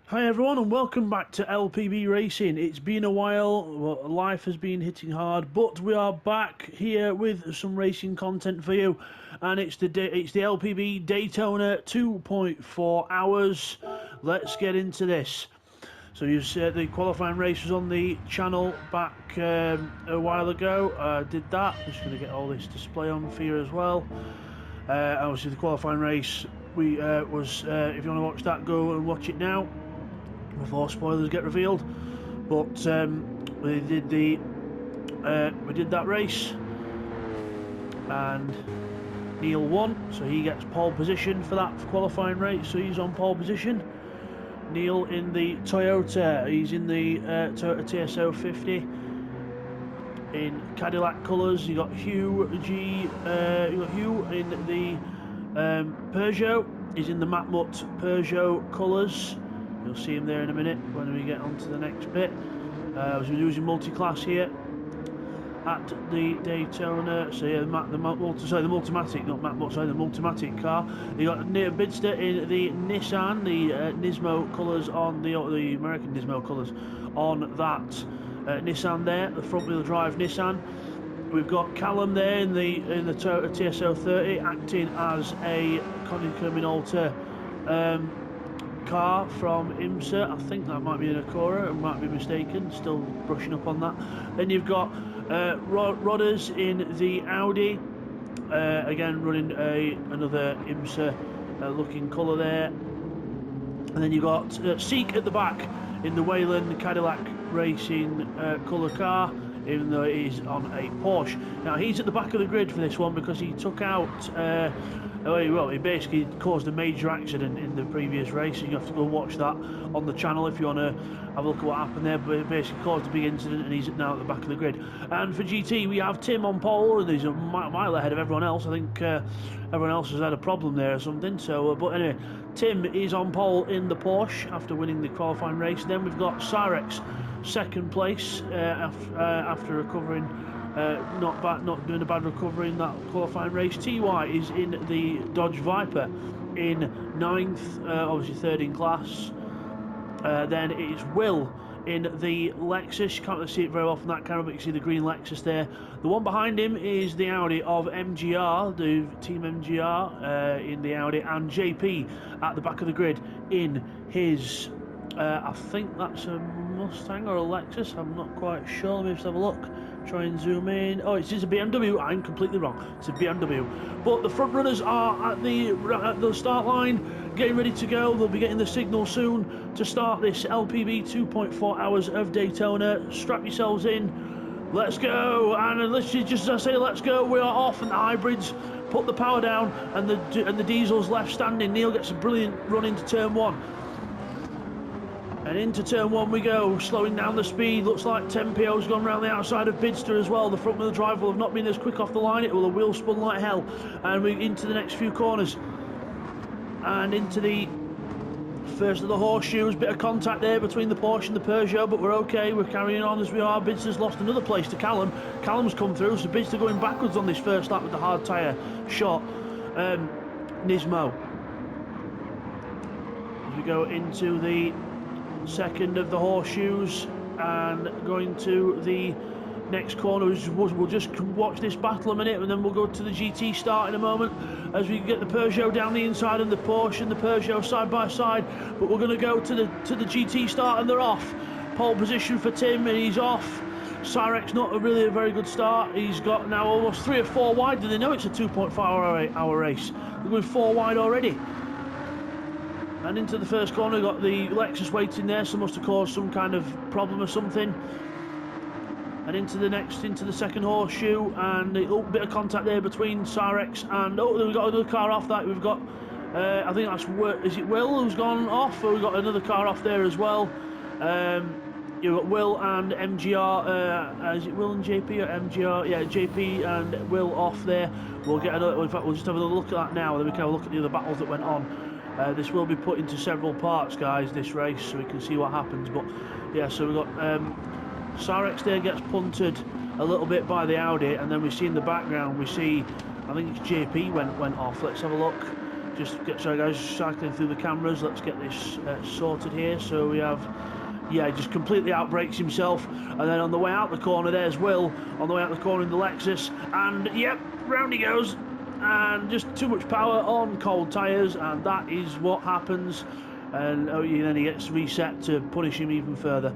Hi everyone and welcome back to LPB Racing. It's been a while, life has been hitting hard, but we are back here with some racing content for you, and it's the LPB Daytona 2.4 hours. Let's get into this. So you said the qualifying race was on the channel back a while ago. Did that. I'm just going to get all this display on for you as well. Obviously the qualifying race was, if you want to watch that, go and watch it now before spoilers get revealed. But we did that race, and Neil won, so he gets pole position for that qualifying race. So he's on pole position. Neil in the Toyota. He's in the Toyota TSO 50 in Cadillac colours. You got Hugh in the Peugeot. He's in the Matmut Peugeot colours. You'll see him there in a minute when we get on to the next bit. We're using multi-class here at the Daytona. So yeah, the Multimatic, not Matmut, sorry, the Multimatic car. You got Bidster in the Nissan, the Nismo colours on the American Nismo colours on that Nissan there, the front-wheel drive Nissan. We've got Callum there in the Toyota TSO 30 acting as a Konica Minolta car from IMSA. I think that might be an Acura, I might be mistaken, still brushing up on that. Then you've got Rodders in the Audi, again running another IMSA looking colour there. And then you've got Seek at the back in the Wayland Cadillac Racing colour car, even though he's on a Porsche. Now he's at the back of the grid for this one because he took out he basically caused a major accident in the previous race. You have to go watch that on the channel if you want to have a look at what happened there. But it basically caused a big incident, and he's now at the back of the grid. And for GT, we have Tim on pole, and he's a mile ahead of everyone else. I think everyone else has had a problem there or something. So, but anyway, Tim is on pole in the Porsche after winning the qualifying race. Then we've got Cyrex second place after recovering. Not doing a bad recovery in that qualifying race. TY is in the Dodge Viper in 9th, obviously third in class. Then it's Will in the Lexus. You can't really see it very well from that camera, but you can see the green Lexus there. The one behind him is the Audi of MGR, the Team MGR in the Audi, and JP at the back of the grid in his, I think that's a Mustang or a Lexus, I'm not quite sure. Let me just have a look. Try and zoom in. Oh, it's a BMW. I'm completely wrong. It's a BMW. But the front runners are at the start line, getting ready to go. They'll be getting the signal soon to start this LPB 2.4 hours of Daytona. Strap yourselves in. Let's go. And let's just as I say, let's go. We are off, and the hybrids put the power down, and the diesels left standing. Neil gets a brilliant run into turn one. And into turn one we go, slowing down the speed. Looks like Tempio's gone round the outside of Bidster as well. The front wheel drive will have not been as quick off the line. It will have wheel spun like hell. And we're into the next few corners. And into the first of the horseshoes. Bit of contact there between the Porsche and the Peugeot, but we're okay. We're carrying on as we are. Bidster's lost another place to Callum. Callum's come through, so Bidster going backwards on this first lap with the hard tyre shot. Nismo. As we go into the second of the horseshoes and going to the next corner, we'll just watch this battle a minute, and then we'll go to the GT start in a moment as we get the Peugeot down the inside and the Porsche and the Peugeot side by side. But we're going to go to the GT start, and they're off. Pole position for Tim, and he's off. Cyrex not a very good start. He's got now almost 3 or 4 wide. Do they know it's a 2.5 hour race? They're going 4 wide already. And into the first corner, got the Lexus waiting there, so must have caused some kind of problem or something. And into the second horseshoe, and a bit of contact there between Cyrex and we've got another car off that. We've got, I think that's, is it Will who's gone off, or we've got another car off there as well. You've got Will and MGR. Is it Will and JP or MGR? Yeah, JP and Will off there. We'll get another. In fact, we'll just have a look at that now, then we can have a look at the other battles that went on. This will be put into several parts, guys, this race, so we can see what happens. But yeah, so we've got Cyrex there gets punted a little bit by the Audi, and then we see in the background, we see, I think it's JP went off. Let's have a look. sorry guys, cycling through the cameras. Let's get this sorted here. So we have, yeah, just completely outbrakes himself, and then on the way out the corner, there's Will on the way out the corner in the Lexus, and yep, round he goes, and just too much power on cold tyres, and that is what happens. And then he gets reset to punish him even further.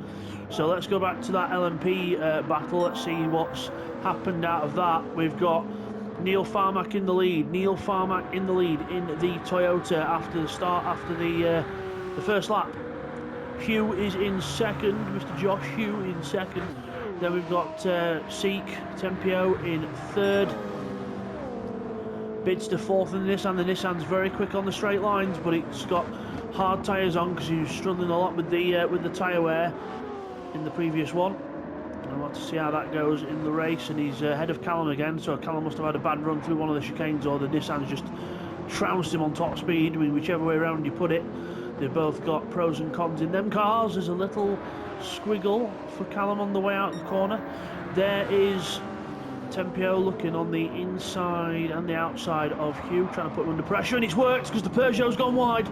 So let's go back to that LMP battle. Let's see what's happened out of that. We've got Neil Farmack in the lead. Neil Farmack in the lead in the Toyota after the first lap. Hugh is in second. Mr. Josh Hugh in second. Then we've got Seek Tempio in third. Bidster fourth in the Nissan. The Nissan's very quick on the straight lines, but it's got hard tyres on because he was struggling a lot with the tyre wear in the previous one. I want to see how that goes in the race, and he's ahead of Callum again, so Callum must have had a bad run through one of the chicanes, or the Nissan's just trounced him on top speed. I mean, whichever way around you put it, they've both got pros and cons in them cars. There's a little squiggle for Callum on the way out of the corner. There is Tempio looking on the inside and the outside of Hugh, trying to put him under pressure, and it's worked because the Peugeot's gone wide.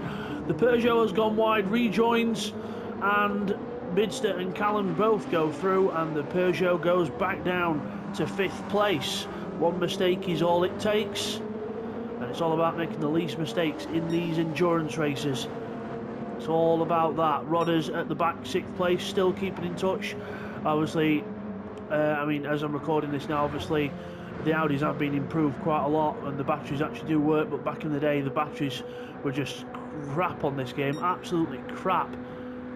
The Peugeot has gone wide, rejoins, and Bidster and Callum both go through, and the Peugeot goes back down to 5th place. One mistake is all it takes, and it's all about making the least mistakes in these endurance races. It's all about that. Rodders at the back, 6th place, still keeping in touch. Obviously, I mean, as I'm recording this now, obviously the Audis have been improved quite a lot, and the batteries actually do work, but back in the day the batteries were just crap on this game, absolutely crap,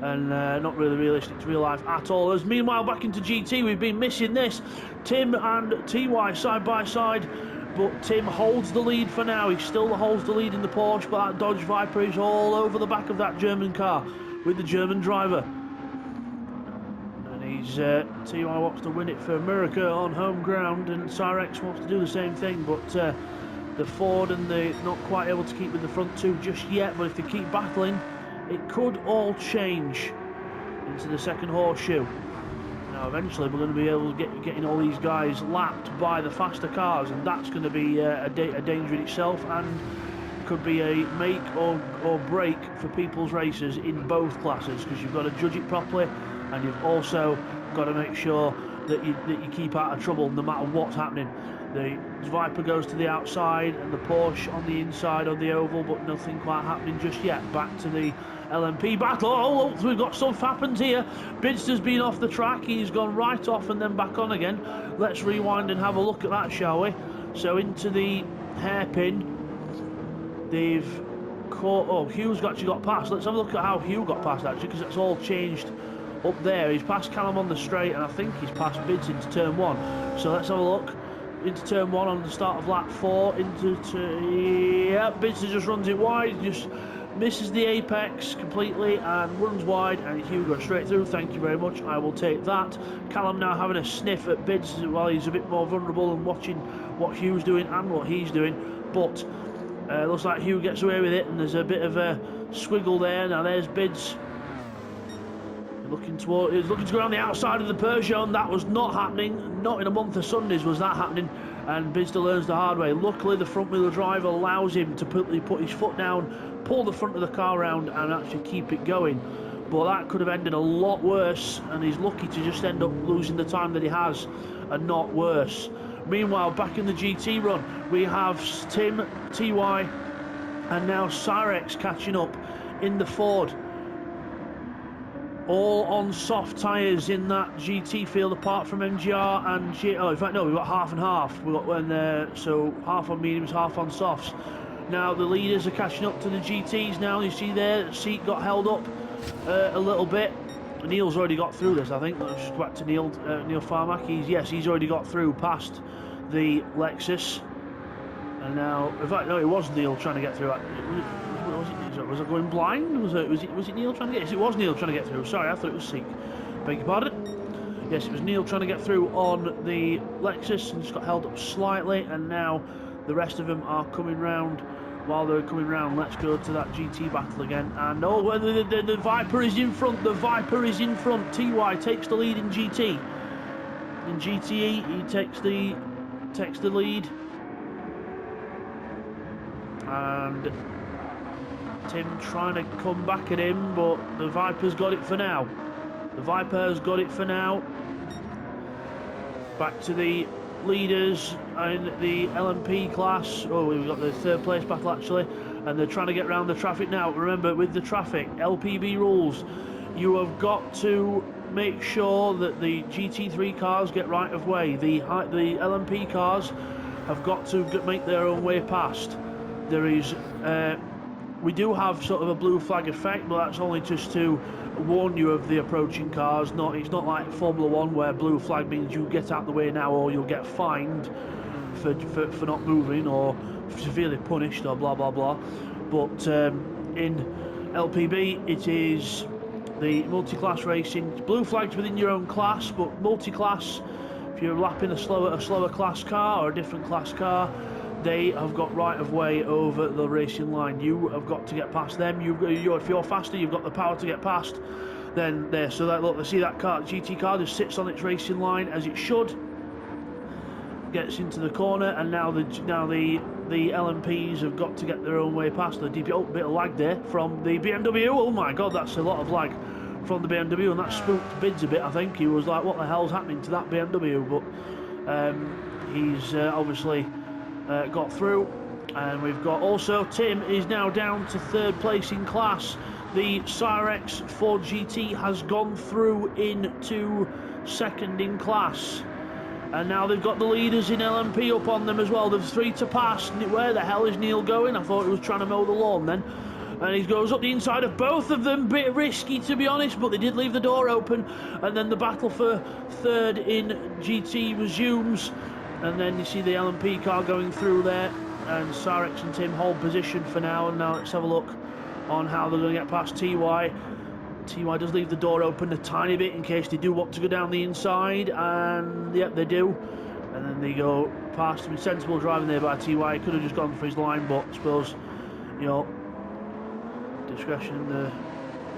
and not really realistic to real life at all. As meanwhile, back into GT, we've been missing this. Tim and TY side by side, but Tim holds the lead for now. He still holds the lead in the Porsche, but that Dodge Viper is all over the back of that German car with the German driver. And he's TY wants to win it for America on home ground, and Cyrex wants to do the same thing, but the Ford and the not quite able to keep with the front two just yet, but if they keep battling, it could all change into the second horseshoe. Now eventually we're going to be able to getting all these guys lapped by the faster cars, and that's going to be a danger in itself, and could be a make or break for people's races in both classes, because you've got to judge it properly, and you've also got to make sure that you keep out of trouble no matter what's happening. The Viper goes to the outside and the Porsche on the inside of the oval, but nothing quite happening just yet. Back to the LMP battle. Oh, we've got stuff happened here. Bidster's been off the track. He's gone right off and then back on again. Let's rewind and have a look at that, shall we? So into the hairpin. They've caught... Oh, Hugh's actually got past. Let's have a look at how Hugh got past, actually, because it's all changed up there. He's passed Callum on the straight, and I think he's passed Bids into turn 1. So let's have a look. Into turn 1 on the start of lap 4. Yeah, Bidster just runs it wide, just misses the apex completely and runs wide, and Hugh goes straight through. Thank you very much, I will take that. Callum now having a sniff at Bids while he's a bit more vulnerable and watching what Hugh's doing and what he's doing, but looks like Hugh gets away with it, and there's a bit of a squiggle there. Now there's Bids he's looking to go around the outside of the Peugeot, and that was not happening. Not in a month of Sundays was that happening, and Bidster learns the hard way. Luckily the front wheel drive allows him to put his foot down, pull the front of the car around and actually keep it going, but that could have ended a lot worse, and he's lucky to just end up losing the time that he has and not worse. Meanwhile, back in the GT run, we have Tim, TY and now Cyrex catching up in the Ford, all on soft tyres in that GT field, apart from MGR and in fact no, we've got half and half. We've got so half on mediums, half on softs. Now the leaders are catching up to the GTs now. You see there, the seat got held up a little bit. Neil's already got through this, I think. Let's just go back to Neil Farmack. He's already got through past the Lexus. And now, in fact, no, it was Neil trying to get through. Was I going blind? Was it Neil trying to get? Yes, it was Neil trying to get through. Sorry, I thought it was Seek. Beg your pardon. Yes, it was Neil trying to get through on the Lexus and just got held up slightly. And now the rest of them are coming round. While they're coming round, let's go to that GT battle again. And oh, the Viper is in front. The Viper is in front. TY takes the lead in GT. In GTE, he takes the lead. And Tim trying to come back at him, but the Viper's got it for now. The Viper's got it for now. Back to the leaders in the LMP class. Oh, we've got the third place battle actually, and they're trying to get around the traffic now. Remember, with the traffic, LPB rules, you have got to make sure that the GT3 cars get right of way. The LMP cars have got to make their own way past. There is, we do have sort of a blue flag effect, but that's only just to warn you of the approaching cars. It's not like Formula 1 where blue flag means you get out the way now or you'll get fined for not moving or severely punished or blah blah blah. But in LPB it is the multi-class racing. It's blue flags within your own class, but multi-class, if you're lapping a slower class car or a different class car, they have got right of way over the racing line. You have got to get past them. If you're faster, you've got the power to get past. Then there, so that look, see that car, GT car just sits on its racing line as it should. Gets into the corner, and now the LMPs have got to get their own way past. The DP, oh, bit of lag there from the BMW. Oh my God, that's a lot of lag from the BMW, and that spooked Bids a bit. I think he was like, "What the hell's happening to that BMW?" But he's obviously got through, and we've got also Tim is now down to third place in class. The Cyrex Ford GT has gone through into second in class, and now they've got the leaders in LMP up on them as well. There's 3 to pass. Where the hell is Neil going? I thought he was trying to mow the lawn then, and he goes up the inside of both of them. Bit risky to be honest, but they did leave the door open, and then the battle for third in GT resumes. And then you see the LMP car going through there, and Cyrex and Tim hold position for now. And now let's have a look on how they're going to get past TY. TY does leave the door open a tiny bit in case they do want to go down the inside, and yep, they do. And then they go past him. Sensible driving there by TY. Could have just gone for his line, but I suppose, you know, discretion,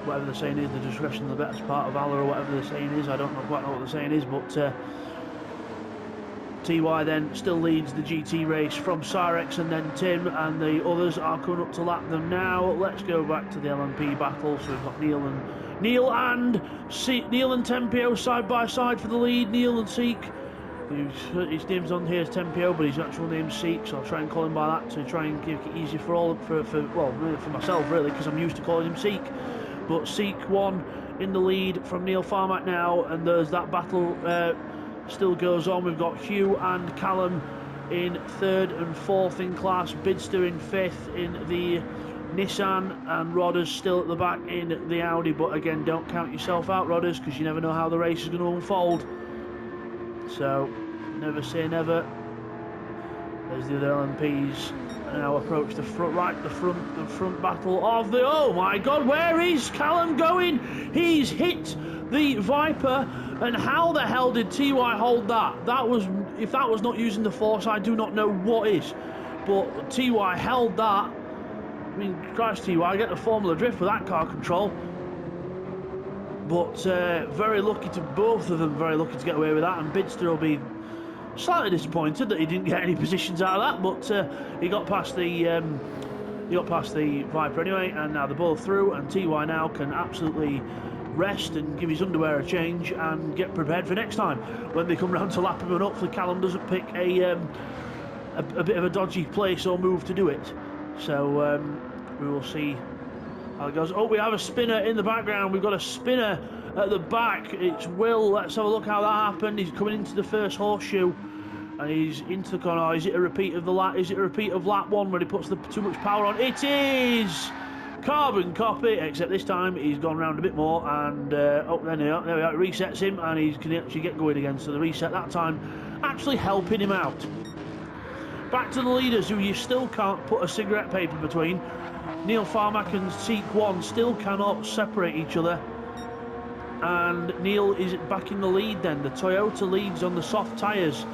whatever the saying is, the discretion the better part of valor, or whatever the saying is. I don't quite know what the saying is, but TY then still leads the GT race from Cyrex and then Tim, and the others are coming up to lap them now. Let's go back to the LMP battle. So we've got Neil and Tempio side by side for the lead. Neil and Seek, his name's on here as Tempio, but his actual name's Seek, so I'll try and call him by that to try and make it easier well, really for myself, really, because I'm used to calling him Seek. But Seek won in the lead from Neil Farmack now, and there's that battle still goes on. We've got Hugh and Callum in third and fourth in class, Bidster in fifth in the Nissan, and Rodders still at the back in the Audi. But again, don't count yourself out, Rodders, because you never know how the race is going to unfold, so never say never. There's the other LMPs now approach the front, the front battle of the, oh my God, where is Callum going? He's hit the Viper, and how the hell did TY hold that? That was, if that was not using the force, I do not know what is. But TY held that. I mean, Christ, TY, get the Formula Drift with that car control. But very lucky to both of them, very lucky to get away with that, and Bidster will be slightly disappointed that he didn't get any positions out of that, but he got past the Viper anyway, and now they're both through, and TY now can absolutely rest and give his underwear a change and get prepared for next time when they come round to lap him, and hopefully Callum doesn't pick a bit of a dodgy place or move to do it. So we will see how it goes. Oh, we have a spinner in the background. We've got a spinner at the back. It's Will. Let's have a look how that happened. He's coming into the first horseshoe, and he's into the corner. Is it a repeat of the lap? Is it a repeat of lap one where he puts too much power on? It is carbon copy, except this time he's gone round a bit more, and oh, there we are. It resets him, and he can actually get going again. So the reset that time actually helping him out. Back to the leaders, who you still can't put a cigarette paper between. Neil Farmack and Seek One still cannot separate each other, and Neil is back in the lead. Then the Toyota leads on the soft tyres.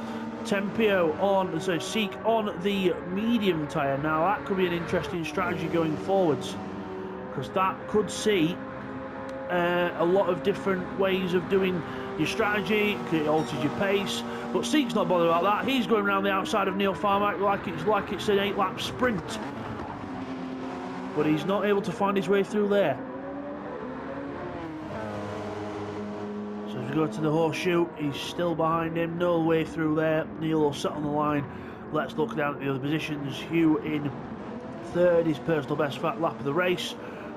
Tempio on, so Seek on the medium tyre. Now that could be an interesting strategy going forwards, because that could see a lot of different ways of doing your strategy. It alters your pace, but Seek's not bothered about that. He's going around the outside of Neil Farmack like it's an 8-lap sprint. but he's not able to find his way through there. So as we go to the horseshoe, he's still behind him, no way through there. Neil will sit on the line. Let's look down at the other positions. Hugh in third, his personal best lap of the race,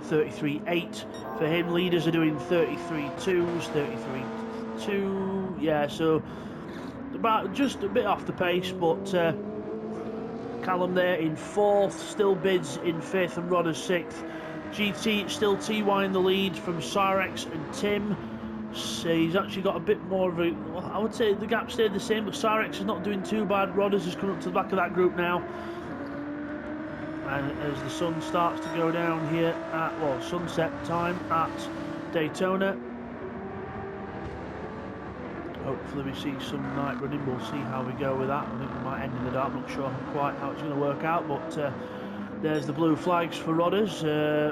33.8 for him. Leaders are doing 33.2s, 33.2, yeah, so about just a bit off the pace, but Callum there in fourth, still Bids in fifth and Rodders sixth. GT still TY in the lead from Cyrex and Tim. So he's actually got a bit more of a, well, I would say the gap stayed the same, but Cyrex is not doing too bad. Rodders is coming up to the back of that group now. And as the sun starts to go down here at, well, sunset time at Daytona, hopefully we see some night running. We'll see how we go with that. I think we might end in the dark. I'm not sure quite how it's going to work out, but there's the blue flags for Rodders.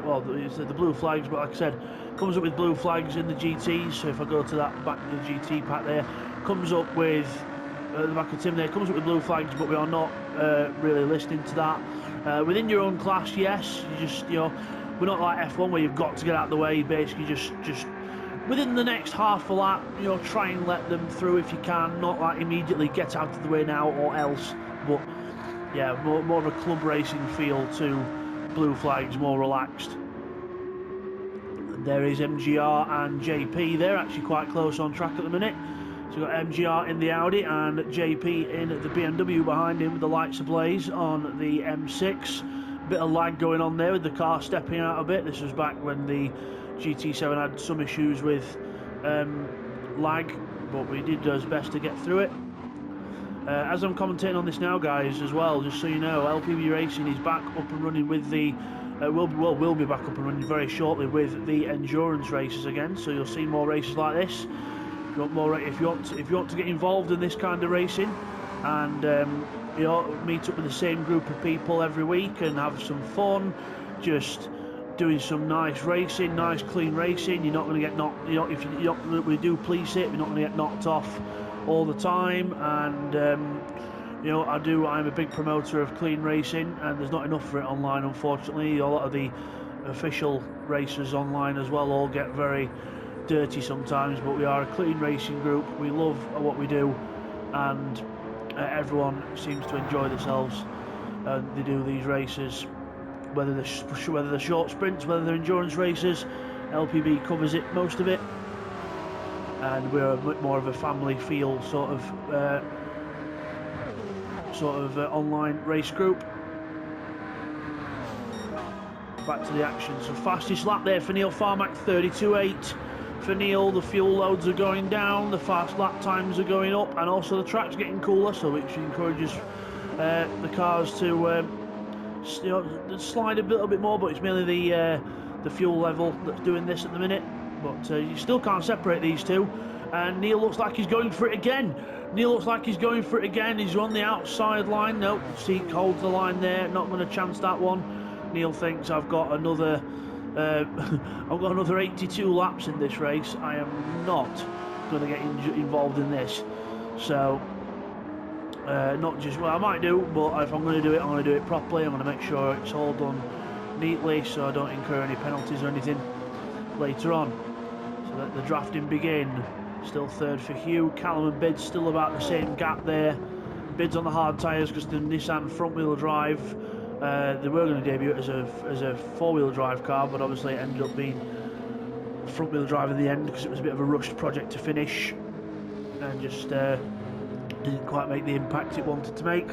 Well, it's the blue flags, but like I said, comes up with blue flags in the GTs. So if I go to that back to the GT pack there, comes up with the back of Tim there, comes up with blue flags, but we are not really listening to that. Within your own class, yes, you just, you know, we're not like F1 where you've got to get out of the way. Basically, just within the next half a lap, you know, try and let them through if you can. Not like immediately get out of the way now or else. But yeah, more of a club racing feel to blue flags, more relaxed. There is MGR and JP. They're actually quite close on track at the minute. So we've got MGR in the Audi and JP in the BMW behind him with the lights ablaze on the M6. Bit of lag going on there with the car stepping out a bit. This was back when the GT7 had some issues with lag, but we did our best to get through it. As I'm commentating on this now, guys, as well, just so you know, LPB Racing is back up and running with the will be back up and running very shortly with the endurance races again. So you'll see more races like this. If you want more, if you want to get involved in this kind of racing, and you know, meet up with the same group of people every week and have some fun, just doing some nice racing, nice clean racing. You're not going to get knocked. You know, if you don't really do police it, you're not going to get knocked off all the time. And you know, I'm a big promoter of clean racing, and there's not enough for it online, unfortunately. A lot of the official racers online as well all get very dirty sometimes, but we are a clean racing group. We love what we do, and everyone seems to enjoy themselves. They do these races, whether they're short sprints, whether they're endurance races. LPB covers it, most of it, and we're a bit more of a family feel sort of online race group. Back to the action. So fastest lap there for Neil Farmack, 32.8 for Neil. The fuel loads are going down, the fast lap times are going up, and also the track's getting cooler, so which encourages the cars to you know, slide a little bit more. But it's mainly the fuel level that's doing this at the minute. But you still can't separate these two. And Neil looks like he's going for it again. He's on the outside line. Nope, Seek holds the line there. Not going to chance that one. Neil thinks I've got another 82 laps in this race. I am not going to get involved in this. So not just, well, I might do, but if I'm going to do it, I'm going to do it properly. I'm going to make sure it's all done neatly, so I don't incur any penalties or anything later on. So let the drafting begin. Still third for Hugh. Callum and Bids still about the same gap there. Bids on the hard tyres because the Nissan front-wheel drive. They were going to debut it as a four-wheel drive car, but obviously it ended up being front-wheel drive in the end because it was a bit of a rushed project to finish, and just didn't quite make the impact it wanted to make.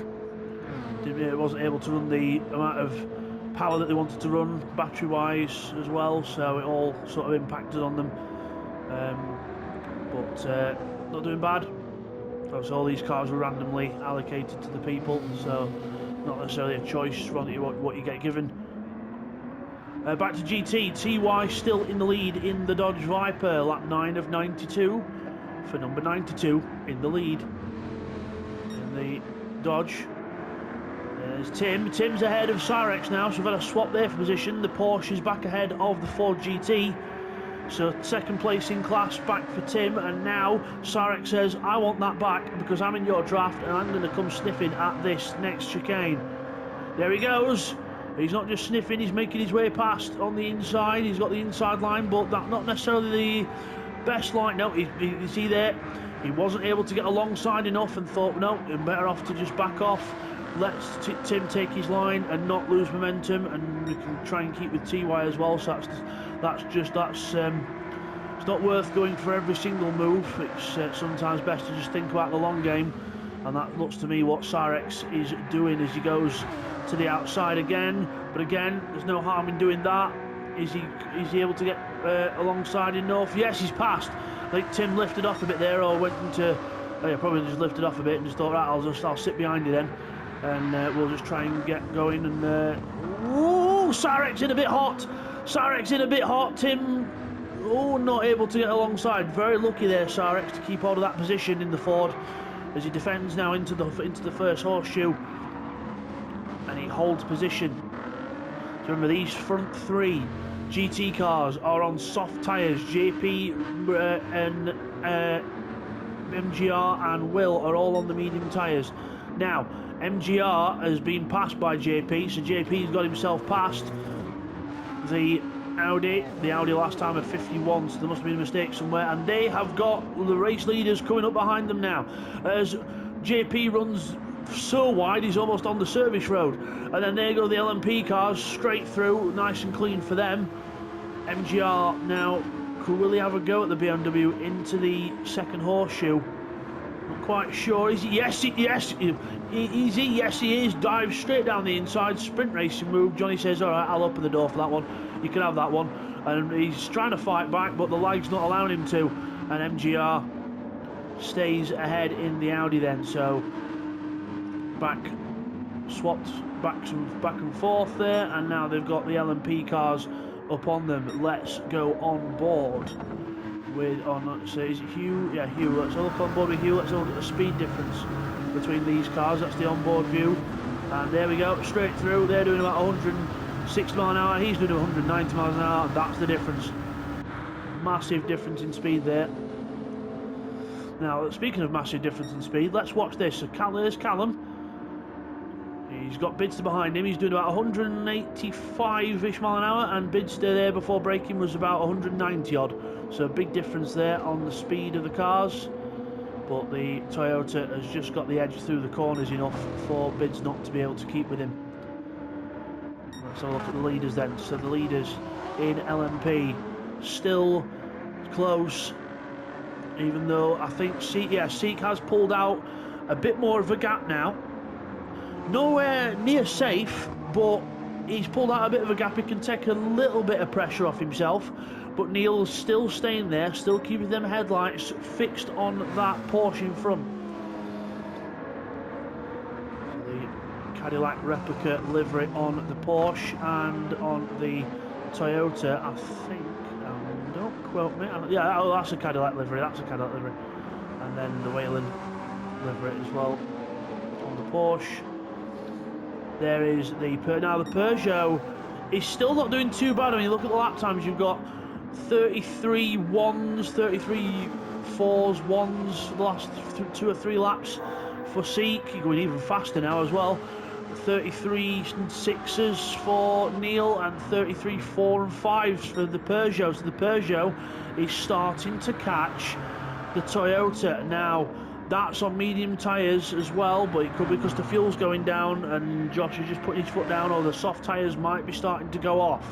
It wasn't able to run the amount of power that they wanted to run battery-wise as well, so it all sort of impacted on them. But not doing bad. So all these cars were randomly allocated to the people, so not necessarily a choice from what you get given. Back to GT. TY still in the lead in the Dodge Viper, lap 9 of 92 for number 92 in the lead in the Dodge. There's Tim. Tim's ahead of Cyrex now, so we've had a swap there for position. The Porsche is back ahead of the Ford GT. So second place in class back for Tim, and now Cyrex says, I want that back because I'm in your draft and I'm going to come sniffing at this next chicane. There he goes. He's not just sniffing, he's making his way past on the inside. He's got the inside line, but that's not necessarily the best line. No, you see there, he wasn't able to get alongside enough and thought, no, I'm better off to just back off. Let's Tim take his line and not lose momentum, and we can try and keep with TY as well. So it's not worth going for every single move. It's sometimes best to just think about the long game, and that looks to me what Cyrex is doing as he goes to the outside again. But again, there's no harm in doing that. Is he able to get alongside enough? Yes, he's passed. I think Tim lifted off a bit there, or went into. Oh yeah, probably just lifted off a bit and just thought, right, I'll sit behind you then, and we'll just try and get going. And ooh, Cyrex in a bit hot. Cyrex in a bit hot. Tim, oh, not able to get alongside. Very lucky there, Cyrex, to keep hold of that position in the Ford as he defends now into the first horseshoe, and he holds position. So remember, these front three GT cars are on soft tyres. JP and MGR and Will are all on the medium tyres. Now, MGR has been passed by JP, so JP's got himself past the Audi. The Audi last time at 51, so there must have been a mistake somewhere, and they have got the race leaders coming up behind them now. As JP runs so wide, he's almost on the service road, and then there go the LMP cars straight through, nice and clean for them. MGR now, will he have a go at the BMW into the second horseshoe? Not quite sure. Is he? Yes, yes. Easy, yes he is. Dives straight down the inside, sprint racing move. Johnny says, all right, I'll open the door for that one. You can have that one. And he's trying to fight back, but the lag's not allowing him to. And MGR stays ahead in the Audi then. So swapped back and forth there, and now they've got the LMP cars up on them. Let's go on board with, so is it Hugh? Yeah, Hugh. Let's look on board with Hugh. Let's look at the speed difference between these cars. That's the onboard view, and there we go, straight through. They're doing about 106 miles an hour. He's doing 190 miles an hour. That's the difference. Massive difference in speed there. Now, speaking of massive difference in speed, let's watch this. So there's Callum. He's got Bidster behind him. He's doing about 185-ish mile an hour, and Bidster there before braking was about 190 odd. So a big difference there on the speed of the cars. But the Toyota has just got the edge through the corners enough for Bids not to be able to keep with him. Let's have a look at the leaders then. So the leaders in LMP still close, even though I think Seek has pulled out a bit more of a gap now. Nowhere near safe, but he's pulled out a bit of a gap. He can take a little bit of pressure off himself, but Neil's still staying there, still keeping them headlights fixed on that Porsche in front. So the Cadillac replica livery on the Porsche and on the Toyota, I think, don't quote me, yeah, oh, that's a Cadillac livery, and then the Whelen livery as well on the Porsche. There is now the Peugeot is still not doing too bad. I mean, look at the lap times. You've got 33 ones, 33 fours, ones for the last 2 or 3 laps for Seek. You're going even faster now as well. 33 sixes for Neil and 33 4 and 5s for the Peugeot. So the Peugeot is starting to catch the Toyota now. That's on medium tyres as well, but it could be because the fuel's going down and Josh is just putting his foot down, or the soft tyres might be starting to go off.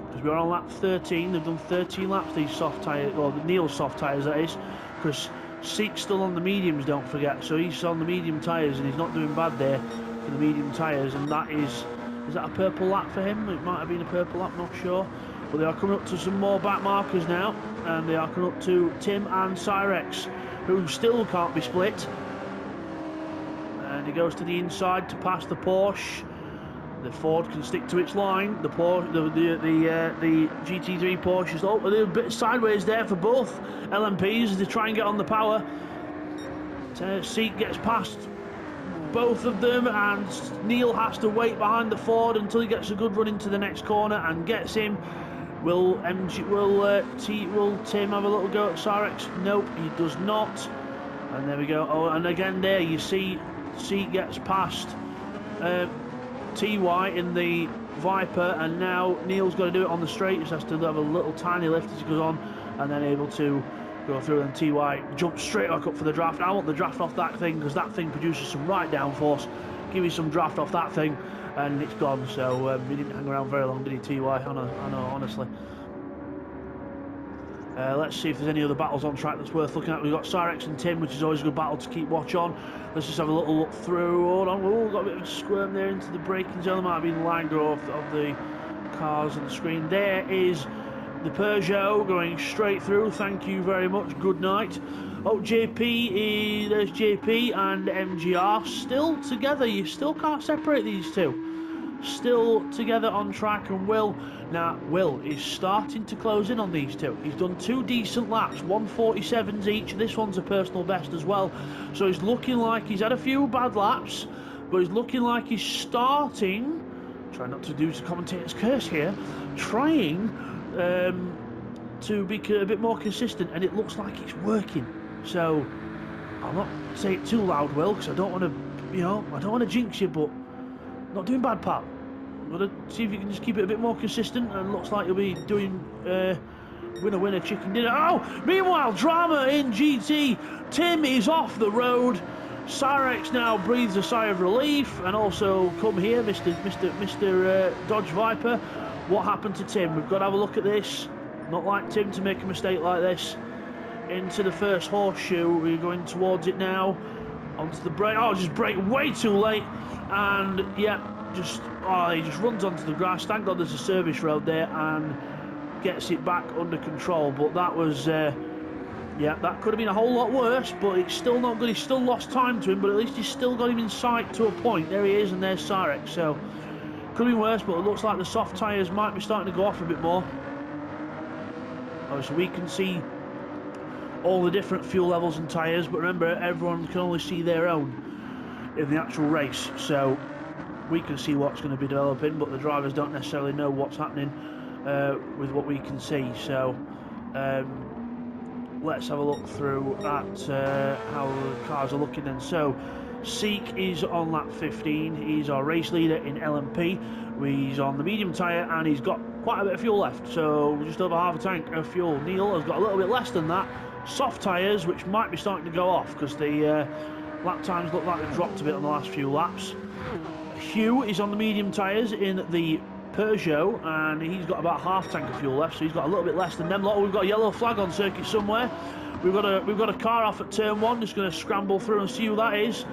Because we're on lap 13, they've done 13 laps, these soft tyres, or the Neil's soft tyres that is, because Seek's still on the mediums, don't forget, so he's on the medium tyres and he's not doing bad there for the medium tyres, and that is that a purple lap for him? It might have been a purple lap, not sure. But they are coming up to some more back markers now, and they are coming up to Tim and Cyrex, who still can't be split. And he goes to the inside to pass the Porsche. The Ford can stick to its line. The GT3 Porsche is a little bit sideways there for both LMPs as they try and get on the power. Seek gets past both of them, and Neil has to wait behind the Ford until he gets a good run into the next corner and gets him. Will Tim have a little go at Cyrex? Nope, he does not. And there we go. Oh, and again there you see Seek gets past TY in the Viper, and now Neil's got to do it on the straight. Just has to have a little tiny lift as he goes on, and then able to go through, and TY jumps straight back up for the draft. I want the draft off that thing, because that thing produces some right downforce. Give me some draft off that thing, and it's gone. So he didn't hang around very long, did he, TY? I know, honestly. Let's see if there's any other battles on track that's worth looking at. We've got Cyrex and Tim, which is always a good battle to keep watch on. Let's just have a little look through. Hold on, we've got a bit of a squirm there into the braking zone. There might have been line growth of the cars on the screen. There is the Peugeot going straight through. Thank you very much. Good night. Oh, JP, there's JP and MGR still together. You still can't separate these two. Still together on track, and Will is starting to close in on these two. He's done 2 decent laps, 147s each. This one's a personal best as well, so he's looking like he's had a few bad laps, but he's looking like he's starting, try not to do the commentator's curse here, trying to be a bit more consistent, and it looks like it's working. So I'll not say it too loud, Will, because I don't want to, I don't want to jinx you, but not doing bad, pal. Got to see if you can just keep it a bit more consistent, and looks like you'll be doing winner chicken dinner. Oh, meanwhile, drama in GT. Tim is off the road. Cyrex now breathes a sigh of relief, and also come here, Mr. Dodge Viper. What happened to Tim? We've got to have a look at this. Not like Tim to make a mistake like this. Into the first horseshoe. We're going towards it now. Onto the brake. Oh, just brake way too late. And yeah, he just runs onto the grass. Thank God there's a service road there, and gets it back under control. But that was, yeah, that could have been a whole lot worse, but it's still not good. He's still lost time to him, but at least he's still got him in sight to a point. There he is, and there's Cyrex. So, could have been worse, but it looks like the soft tyres might be starting to go off a bit more. Obviously, we can see all the different fuel levels and tyres, but remember, everyone can only see their own in the actual race, so we can see what's going to be developing, but the drivers don't necessarily know what's happening with what we can see. So let's have a look through at how the cars are looking then. So Seek is on lap 15. He's our race leader in LMP. He's on the medium tyre, and he's got quite a bit of fuel left, so just over half a tank of fuel. Neil has got a little bit less than that. Soft tyres, which might be starting to go off, because the lap times look like they've dropped a bit on the last few laps. Hugh is on the medium tyres in the Peugeot, and he's got about half tank of fuel left, so he's got a little bit less than them lot. We've got a yellow flag on circuit somewhere. We've got a car off at turn 1. Just going to scramble through and see who that is.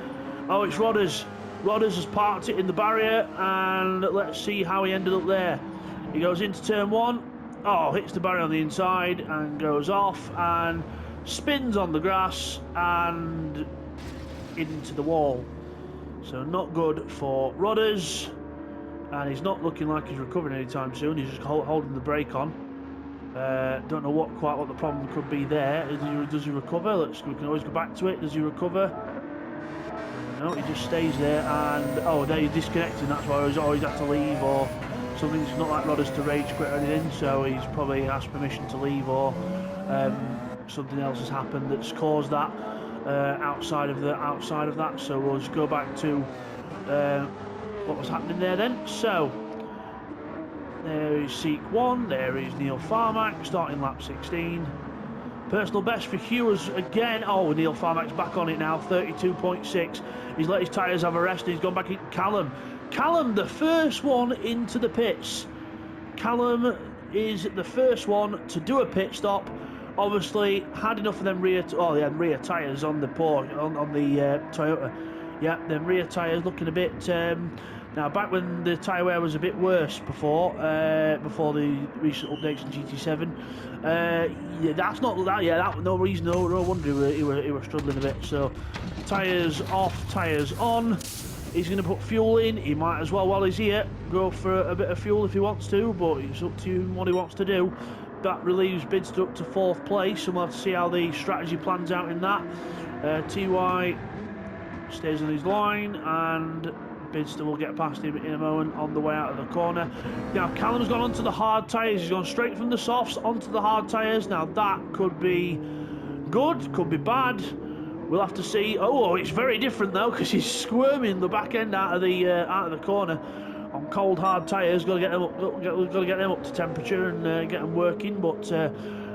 Oh, it's Rodders. Rodders has parked it in the barrier, and let's see how he ended up there. He goes into turn 1. Oh, hits the barrier on the inside and goes off and spins on the grass and into the wall. So not good for Rodders, and he's not looking like he's recovering anytime soon. He's just holding the brake on. Don't know quite what the problem could be there. Does he recover? We can always go back to it. Does he recover? No, he just stays there, and oh, there he's disconnecting. That's why he's always had to leave, or something. It's not like Rodders to rage quit or anything, so he's probably asked permission to leave, or something else has happened that's caused that outside of that. So we'll just go back to what was happening there then. So there is Seek 1, there is Neil Farmack starting lap 16. Personal best for Hughes again. Oh, Neil Farmack's back on it now, 32.6. He's let his tyres have a rest. He's gone back in. Callum, the first one into the pits. Callum is the first one to do a pit stop. Obviously, had enough of them rear tyres on the Toyota. Yeah, them rear tyres looking a bit. Now, back when the tyre wear was a bit worse before the recent updates in GT7, yeah, that's not that. Yeah, that no reason, no wonder he were struggling a bit. So, tyres off, tyres on. He's going to put fuel in. He might as well, while he's here, go for a bit of fuel if he wants to, but it's up to him what he wants to do. That relieves Bidster up to 4th place, and we'll have to see how the strategy plans out in that. TY stays on his line, and Bidster will get past him in a moment on the way out of the corner. Now, Callum's gone onto the hard tyres. He's gone straight from the softs onto the hard tyres. Now, that could be good, could be bad. We'll have to see. Oh, it's very different though, because he's squirming the back end out of the corner. on cold hard tyres. Got to get them up, got to get them up to temperature and get them working. But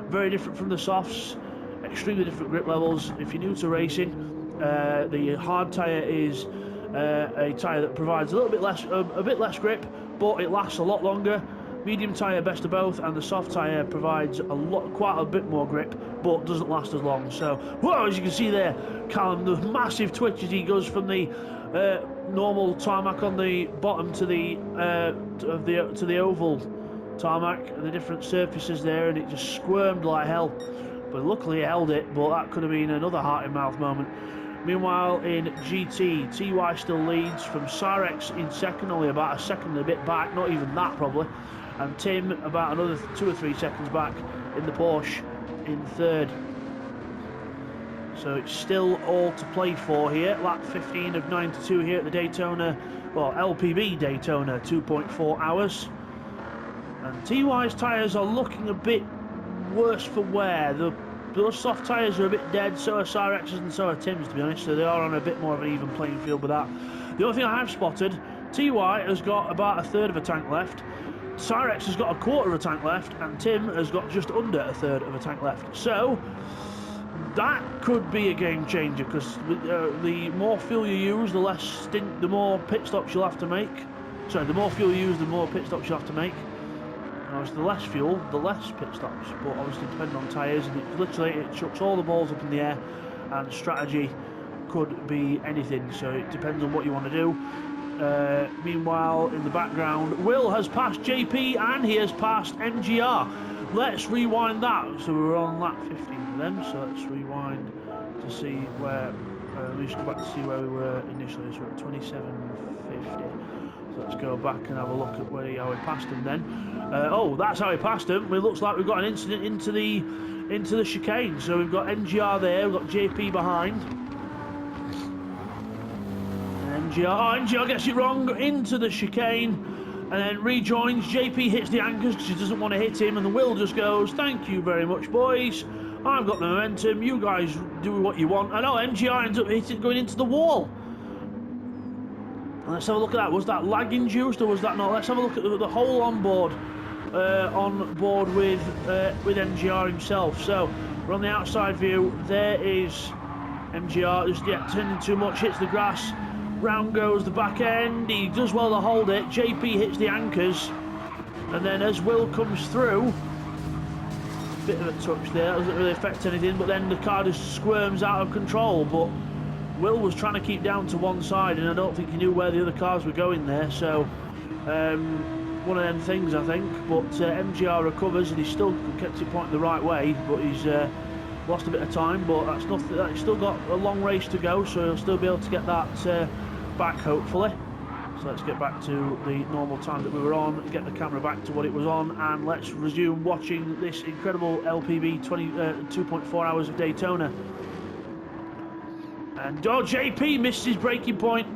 very different from the softs. Extremely different grip levels. If you're new to racing, the hard tyre is a tyre that provides a bit less grip, but it lasts a lot longer. Medium tyre, best of both, and the soft tyre provides quite a bit more grip, but doesn't last as long. So, whoa, as you can see there, Callum, the massive twitch as he goes from the normal tarmac on the bottom to the oval tarmac and the different surfaces there, and it just squirmed like hell. But luckily he held it, but that could have been another heart in mouth moment. Meanwhile, in GT, TY still leads from Sarex in second, only about a second and a bit back, not even that probably. And Tim about another 2 or 3 seconds back in the Porsche in third. So it's still all to play for here. Lap 15 of 92 here at the Daytona, well, LPB Daytona, 2.4 hours. And TY's tyres are looking a bit worse for wear. Those soft tyres are a bit dead, so are Cyrex's and so are Tim's, to be honest, so they are on a bit more of an even playing field with that. The only thing I have spotted, TY has got about a third of a tank left, Cyrex has got a quarter of a tank left, and Tim has got just under a third of a tank left. So that could be a game changer, because the more fuel you use, the more pit stops you'll have to make. Sorry, the more fuel you use, the more pit stops you'll have to make. The less fuel, the less pit stops, but obviously depending on tyres, and it chucks all the balls up in the air, and strategy could be anything, so it depends on what you want to do. Meanwhile, in the background, Will has passed JP and he has passed MGR. Let's rewind that. So we were on lap 15 for them, so let's rewind to see where, let me just go back to see where we were initially. So we're at 27.50. So let's go back and have a look at how we passed him then. Oh, that's how we passed him. It looks like we've got an incident into the chicane. So we've got MGR there, we've got JP behind. MGR gets it wrong into the chicane and then rejoins. JP hits the anchors because he doesn't want to hit him, and the Will just goes, thank you very much, boys. I've got the momentum. You guys do what you want. I know MGR ends up going into the wall. Let's have a look at that. Was that lag induced or was that not? Let's have a look at the whole on board with MGR himself. So we're on the outside view. There is MGR just turning too much, hits the grass. Round goes the back end. He does well to hold it. JP hits the anchors, and then as Will comes through, bit of a touch there, doesn't really affect anything, but then the car just squirms out of control. But Will was trying to keep down to one side, and I don't think he knew where the other cars were going there, so one of them things, I think. But MGR recovers, and he's still kept it pointing the right way, but he's lost a bit of time, but that's nothing. He's still got a long race to go, so he'll still be able to get that back, hopefully. So let's get back to the normal time that we were on, get the camera back to what it was on, and let's resume watching this incredible LPB 2.4 hours of Daytona. And JP missed his braking point,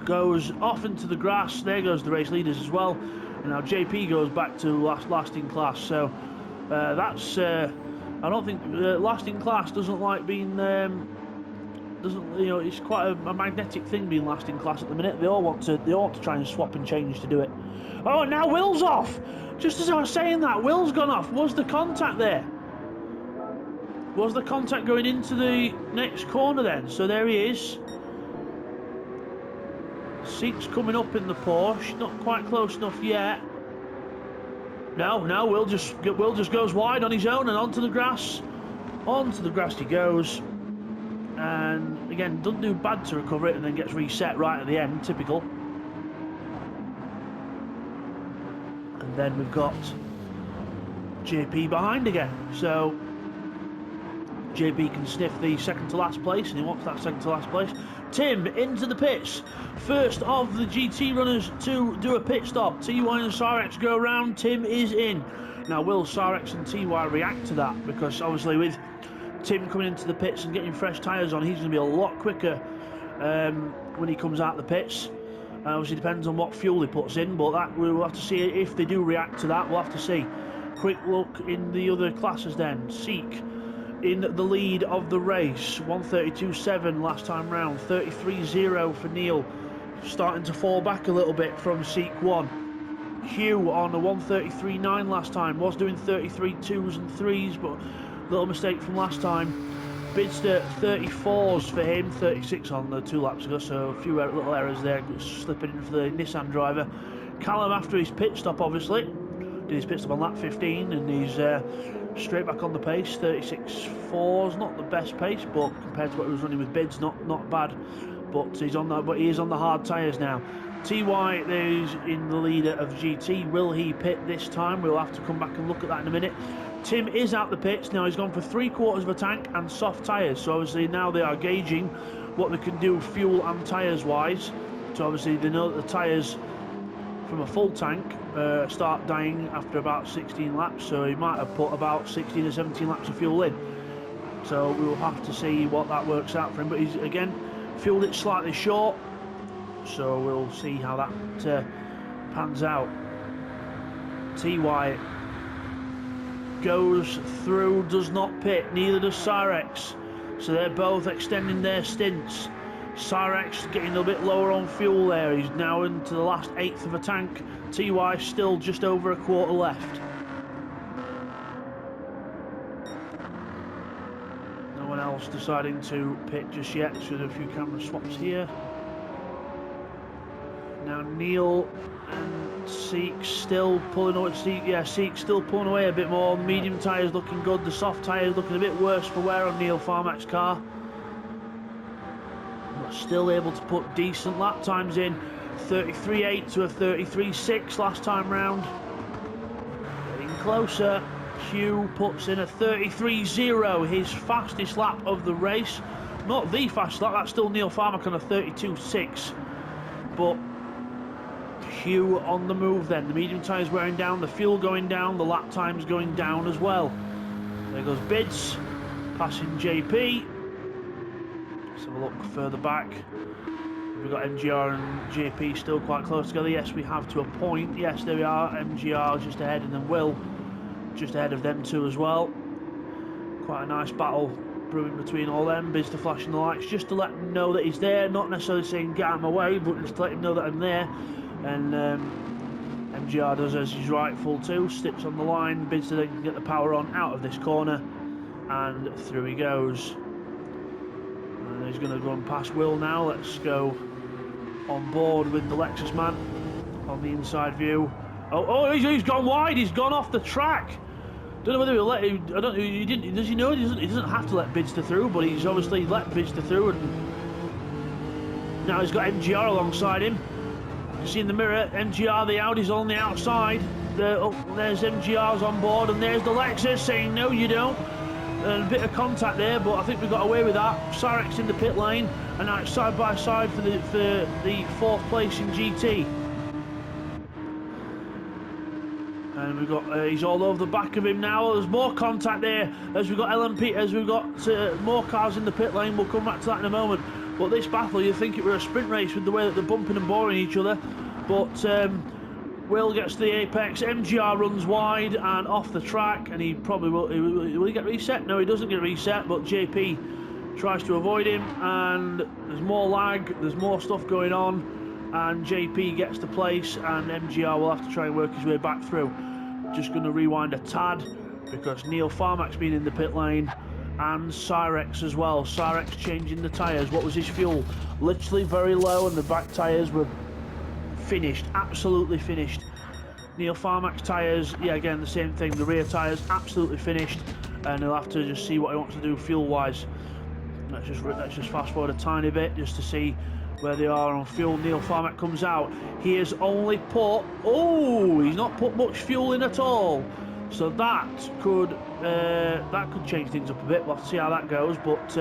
goes off into the grass. There goes the race leaders as well, and now JP goes back to last in class. So that's I don't think last in class doesn't like being it's quite a magnetic thing being last in class at the minute. They all want to try and swap and change to do it. Oh, now Will's off. Just as I was saying that, Will's gone off. Was the contact there? Was the contact going into the next corner then? So there he is. Seat's coming up in the Porsche. Not quite close enough yet. No, Will just goes wide on his own and onto the grass. Onto the grass he goes. And again, doesn't do bad to recover it, and then gets reset right at the end, typical. And then we've got JP behind again. So JP can sniff the second to last place, and he wants that second to last place. Tim into the pits, first of the GT runners to do a pit stop. TY and Sarex go around, Tim is in. Now will Sarex and TY react to that? Because obviously with Tim coming into the pits and getting fresh tyres on, he's going to be a lot quicker when he comes out the pits. Obviously depends on what fuel he puts in, but that we'll have to see if they do react to that. We'll have to see. Quick look in the other classes then. Seek in the lead of the race, 132.7 last time round, 33.0 for Neil, starting to fall back a little bit from Seek 1. Hugh on a 1:33.9 last time, was doing 33.2s and 3s, but little mistake from last time. Bidster 34s for him, 36 on the 2 laps ago, so a few little errors there, slipping in for the Nissan driver. Callum, after his pit stop, obviously, did his pit stop on lap 15, and he's straight back on the pace. 36.4s, not the best pace, but compared to what he was running with Bids, not bad. But he's on that. But he is on the hard tyres now. TY is in the leader of GT. Will he pit this time? We'll have to come back and look at that in a minute. Tim is out the pits now. He's gone for 3/4 of a tank and soft tyres. So obviously now they are gauging what they can do fuel and tyres wise. So obviously they know that the tyres from a full tank start dying after about 16 laps. So he might have put about 16 or 17 laps of fuel in. So we'll have to see what that works out for him. But he's again fueled it slightly short. So we'll see how that pans out. TY goes through, does not pit, neither does Cyrex. So they're both extending their stints. Cyrex getting a bit lower on fuel there. He's now into the last 1/8 of a tank. TY still just over 1/4 left. No one else deciding to pit just yet, so there's a few camera swaps here. Now Neil and Seek still pulling away. Seek still pulling away a bit more. Medium tyres looking good. The soft tyres looking a bit worse for wear on Neil Farmax's car. But still able to put decent lap times in. 33.8 to a 33.6 last time round. Getting closer. Hugh puts in a 33.0, his fastest lap of the race. Not the fastest lap, that's still Neil Farmax on a 32.6. But Hugh on the move then. The medium tyres wearing down, the fuel going down, the lap times going down as well. There goes Bids, passing JP. Let's have a look further back. We've got MGR and JP still quite close together. Yes, we have to a point. Yes, there we are. MGR just ahead, and then Will just ahead of them two as well. Quite a nice battle brewing between all them. Bids to flashing the lights just to let him know that he's there. Not necessarily saying get out of my way, but just to let him know that I'm there. And MGR does as he's rightful too. Steps on the line. Bids to then get the power on out of this corner, and through he goes. And he's going to go and pass Will now. Let's go on board with the Lexus man on the inside view. Oh, he's gone wide. He's gone off the track. Don't know whether he'll let him. I don't know. He didn't. Does he know? He doesn't have to let Bidster through, but he's obviously let Bidster through, and now he's got MGR alongside him. You see in the mirror, MGR, the Audi's on the outside. There's MGR's on board, and there's the Lexus saying no, you don't. And a bit of contact there, but I think we got away with that. Cyrex in the pit lane, and now it's side by side for the 4th place in GT. And we've got he's all over the back of him now. There's more contact there as we've got LMP, as we've got more cars in the pit lane. We'll come back to that in a moment. But this battle, you'd think it were a sprint race with the way that they're bumping and boring each other. But Will gets to the apex. MGR runs wide and off the track, and he probably will he get reset? No, he doesn't get reset. But JP tries to avoid him, and there's more lag. There's more stuff going on, and JP gets to place, and MGR will have to try and work his way back through. Just going to rewind a tad because Neil Farmax been in the pit lane, and Cyrex as well. Cyrex changing the tyres. What was his fuel? Literally very low, and the back tyres were finished, absolutely finished. Neil Farmax tyres, yeah, again the same thing. The rear tyres absolutely finished, and he'll have to just see what he wants to do fuel wise. Let's just fast forward a tiny bit just to see where they are on fuel. Neil Farmax comes out. He has only put, he's not put much fuel in at all. So that could change things up a bit. We'll have to see how that goes. But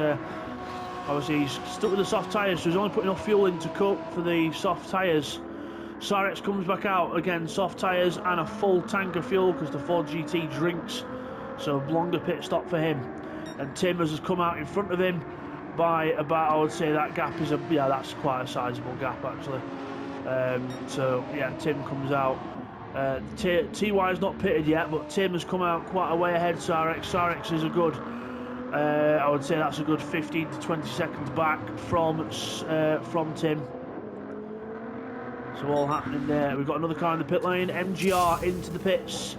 obviously he's stuck with the soft tyres, so he's only put enough fuel in to cope for the soft tyres. Cyrex comes back out again, soft tyres and a full tank of fuel because the Ford GT drinks. So longer pit stop for him. And Tim has come out in front of him by about, I would say that gap is that's quite a sizable gap actually. So yeah, Tim comes out. TY is not pitted yet, but Tim has come out quite a way ahead. Cyrex is a good, I would say that's a good 15 to 20 seconds back from Tim. So all happening there. We've got another car in the pit lane. MGR into the pits.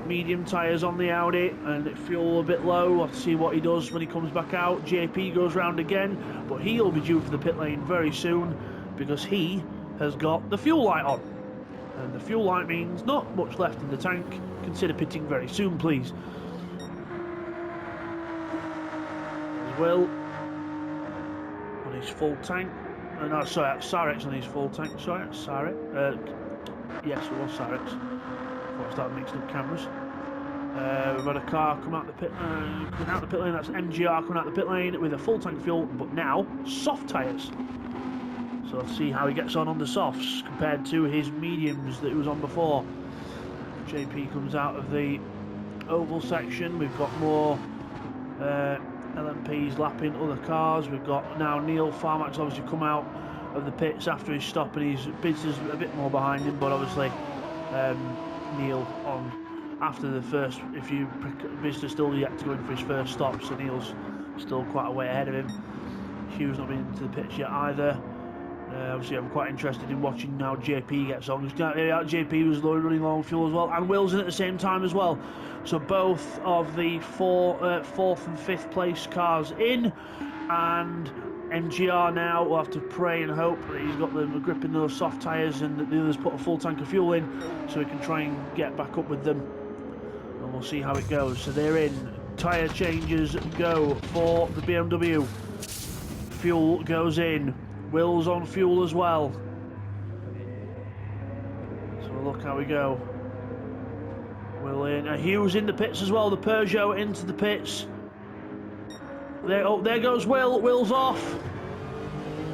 Medium tyres on the Audi, and fuel a bit low. We'll have to see what he does when he comes back out. JP goes round again, but he'll be due for the pit lane very soon because he has got the fuel light on. And the fuel light means not much left in the tank. Consider pitting very soon, please. Will on his full tank. No, sorry, that's Sarex on his full tank. Sorry, that's Sarex. Yes, it was Sarex. Before I started mixing up cameras. We've had a car come out the pit, coming out the pit lane. That's MGR coming out the pit lane with a full tank of fuel, but now soft tyres. So let's see how he gets on the softs compared to his mediums that he was on before. JP comes out of the oval section. We've got more LMPs lapping other cars. We've got now Neil Farmax obviously come out of the pits after his stop, and he's Biz's a bit more behind him, but obviously Neil on after the first, if you Biz's still yet to go in for his first stop, so Neil's still quite a way ahead of him. Hugh's not been into the pits yet either. Obviously I'm quite interested in watching now JP gets on. JP was running low on fuel as well, and Will's in at the same time as well. So both of the fourth and fifth place cars in, and MGR now will have to pray and hope that he's got the grip in those soft tyres and that the others put a full tank of fuel in so he can try and get back up with them, and we'll see how it goes. So they're in. Tyre changes go for the BMW. Fuel goes in. Will's on fuel as well. So we'll look how we go. Will in. Hugh's in the pits as well. The Peugeot into the pits. There goes Will. Will's off.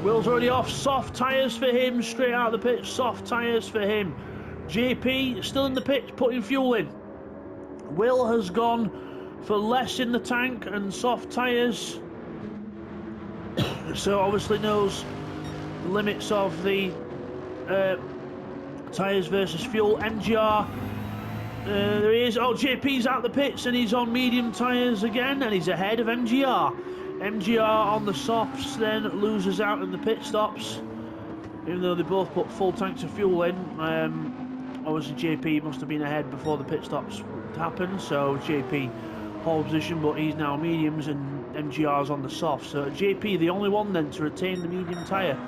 Will's already off. Soft tyres for him. Straight out of the pits. Soft tyres for him. JP still in the pits, putting fuel in. Will has gone for less in the tank and soft tyres. So obviously knows the limits of the tyres versus fuel. MGR, there he is. Oh, JP's out the pits and he's on medium tyres again, and he's ahead of MGR. MGR on the softs then loses out in the pit stops, even though they both put full tanks of fuel in. Obviously JP must have been ahead before the pit stops happened, so JP pole position, but he's now mediums and MGR's on the soft. So JP the only one then to retain the medium tyre.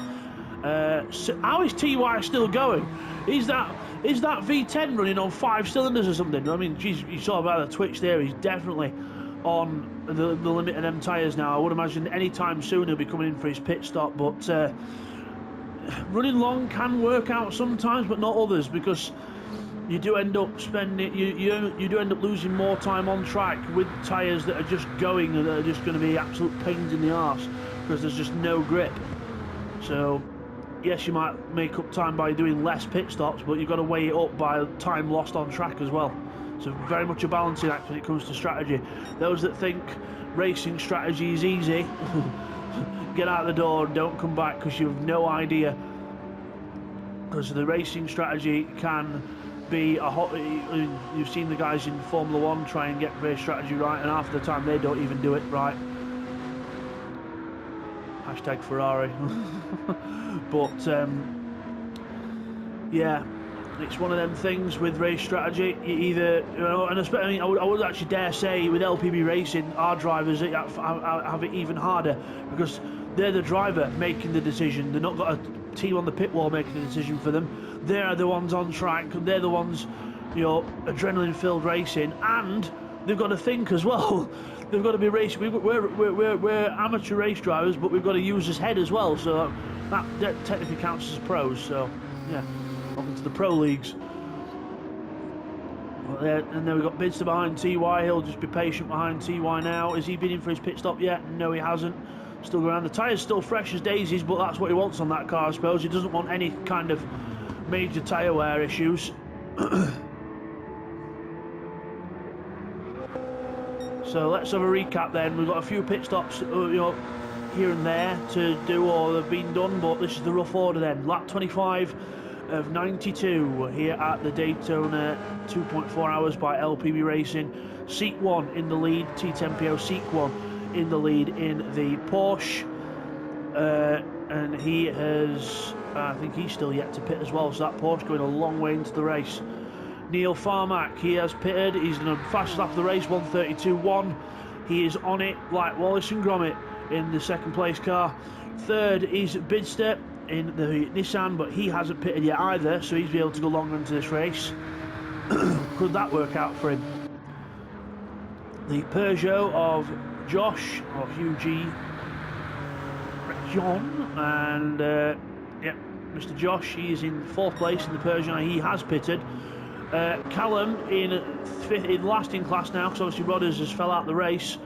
So how is TY still going? Is that V10 running on 5 cylinders or something? I mean, geez, you saw about the twitch there. He's definitely on the limit of them tyres now. I would imagine any time soon he'll be coming in for his pit stop, but running long can work out sometimes, but not others, because you do end up spending, you do end up losing more time on track with tyres that are just going and that are just going to be absolute pains in the arse because there's just no grip. So yes, you might make up time by doing less pit stops, but you've got to weigh it up by time lost on track as well. So very much a balancing act when it comes to strategy. Those that think racing strategy is easy, get out the door and don't come back, because you have no idea. Because the racing strategy can be a hot. You've seen the guys in Formula 1 try and get race strategy right, and half the time they don't even do it right. Hashtag Ferrari. But yeah, it's one of them things with race strategy. You either, you know, and especially, I would actually dare say with LPB racing, our drivers have it even harder, because they're the driver making the decision. They've not got a team on the pit wall making the decision for them. They're the ones on track. They're the ones, you know, adrenaline-filled racing, and they've got to think as well. They've got to be racing. We're amateur race drivers, but we've got to use this head as well. So that technically counts as pros. So yeah, welcome to the pro leagues. And then we've got Bidster behind TY. He'll just be patient behind TY now. Has he been in for his pit stop yet? No, he hasn't. Still going around. The tyre's still fresh as daisies, but that's what he wants on that car, I suppose. He doesn't want any kind of major tyre wear issues. So let's have a recap then. We've got a few pit stops, you know, here and there to do, or they've been done, but this is the rough order then. Lap 25 of 92 here at the Daytona 2.4 hours by LPB Racing. Seat 1 in the lead, T10PO Seat 1 in the lead in the Porsche. And he has I think he's still yet to pit as well, so that Porsche going a long way into the race. Neil Farmack, he has pitted. He's done a fast lap of the race, 1:32.1. He is on it like Wallace and Gromit in the second place car. Third is Bidster in the Nissan, but he hasn't pitted yet either, so he's be able to go longer into this race. Could that work out for him? The Peugeot of Josh, or Hugh G. John, and Mr. Josh, he is in fourth place in the Peugeot. He has pitted. Callum in fifth, in last in class now, because obviously Rodders has fell out the race.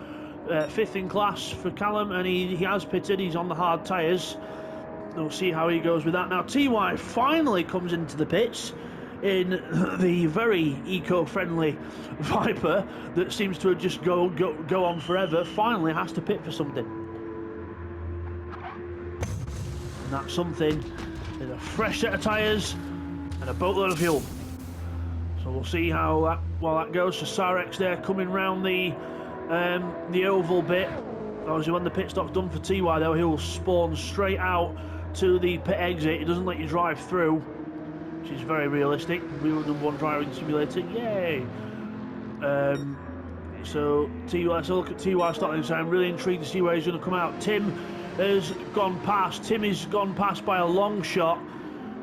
Fifth in class for Callum, and he has pitted. He's on the hard tyres. We'll see how he goes with that. Now TY finally comes into the pits in the very eco-friendly Viper that seems to have just go on forever. Finally has to pit for something, and that something is a fresh set of tyres and a boatload of fuel. So we'll see how that goes. So Sarex there coming round the oval bit. Obviously when the pit stop's done for TY though, he'll spawn straight out to the pit exit. It doesn't let you drive through, which is very realistic. We were the one driving simulator, yay! So TY, let's look at TY starting. So I'm really intrigued to see where he's going to come out. Tim has gone past. Tim is gone past by a long shot.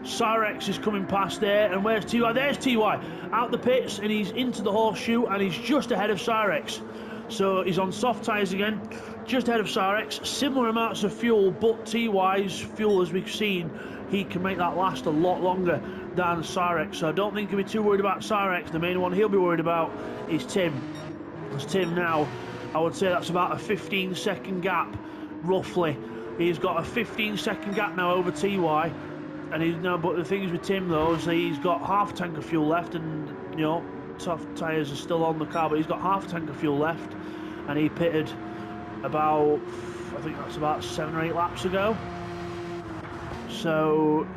Cyrex is coming past there, and where's TY? There's TY out the pits, and he's into the horseshoe, and he's just ahead of Cyrex. So he's on soft tyres again, just ahead of Cyrex. Similar amounts of fuel, but TY's fuel, as we've seen, he can make that last a lot longer than Cyrex. So I don't think he'll be too worried about Cyrex. The main one he'll be worried about is Tim. Because Tim now, I would say that's about a 15-second gap, roughly. He's got a 15-second gap now over TY. And he's now, but the thing is with Tim though, is he's got half a tank of fuel left, and you know, tough tyres are still on the car, but he's got half a tank of fuel left, and he pitted about, I think that's about 7 or 8 laps ago. So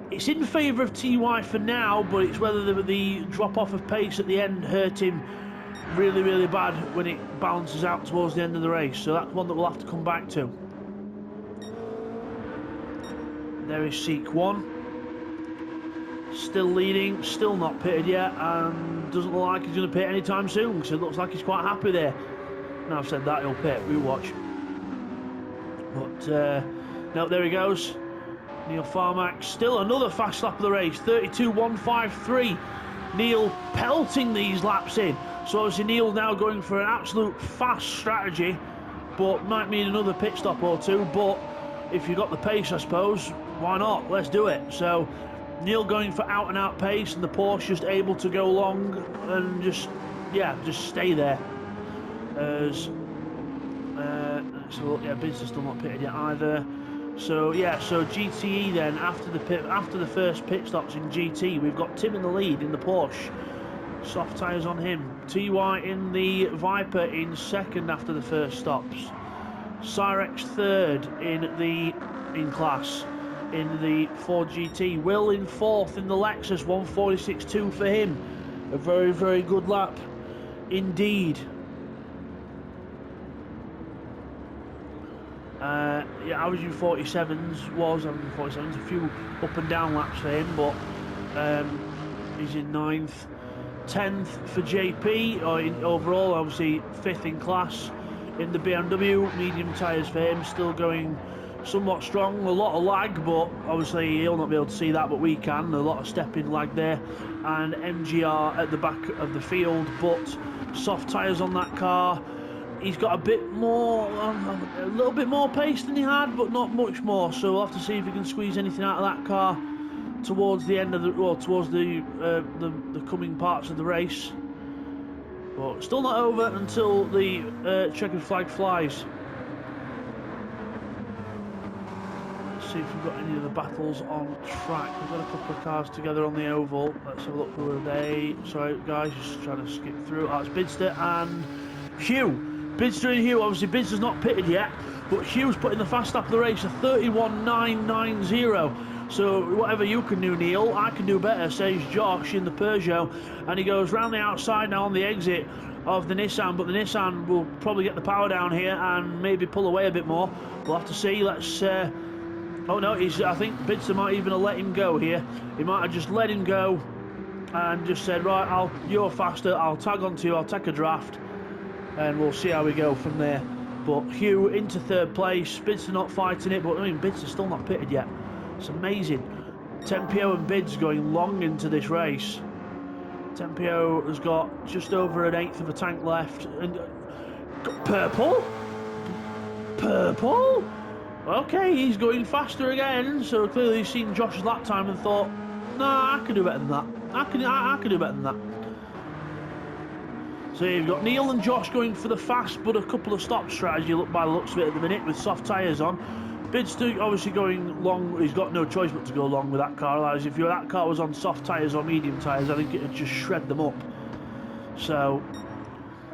it's in favour of TY for now, but it's whether the drop off of pace at the end hurt him really, really bad when it balances out towards the end of the race. So that's one that we'll have to come back to. There is Seek 1, still leading, still not pitted yet, and doesn't look like he's going to pit anytime soon, because it looks like he's quite happy there. Now I've said that, he'll pit, we watch. But, no, there he goes. Neil Farmack, still another fast lap of the race, 32.153. Neil pelting these laps in. So obviously Neil now going for an absolute fast strategy, but might mean another pit stop or two, but if you've got the pace, I suppose, why not? Let's do it. So Neil going for out and out pace, and the Porsche just able to go long and just stay there. As so Bidster's still not pitted yet either. So yeah, so GTE then after the first pit stops in GT, we've got Tim in the lead in the Porsche. Soft tyres on him. TY in the Viper in second after the first stops. Cyrex third in class in the Ford GT. Will in fourth in the Lexus, 1:46.2 for him. A very, very good lap indeed. Averaging 47s, averaging 47s, a few up and down laps for him, but he's in 9th. 10th for JP, overall, obviously 5th in class in the BMW. Medium tyres for him, still going somewhat strong. A lot of lag, but obviously he'll not be able to see that, but we can. A lot of stepping lag there. And MGR at the back of the field, but soft tyres on that car. He's got a little bit more pace than he had, but not much more. So we'll have to see if he can squeeze anything out of that car towards the end of towards the coming parts of the race. But still not over until the checkered flag flies. Let's see if we've got any of the battles on track. We've got a couple of cars together on the oval. Let's have a look. Who are they? Sorry guys, just trying to skip through. Oh, it's Bidster and Hugh. Bidster and Hugh. Obviously Bidster's not pitted yet, but Hugh's put in the fast lap of the race, a 31.990. So whatever you can do, Neil, I can do better, says Josh in the Peugeot. And he goes round the outside now on the exit of the Nissan, but the Nissan will probably get the power down here and maybe pull away a bit more. We'll have to see. Let's Oh no, I think Bidster might even have let him go here. He might have just let him go and just said, right, you're faster, I'll tag onto you, I'll take a draft, and we'll see how we go from there. But Hugh into third place, Bidster not fighting it, but I mean, Bidster's still not pitted yet. It's amazing. Tempio and Bids going long into this race. Tempio has got just over an eighth of a tank left, and purple? Okay, he's going faster again, so clearly he's seen Josh's lap time and thought, nah, I can do better than that. I can do better than that. So you've got Neil and Josh going for the fast but a couple of stop strategy by the looks of it at the minute with soft tyres on. Bidster obviously going long, he's got no choice but to go long with that car. Otherwise, if that car was on soft tyres or medium tyres, I think it would just shred them up. So,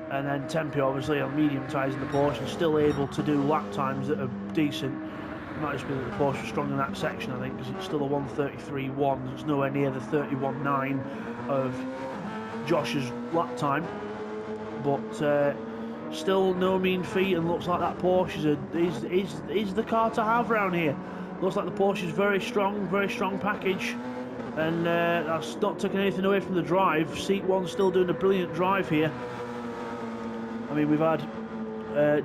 and then Tempio obviously on medium tyres in the Porsche, still able to do lap times that are decent. It might just be that the Porsche was strong in that section, I think, because it's still a 1:33.1. It's nowhere near the 31.9 of Josh's lap time. But still no mean feat, and looks like that Porsche is the car to have around here. Looks like the Porsche is very strong package, and that's not taking anything away from the drive. Seat 1 still doing a brilliant drive here. I mean, we've had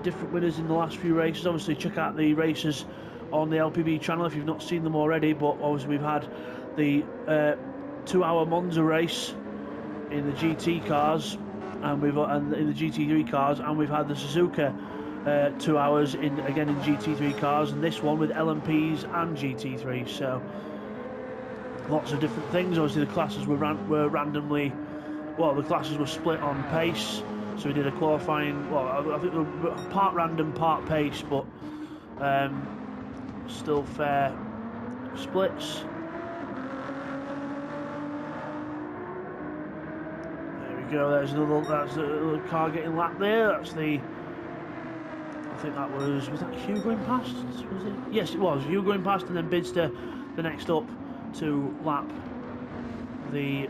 different winners in the last few races. Obviously, check out the races on the LPB channel if you've not seen them already. But obviously, we've had the 2-hour Monza race in the GT cars. And in the GT3 cars, and we've had the Suzuka 2 hours again in GT3 cars, and this one with LMPs and GT3. So lots of different things. Obviously, the classes were randomly, well, the classes were split on pace. So we did a qualifying. Well, I think they were part random, part pace, but still fair splits. Go, that's the car getting lapped there. That's the, I think that was that Hugh going past? Was it? Yes, it was Hugh going past, and then Bidster the next up to lap the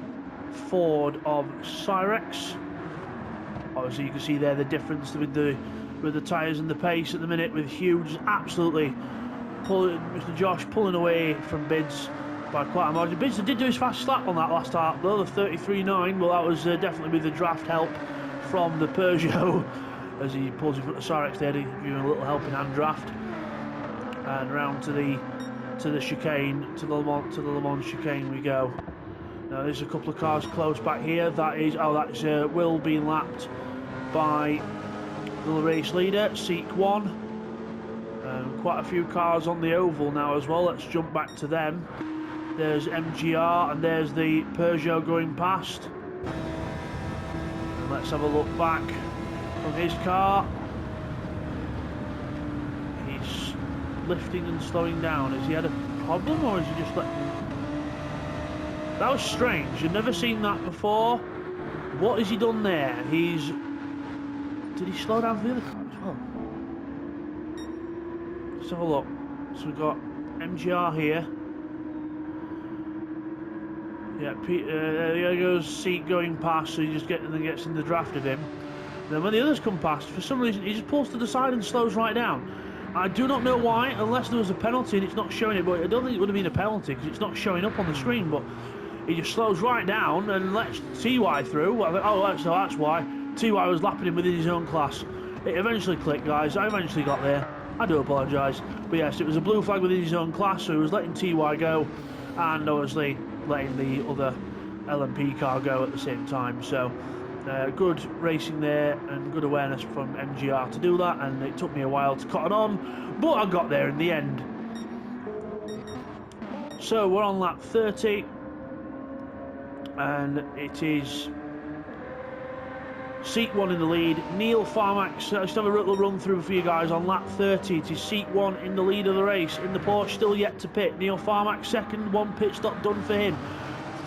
Ford of Cyrex. Obviously, you can see there the difference with the tyres and the pace at the minute, with Hugh just absolutely Mr. Josh pulling away from Bids by quite a margin. Bidster did do his fast lap on that last lap though, the 33.9. Well, that was definitely with the draft help from the Peugeot as he pulls in front of Cyrex there, giving him a little helping hand draft, and round to the chicane, to the Le Mans chicane we go. Now there's a couple of cars close back here. That's Will being lapped by the race leader, Seek 1. Quite a few cars on the oval now as well. Let's jump back to them. There's MGR, and there's the Peugeot going past. And let's have a look back from his car. He's lifting and slowing down. Has he had a problem, or is he just letting... That was strange. I've never seen that before. What has he done there? Did he slow down for the other car as well? Let's have a look. So we've got MGR here. Yeah, there goes Seat going past, so he just gets in the draft of him. Then when the others come past, for some reason he just pulls to the side and slows right down. I do not know why, unless there was a penalty and it's not showing it, but I don't think it would have been a penalty because it's not showing up on the screen, but he just slows right down and lets TY through. I think, so that's why. TY was lapping him within his own class. It eventually clicked, guys. I eventually got there. I do apologise. But yes, it was a blue flag within his own class, so he was letting TY go, and obviously letting the other LMP car go at the same time. So good racing there and good awareness from MGR to do that, and it took me a while to cotton on, but I got there in the end. So we're on lap 30, and it is Seat 1 in the lead. Neil Farmax, let's have a little run through for you guys on lap 30. It is Seat 1 in the lead of the race. In the Porsche, still yet to pit. Neil Farmax second, one pit stop done for him.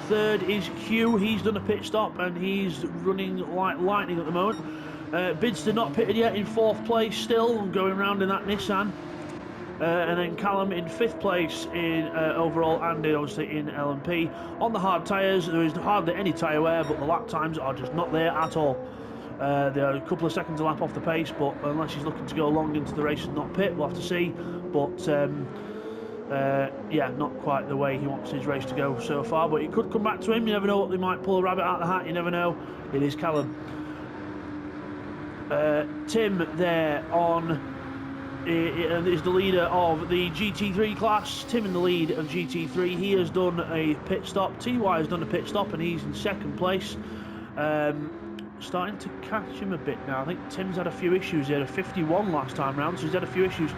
Third is Hugh, he's done a pit stop and he's running like lightning at the moment. Bidster not pitted yet, in fourth place still, going round in that Nissan. And then Callum in fifth place in overall, and obviously in LMP. On the hard tyres, there is hardly any tyre wear, but the lap times are just not there at all. They're a couple of seconds a lap off the pace, but unless he's looking to go long into the race and not pit, we'll have to see. But yeah, not quite the way he wants his race to go so far, but it could come back to him. You never know what they might pull a rabbit out of the hat. You never know. It is Callum. Tim there on is the leader of the GT3 class. Tim in the lead of GT3. He has done a pit stop. TY has done a pit stop and he's in second place. Starting to catch him a bit now. I think Tim's had a few issues. He had a 51 last time round, so he's had a few issues.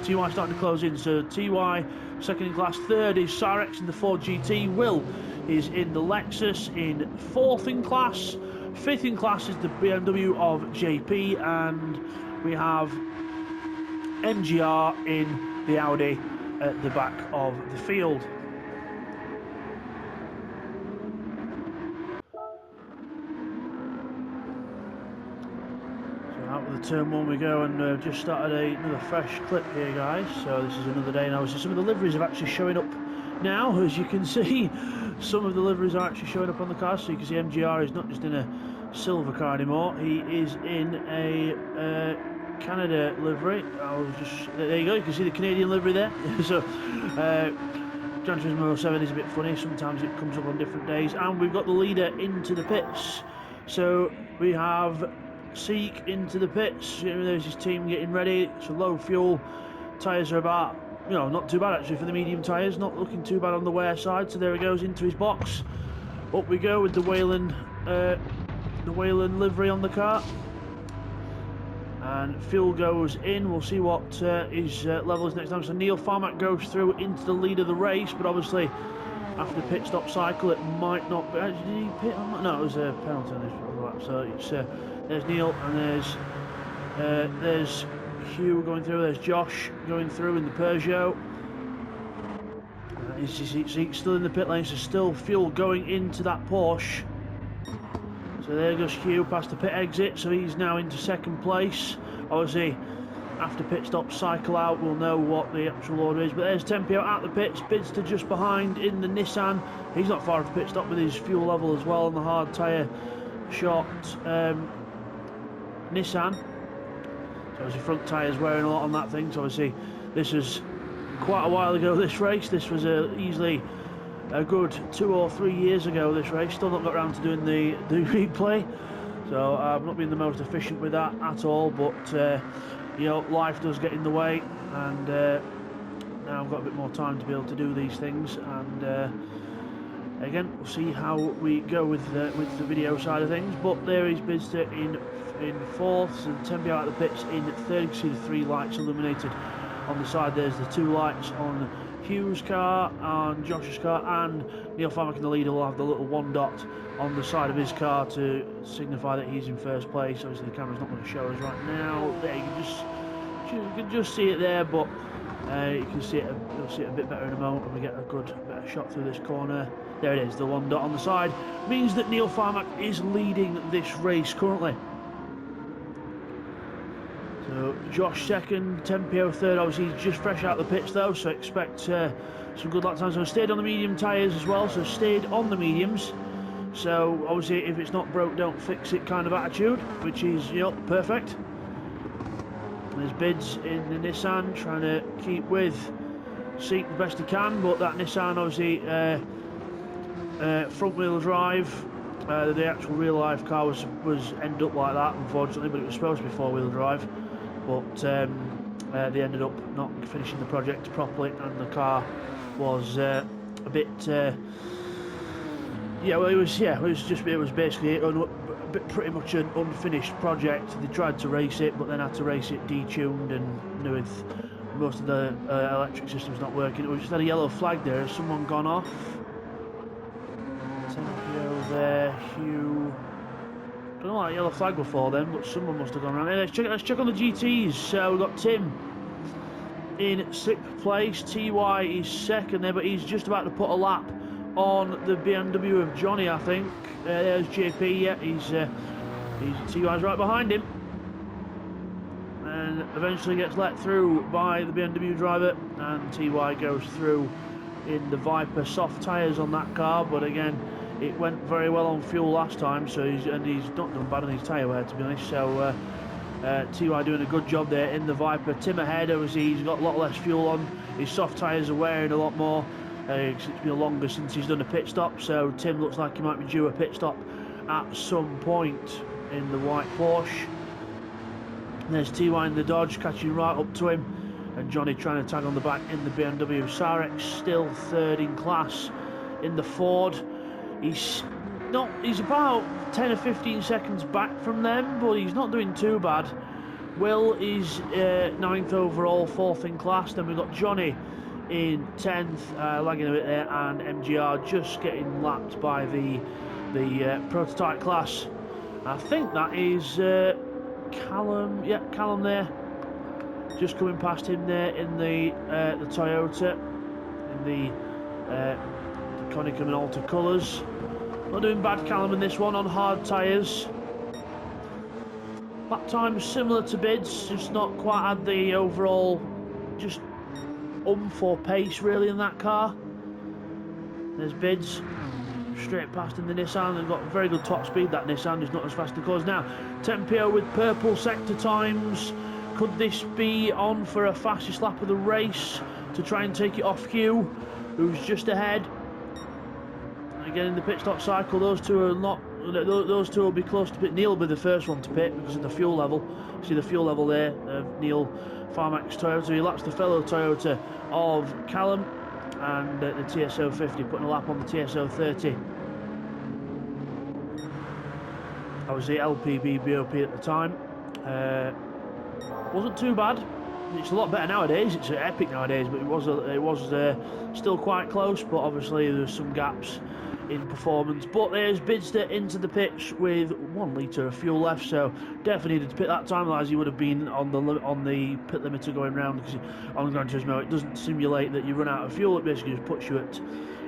TY starting to close in. So TY second in class. Third is Cyrex in the Ford GT. Will is in the Lexus in fourth in class. Fifth in class is the BMW of JP, and we have MGR in the Audi at the back of the field. So out with the turn one we go, and just started another fresh clip here, guys. So this is another day now. So some of the liveries are actually showing up now, as you can see. Some of the liveries are actually showing up on the car, so you can see MGR is not just in a silver car anymore. He is in a Canada livery. There you go, you can see the Canadian livery there. So Gran Turismo 7 is a bit funny, sometimes it comes up on different days. And we've got the leader into the pits, so we have Seek into the pits. There's his team getting ready. So low fuel, tyres are about, you know, not too bad actually for the medium tyres, not looking too bad on the wear side. So there he goes into his box. Up we go with the Wayland livery on the car, and fuel goes in. We'll see what his level is next time. So Neil Farmack goes through into the lead of the race, but obviously after the pit stop cycle it might not be. Did he pit on? No, it was a penalty on this lap. So it's there's Neil, and there's Hugh going through. There's Josh going through in the Peugeot. He's still in the pit lane, so still fuel going into that Porsche. So there goes Hugh past the pit exit, so he's now into second place. Obviously, after pit stop cycle out, we'll know what the actual order is. But there's Tempio out the pits, Bidster just behind in the Nissan. He's not far off the pit stop with his fuel level as well on the hard tyre shot Nissan. So obviously front tyres wearing a lot on that thing. So obviously this was quite a while ago, this race. This was easily a good 2 or 3 years ago, this race. Still not got around to doing the replay, so I've not been the most efficient with that at all, but you know, life does get in the way, and now I've got a bit more time to be able to do these things. And again, we'll see how we go with the video side of things. But there is Bidster in fourth, and Tempio out of the pits in third. You can see the 3 lights illuminated on the side. There's the 2 lights on Hugh's car, on Josh's car, and Neil Farmack in the leader will have the little 1 dot on the side of his car to signify that he's in first place. Obviously the camera's not going to show us right now. There, you can just see it there, but you can see it. You'll see it a bit better in a moment when we get a better shot through this corner. There it is, the 1 dot on the side means that Neil Farmack is leading this race currently. So Josh second, Tempio third. Obviously he's just fresh out of the pits though, so expect some good lap times. So stayed on the medium tyres as well, so stayed on the mediums. So obviously if it's not broke, don't fix it kind of attitude, which is, you know, perfect. There's Bids in the Nissan trying to keep with Seek the best he can, but that Nissan obviously front wheel drive. The actual real life car was ended up like that, unfortunately, but it was supposed to be 4-wheel drive. But they ended up not finishing the project properly, and the car was a bit it was basically pretty much an unfinished project. They tried to race it, but then had to race it detuned, and with most of the electric systems not working. We just had a yellow flag there. Has someone gone off? Tempio there, Hugh. I don't know what that yellow flag was for then, but someone must have gone around. Anyway, let's check on the GTs. So we've got Tim in 6th place. TY is second there, but he's just about to put a lap on the BMW of Johnny, I think. There's JP. Yeah, he's TY's right behind him, and eventually gets let through by the BMW driver, and TY goes through in the Viper. Soft tyres on that car, but again, it went very well on fuel last time, so he's not done bad on his tyre wear, to be honest. So TY doing a good job there in the Viper. Tim ahead, obviously he's got a lot less fuel on. his soft tyres are wearing a lot more. It's been longer since he's done a pit stop, so Tim looks like he might be due a pit stop at some point in the white Porsche. And there's TY in the Dodge catching right up to him, and Johnny trying to tag on the back in the BMW. Sarek still third in class in the Ford. He's about 10 or 15 seconds back from them, but he's not doing too bad. Will is 9th overall, 4th in class. Then we've got Johnny in 10th, lagging a bit there, and MGR just getting lapped by the prototype class. I think that is Callum. Yeah, Callum there, just coming past him there in the Toyota, in the Konica Minolta colours. Not doing bad, Callum, in this one on hard tyres. Lap time similar to Bids, just not quite had the overall just for pace really in that car. There's Bids straight past in the Nissan. They've got very good top speed, that Nissan is not as fast as cars. Now Tempio with purple sector times. Could this be on for a fastest lap of the race to try and take it off Hugh, who's just ahead? Again in the pit stop cycle, those two are not. Those two will be close to pit. Neil will be the first one to pit because of the fuel level. See the fuel level there of Neil Farmax Toyota. He laps the fellow Toyota of Callum, and the TSO 50 putting a lap on the TSO 30. I was the LPB BOP at the time. Wasn't too bad. It's a lot better nowadays. It's epic nowadays, but it was still quite close. But obviously there's some gaps in performance. But there's Bidster into the pits with 1 litre of fuel left, so definitely needed to pit that time, otherwise he would have been on the pit limiter going round, because on Gran Turismo it doesn't simulate that you run out of fuel. It basically just puts you at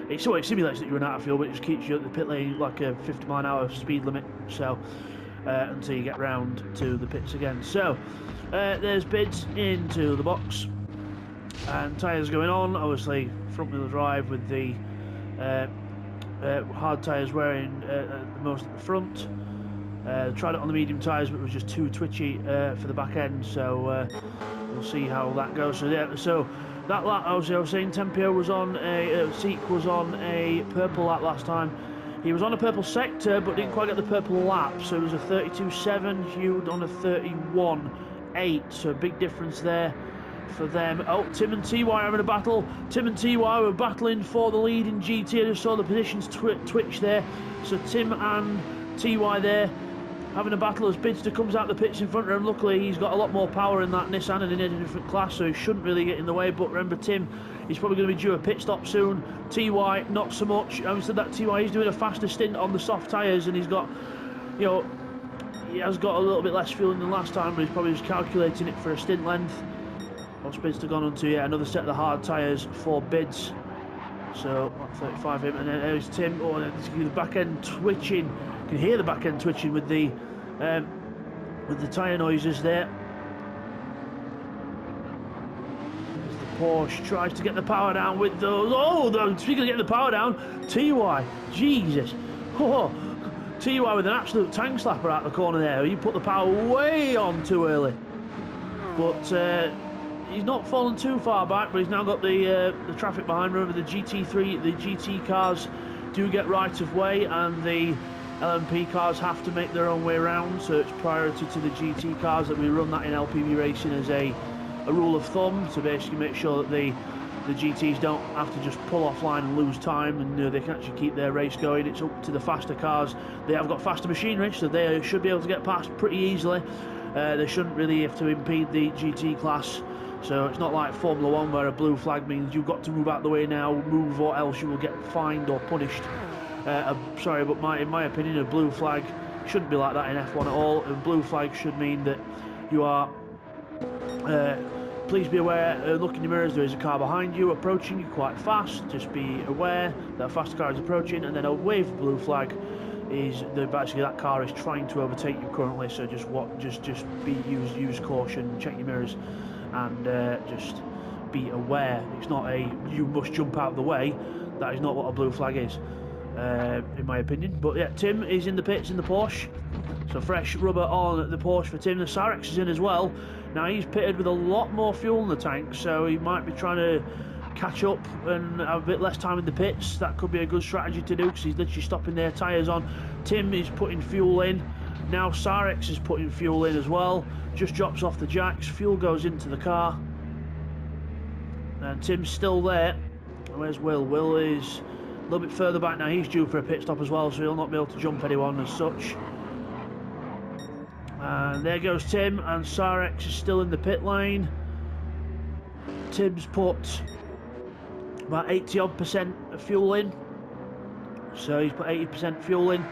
it simulates that you run out of fuel, but it just keeps you at the pit lane like a 50-mile-an-hour speed limit, so until you get round to the pits again. So there's Bids into the box, and tyres going on, obviously front wheel drive with the hard tyres wearing the most at the front. Tried it on the medium tyres, but it was just too twitchy for the back end, so we'll see how that goes. So yeah, so that lap, I was saying Tempio was on Seek was on a purple lap last time. He was on a purple sector but didn't quite get the purple lap, so it was a 32.7, Hugh on a 31.8, so a big difference there for them. Oh, Tim and TY are having a battle. Tim and TY were battling for the lead in GT. I just saw the positions twitch there. So Tim and TY there having a battle as Bidster comes out the pits in front of him. Luckily he's got a lot more power in that Nissan and in a different class, so he shouldn't really get in the way. But remember, Tim is probably going to be due a pit stop soon. TY not so much. Having said that, TY is doing a faster stint on the soft tyres, and he's got, you know, he has got a little bit less fuel than last time, but he's probably just calculating it for a stint length. What's Bidster gone on to? Yeah, another set of the hard tyres for Bids. So 35 him, and then there's Tim. Oh, the back end twitching. You can hear the back end twitching with the tyre noises there. As the Porsche tries to get the power down with those. Oh, speaking of getting the power down, TY, Jesus, oh, TY with an absolute tank slapper out the corner there. He put the power way on too early, but. He's not fallen too far back, but he's now got the traffic behind him. Remember, the GT3, the GT cars do get right of way, and the LMP cars have to make their own way around, so it's priority to the GT cars that we run that in LPB racing as a rule of thumb, to basically make sure that the GTs don't have to just pull offline and lose time, and they can actually keep their race going. It's up to the faster cars. They have got faster machinery, so they should be able to get past pretty easily. They shouldn't really have to impede the GT class. So it's not like Formula 1 where a blue flag means you've got to move out the way now, move, or else you will get fined or punished. Sorry, but in my opinion, a blue flag shouldn't be like that in F1 at all. A blue flag should mean that you are, please be aware, look in your mirrors, there is a car behind you approaching you quite fast. Just be aware that a faster car is approaching, and then a wave blue flag is basically that car is trying to overtake you currently. So just use caution, check your mirrors, and just be aware. It's not a you must jump out of the way. That is not what a blue flag is. in my opinion. But yeah, Tim is in the pits in the Porsche. So fresh rubber on the Porsche for Tim. The Sarex is in as well. Now he's pitted with a lot more fuel in the tank, so he might be trying to catch up and have a bit less time in the pits. That could be a good strategy to do, because he's literally stopping their tyres on. Tim is putting fuel in. Now Sarex is putting fuel in as well. Just drops off the jacks. Fuel goes into the car. And Tim's still there. Where's Will? Will is a little bit further back now. He's due for a pit stop as well, so he'll not be able to jump anyone as such. And there goes Tim, and Sarex is still in the pit lane. Tim's put about 80% of fuel in. So he's put 80% fuel in.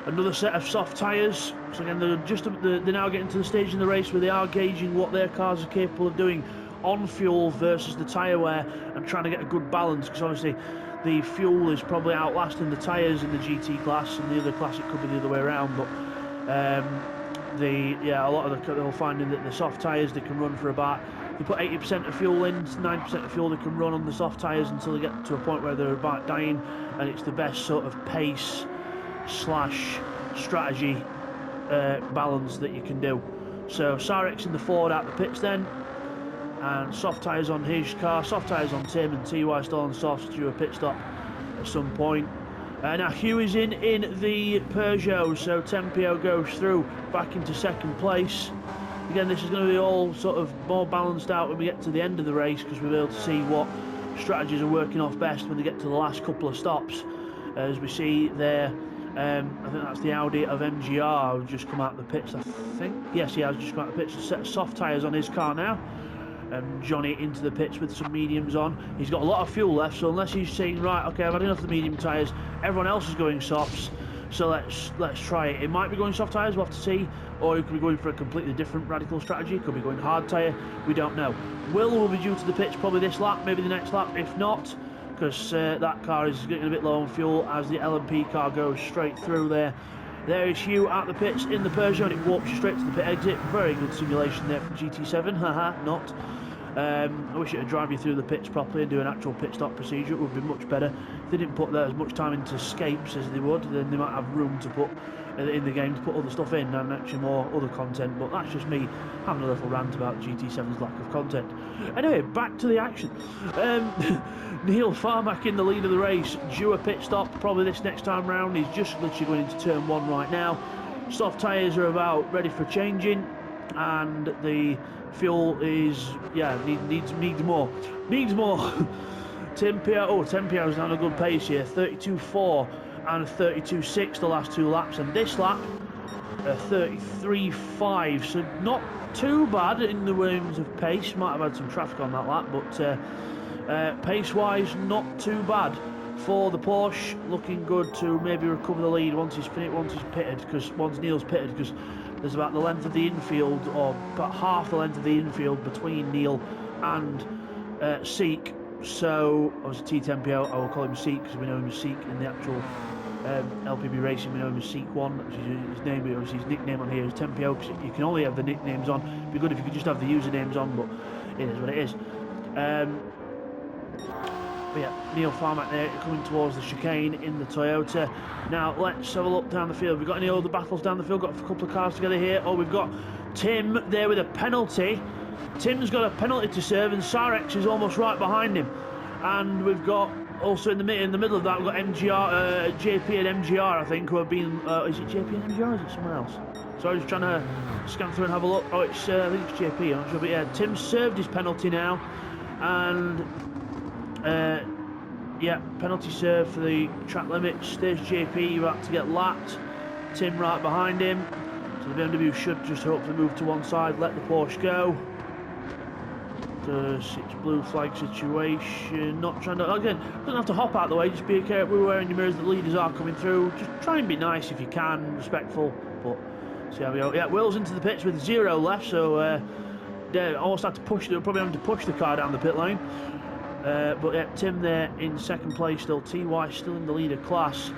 Another set of soft tyres. So again, they're now getting to the stage in the race where they are gauging what their cars are capable of doing on fuel versus the tyre wear, and trying to get a good balance, because obviously the fuel is probably outlasting the tyres in the GT class, and the other class it could be the other way around. But a lot of they're finding that the soft tyres, they can run for about, they put 80% of fuel in, 90% of fuel they can run on the soft tyres until they get to a point where they're about dying, and it's the best sort of pace slash strategy balance that you can do. So Sarex in the Ford out the pits then, and soft tyres on his car, soft tyres on Tim, and TY still on softs to do a pit stop at some point. Now Hugh is in the Peugeot, so Tempio goes through back into second place. Again, this is going to be all sort of more balanced out when we get to the end of the race, because we'll be able to see what strategies are working off best when they get to the last couple of stops. As we see there, I think that's the Audi of MGR who's just come out of the pits, I think. Yes, he has just come out of the pits. A set of soft tyres on his car now. Johnny into the pits with some mediums on. He's got a lot of fuel left, so unless he's saying, right, okay, I've had enough of the medium tyres, everyone else is going softs, so let's try it. It might be going soft tyres, we'll have to see, or he could be going for a completely different radical strategy. Could be going hard tyre, we don't know. Will be due to the pits probably this lap, maybe the next lap, if not, because that car is getting a bit low on fuel as the LPB car goes straight through there. There is Hugh at the pits in the Peugeot, and it warps straight to the pit exit. Very good simulation there from GT7, haha, not. I wish it would drive you through the pits properly and do an actual pit stop procedure. It would be much better. If they didn't put as much time into escapes as they would, then they might have room to put in the game to put other stuff in, and actually more other content. But that's just me having a little rant about GT7's lack of content. Anyway, back to the action. Neil Farmack in the lead of the race, due a pit stop probably this next time round. He's just literally going into turn 1 right now. Soft tyres are about ready for changing, and the fuel is, needs more. Tempio's on a good pace here, 32.4 and 32.6 the last 2 laps, and this lap 33.5, so not too bad in the terms of pace. Might have had some traffic on that lap, but pace wise not too bad for the Porsche. Looking good to maybe recover the lead once Neil's pitted, because there's about the length of the infield, or about half the length of the infield between Neil and Seek. So, obviously T-Tempio, I will call him Seek because we know him as Seek in the actual LPB racing. We know him as Seek1, which is his name, but obviously his nickname on here is Tempio, because you can only have the nicknames on. It'd be good if you could just have the usernames on, but it is what it is. But yeah, Neil Farmack there coming towards the chicane in the Toyota. Now let's have a look down the field. We've got any other battles down the field? Got a couple of cars together here. Oh, we've got Tim there with a penalty. Tim's got a penalty to serve, and Sarex is almost right behind him. And we've got also in the middle of that, we've got MGR, JP and MGR, I think, who have been. Is it JP and MGR? Or is it someone else? So I was just trying to scan through and have a look. Oh, it's I think it's JP. I'm not sure, but yeah, Tim served his penalty now, and yeah, penalty serve for the track limits. There's JP about to get lapped. Tim right behind him. So the BMW should just hopefully move to one side, let the Porsche go. Because it's blue flag situation. Not trying to, again, doesn't have to hop out of the way, just be careful, beware in your mirrors, the leaders are coming through. Just try and be nice if you can, respectful. But see how we go. Yeah, Will's into the pits with 0 left, so they almost had to push, they'll probably have to push the car down the pit lane. But yeah, Tim there in second place still. TY still in the leader class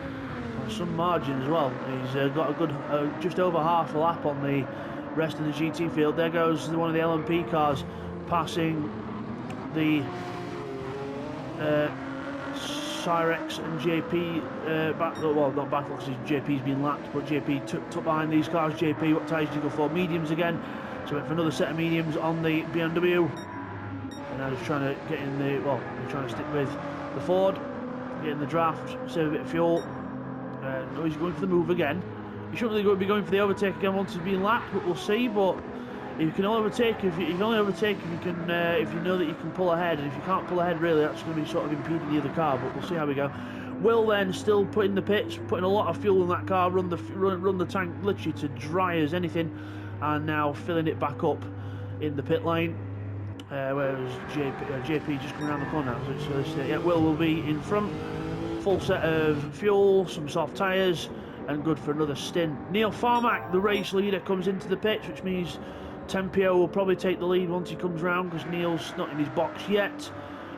on some margin as well. He's got a good just over half a lap on the rest of the GT field. There goes one of the LMP cars passing the Cyrex and JP back, well, not back because JP's been lapped, but JP took behind these cars. JP, what tyres did you go for? Mediums again. So went for another set of mediums on the BMW. And now he's trying to get in the, well, he's trying to stick with the Ford, get in the draft, save a bit of fuel. No, he's going for the move again. He shouldn't really be going for the overtake again once he's been lapped, but we'll see. But you can only overtake if you know that you can pull ahead, and if you can't pull ahead, really, that's going to be sort of impeding the other car. But we'll see how we go. Will then still put in the pits, putting a lot of fuel in that car, run the tank literally to dry as anything, and now filling it back up in the pit lane. Whereas JP just coming around the corner now. So yeah, Will be in front, full set of fuel, some soft tyres, and good for another stint. Neil Farmack, the race leader, comes into the pits, which means Tempio will probably take the lead once he comes round, because Neil's not in his box yet,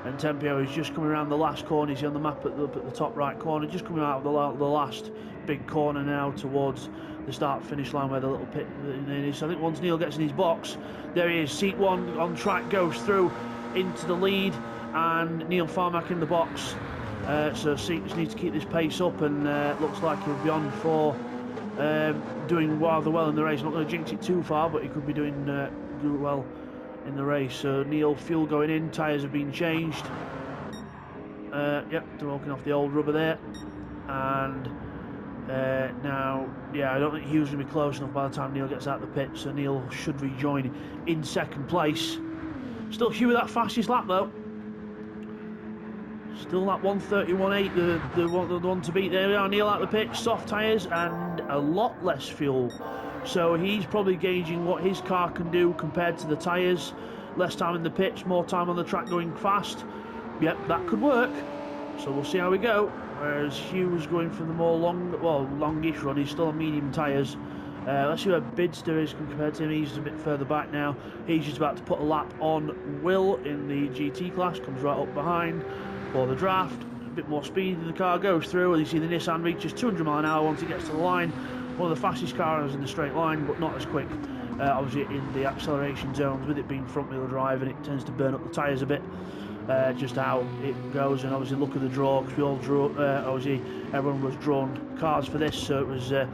and Tempio is just coming around the last corner. He's on the map at the top right corner, just coming out of the last big corner now towards the start-finish line where the little pit is. So I think once Neil gets in his box, there he is, seat 1 on track, goes through into the lead, and Neil Farmack in the box. So Seats needs to keep this pace up, and looks like he'll be on for doing rather well in the race. I'm not going to jinx it too far, but he could be doing well in the race. So Neil, fuel going in, tyres have been changed. Yep, they're walking off the old rubber there, and now, yeah, I don't think Hugh's going to be close enough by the time Neil gets out of the pit, so Neil should rejoin in second place. Still Hugh with that fastest lap though. Still that 1:31.8, the one to beat. There we are, Neil out the pitch, soft tyres and a lot less fuel. So he's probably gauging what his car can do compared to the tyres. Less time in the pitch, more time on the track going fast. Yep, that could work. So we'll see how we go. Whereas Hugh's going for the more longish run. He's still on medium tyres. Let's see where Bidster is compared to him. He's a bit further back now. He's just about to put a lap on Will in the GT class. Comes right up behind for the draft. A bit more speed in the car, goes through, and you see the Nissan reaches 200 mph once it gets to the line. One of the fastest cars in the straight line, but not as quick. Obviously in the acceleration zones, with it being front wheel drive, and it tends to burn up the tyres a bit. Just how it goes, and obviously look at the draw, because we all drew, obviously everyone was drawn cars for this, so it was, you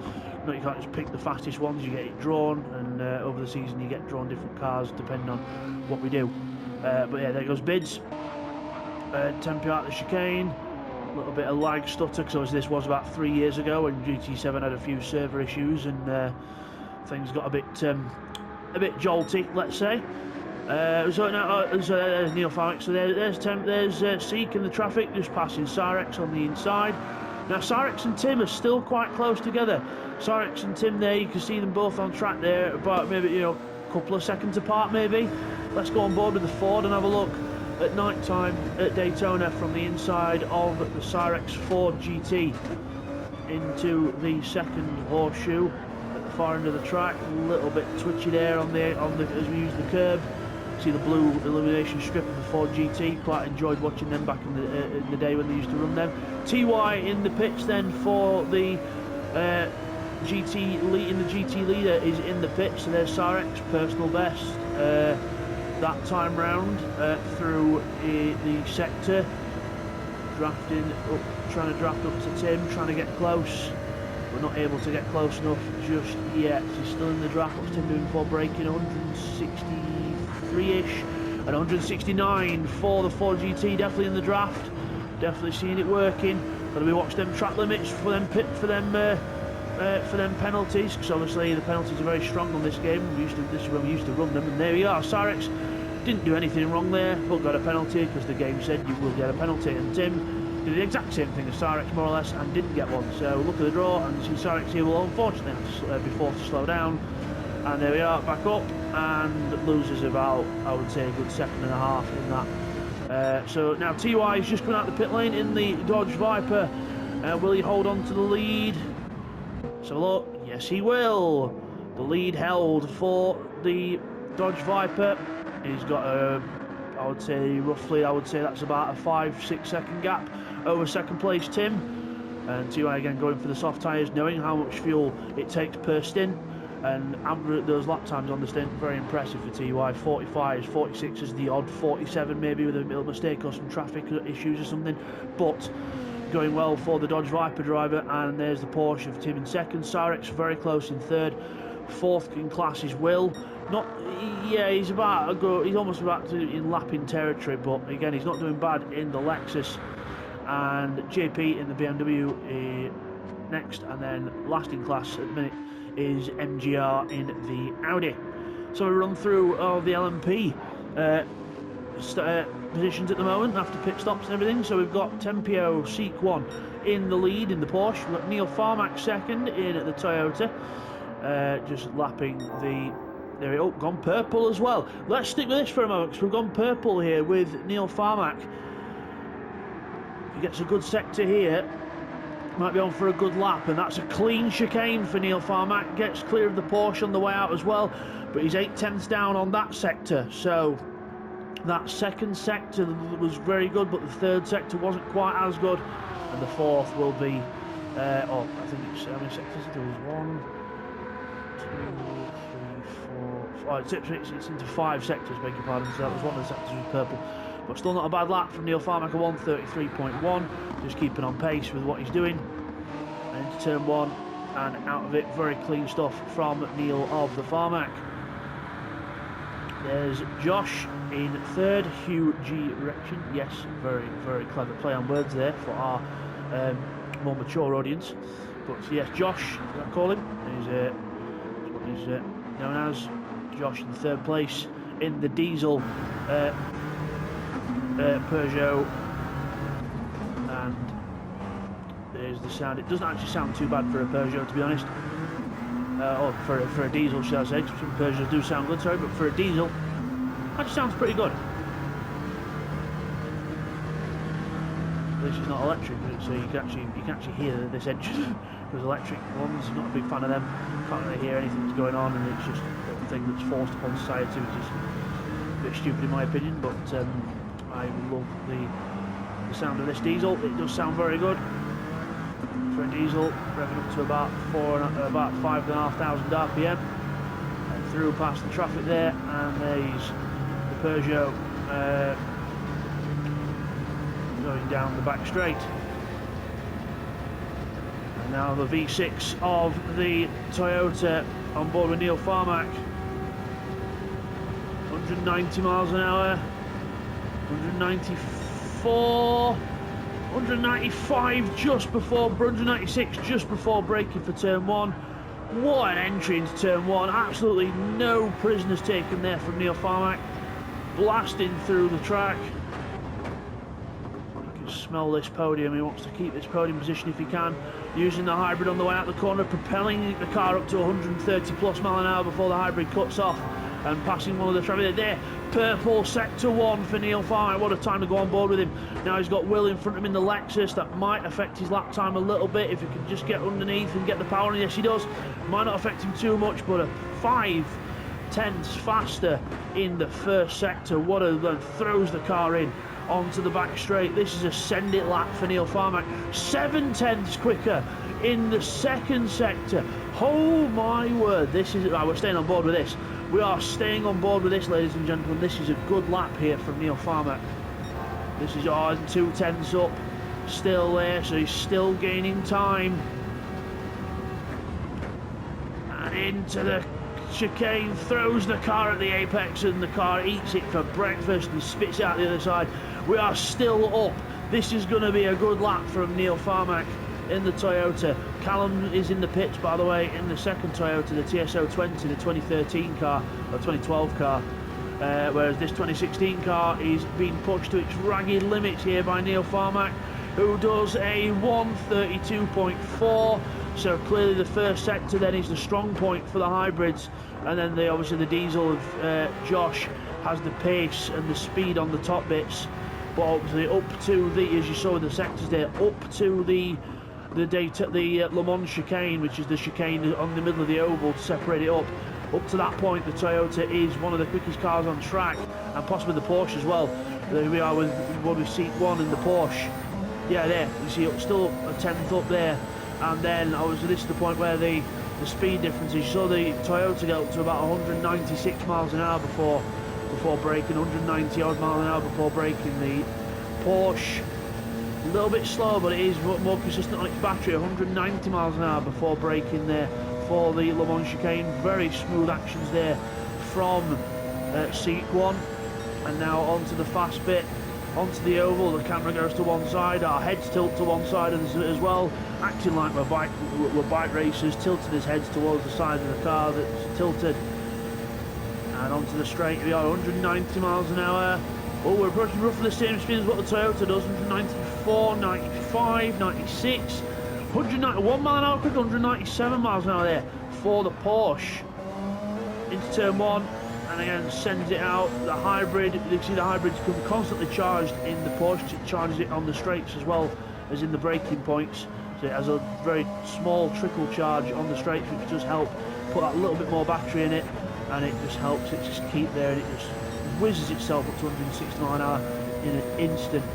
can't just pick the fastest ones, you get it drawn, and over the season you get drawn different cars depending on what we do. But yeah, there goes Bids. Tempio out the chicane, a little bit of lag stutter, because obviously this was about 3 years ago when GT7 had a few server issues, and things got a bit jolty, let's say. So there's Neil Farmack. So there's Seek in the traffic, just passing Cyrex on the inside. Now Cyrex and Tim are still quite close together. Cyrex and Tim there, you can see them both on track there, about maybe a couple of seconds apart maybe. Let's go on board with the Ford and have a look at night time at Daytona from the inside of the Cyrex Ford GT into the second horseshoe at the far end of the track. A little bit twitchy there on the as we use the curb. See the blue illumination strip of the Ford GT. Quite enjoyed watching them back in the day when they used to run them. TY in the pits then for the GT leader is in the pits. So there's Cyrex, personal best that time round through the sector, drafting up, trying to draft up to Tim, trying to get close, but not able to get close enough just yet. He's still in the draft. What's Tim doing before braking? 163-ish and 169 for the Ford GT. Definitely in the draft. Definitely seeing it working. Got to be watching them track limits for them penalties, because obviously the penalties are very strong on this game. This is when we used to run them, and there we are. Cyrex didn't do anything wrong there, but got a penalty because the game said you will get a penalty, and Tim did the exact same thing as Cyrex more or less and didn't get one. So look at the draw, and see Cyrex here will unfortunately have to be forced to slow down, and there we are, back up, and loses about, I would say, a good second and a half in that. So now TY is just coming out the pit lane in the Dodge Viper. Will he hold on to the lead? So look, yes he will. The lead held for the Dodge Viper. He's got a, I would say that's about a 5-6 second gap over second place Tim. And TY again going for the soft tyres, knowing how much fuel it takes per stint. and those lap times on the stint very impressive for TY. 45s, 46s, the odd 47 maybe with a little mistake or some traffic issues or something, but going well for the Dodge Viper driver. And there's the Porsche of Tim in second. Cyrex very close in third. Fourth in class is Will. He's almost about to in lapping territory, but again he's not doing bad in the Lexus. And JP in the BMW next, and then last in class at the minute is MGR in the Audi. So we run through all the LMP positions at the moment after pit stops and everything. So we've got Tempio Seek 1 in the lead in the Porsche. We've got Neil Farmack second in at the Toyota, just lapping the... There we go, gone purple as well. Let's stick with this for a moment because we've gone purple here with Neil Farmack. He gets a good sector here. Might be on for a good lap, and that's a clean chicane for Neil Farmack. Gets clear of the Porsche on the way out as well, but he's 8/10ths down on that sector. So that second sector was very good, but the third sector wasn't quite as good, and the fourth will be I think it's how many sectors? There was 1, 2, 3, 4, 5. It's into 5 sectors, beg your pardon. So that was one of the sectors was purple. But still not a bad lap from Neil Farmack, a 1:33.1, just keeping on pace with what he's doing. And into turn 1 and out of it, very clean stuff from Neil of the Farmack. There's Josh in third, Hugh G. Rection. Yes, very, very clever play on words there for our more mature audience. But yes, Josh, I call him, is what he's known as. Josh in third place in the diesel Peugeot, and there's the sound. It doesn't actually sound too bad for a Peugeot, to be honest, or for a diesel, shall I say. Some Peugeots do sound good, sorry, but for a diesel actually sounds pretty good. This is not electric, so you can actually hear this engine. Because electric ones, I'm not a big fan of them. Can't really hear anything that's going on, and it's just a thing that's forced upon society, which is a bit stupid in my opinion. But I love the sound of this diesel. It does sound very good for a diesel, revving up to about 5,500 RPM, and through past the traffic there, and there's the Peugeot going down the back straight. And now the V6 of the Toyota on board with Neil Farmack. 190 miles an hour. 194, 195 just before, 196 just before braking for turn 1. What an entry into turn 1. Absolutely no prisoners taken there from Neil Farmack. Blasting through the track. You can smell this podium. He wants to keep this podium position if he can. Using the hybrid on the way out the corner, propelling the car up to 130 plus mile an hour before the hybrid cuts off and passing one of the traffic there. Purple sector 1 for Neil Farmack. What a time to go on board with him. Now he's got Will in front of him in the Lexus. That might affect his lap time a little bit if he can just get underneath and get the power. And yes, he does. Might not affect him too much, but a 5/10ths faster in the first sector. What a then throws the car in onto the back straight. This is a send it lap for Neil Farmack. 7/10ths quicker in the second sector. Oh my word, this is right. We're staying on board with this. We are staying on board with this, ladies and gentlemen. This is a good lap here from Neil Farmack. This is 2/10ths up, still there, so he's still gaining time. And into the chicane, throws the car at the apex, and the car eats it for breakfast and spits out the other side. We are still up. This is going to be a good lap from Neil Farmack in the Toyota. Callum is in the pits, by the way, in the second Toyota, the TSO20, the 2013 car, or 2012 car, whereas this 2016 car is being pushed to its ragged limits here by Neil Farmack, who does a 1:32.4. So clearly the first sector then is the strong point for the hybrids, and then obviously the diesel of Josh has the pace and the speed on the top bits, but obviously up to the, as you saw in the sectors there, up to the Le Mans chicane, which is the chicane on the middle of the oval to separate it up. Up to that point, the Toyota is one of the quickest cars on track, and possibly the Porsche as well. There we are with seat 1 in the Porsche. Yeah, there you see, still a 10th up there. And then obviously this is the point where the the speed differences. You saw the Toyota get up to about 196 miles an hour before braking, 190 odd miles an hour before braking. The Porsche a little bit slower, but it is more consistent on its battery, 190 miles an hour before braking there for the Le Mans chicane. Very smooth actions there from seat 1, and now onto the fast bit, onto the oval. The camera goes to one side, our heads tilt to one side as well, acting like we're bike racers, tilting his heads towards the side of the car that's tilted. And onto the straight we are, 190 miles an hour. Oh, we're approaching roughly the same speed as what the Toyota does, 194, 95, 96, 191 mile an hour quicker, 197 miles an hour there for the Porsche. Into turn 1, and again sends it out. The hybrid, you can see the hybrid's constantly charged in the Porsche. It charges it on the straights as well as in the braking points. So it has a very small trickle charge on the straights, which does help put that little bit more battery in it, and it just helps it just keep there, and it just whizzes itself up to 160 miles an hour in an instant.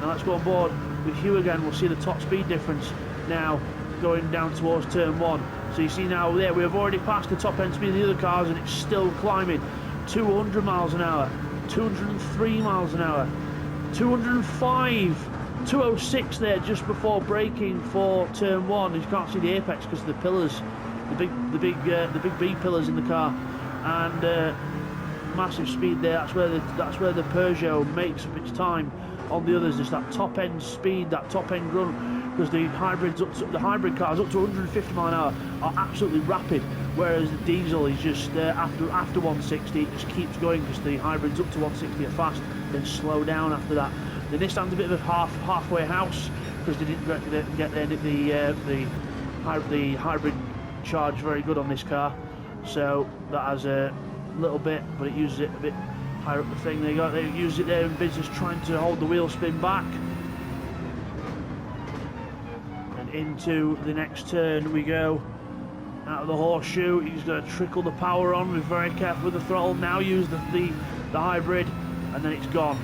Now let's go on board with Hugh again. We'll see the top speed difference now going down towards turn 1. So you see now there, we have already passed the top end speed of the other cars, and it's still climbing. 200 miles an hour, 203 miles an hour, 205, 206 there just before braking for turn 1. You can't see the apex because of the pillars, the big B pillars in the car, and massive speed there. That's where the Peugeot makes up its time on the others. Just that top end speed, that top end grunt, because the hybrid cars up to 150 mile an hour are absolutely rapid, whereas the diesel is just after 160 it just keeps going, because the hybrids up to 160 are fast, then slow down after that. The Nissan's a bit of a halfway house, because they didn't get the hybrid charge very good on this car, so that has a little bit, but it uses it a bit higher up the thing. They use it there in business, trying to hold the wheel spin back. And into the next turn we go. Out of the horseshoe, he's going to trickle the power on. We're very careful with the throttle. Now use the hybrid, and then it's gone.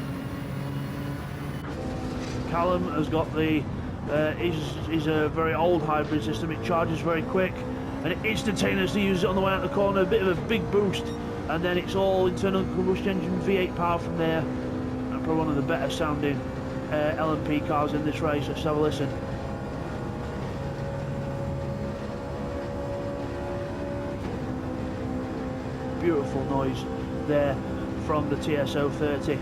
Callum has got the is a very old hybrid system. It charges very quick, and it instantaneously uses it on the way out the corner. A bit of a big boost, and then it's all internal combustion engine V8 power from there, and probably one of the better sounding LPB cars in this race. Let's have a listen. Beautiful noise there from the TS030,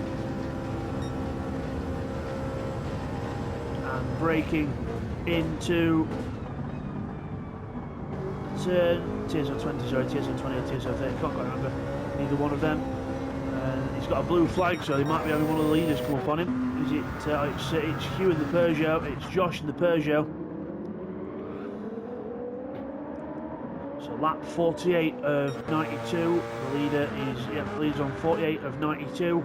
and braking into TS020, sorry, TS020 or TS030, can't quite remember either one of them. He's got a blue flag, so he might be having one of the leaders come up on him. Is it? It's Hugh in the Peugeot, it's Josh in the Peugeot. So lap 48 of 92, the leader is, leads on 48 of 92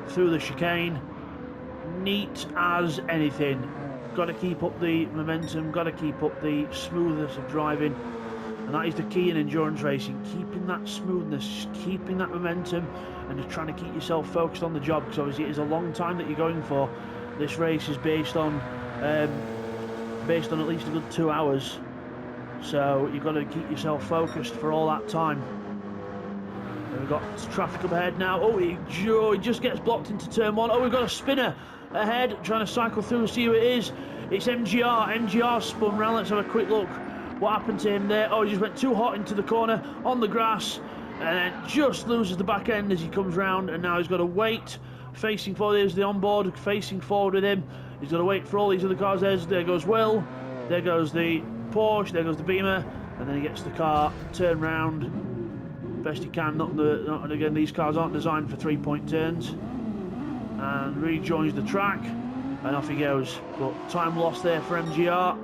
through the chicane. Neat as anything. Got to keep up the momentum, got to keep up the smoothness of driving, and that is the key in endurance racing, keeping that smoothness, keeping that momentum, and just trying to keep yourself focused on the job, because obviously it is a long time that you're going for. This race is based on at least a good 2 hours, so you've got to keep yourself focused for all that time. And we've got traffic up ahead now. Oh, he just gets blocked into turn 1. Oh, we've got a spinner ahead trying to cycle through and see who it is. It's MGR spun round. Let's have a quick look what happened to him there. Oh, he just went too hot into the corner on the grass, and then just loses the back end as he comes round, and now he's got to wait facing forward. There's the onboard facing forward with him. He's got to wait for all these other cars. There goes Will, there goes the Porsche, there goes the Beamer, and then he gets the car, turn round best he can. Not again, these cars aren't designed for 3-point turns, and rejoins the track, and off he goes. But time lost there for MGR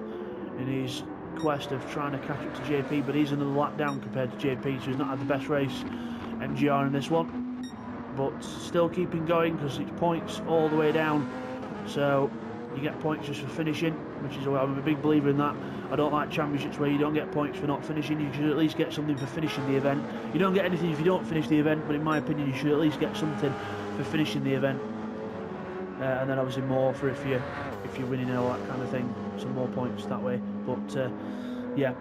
in his quest of trying to catch up to JP, but he's another lap down compared to JP, so he's not had the best race, MGR, in this one, but still keeping going because it's points all the way down. So you get points just for finishing, which is, I'm a big believer in that. I don't like championships where you don't get points for not finishing. You should at least get something for finishing the event. You don't get anything if you don't finish the event, but in my opinion you should at least get something for finishing the event, and then obviously more for if you're winning and all that kind of thing, some more points that way. But yeah,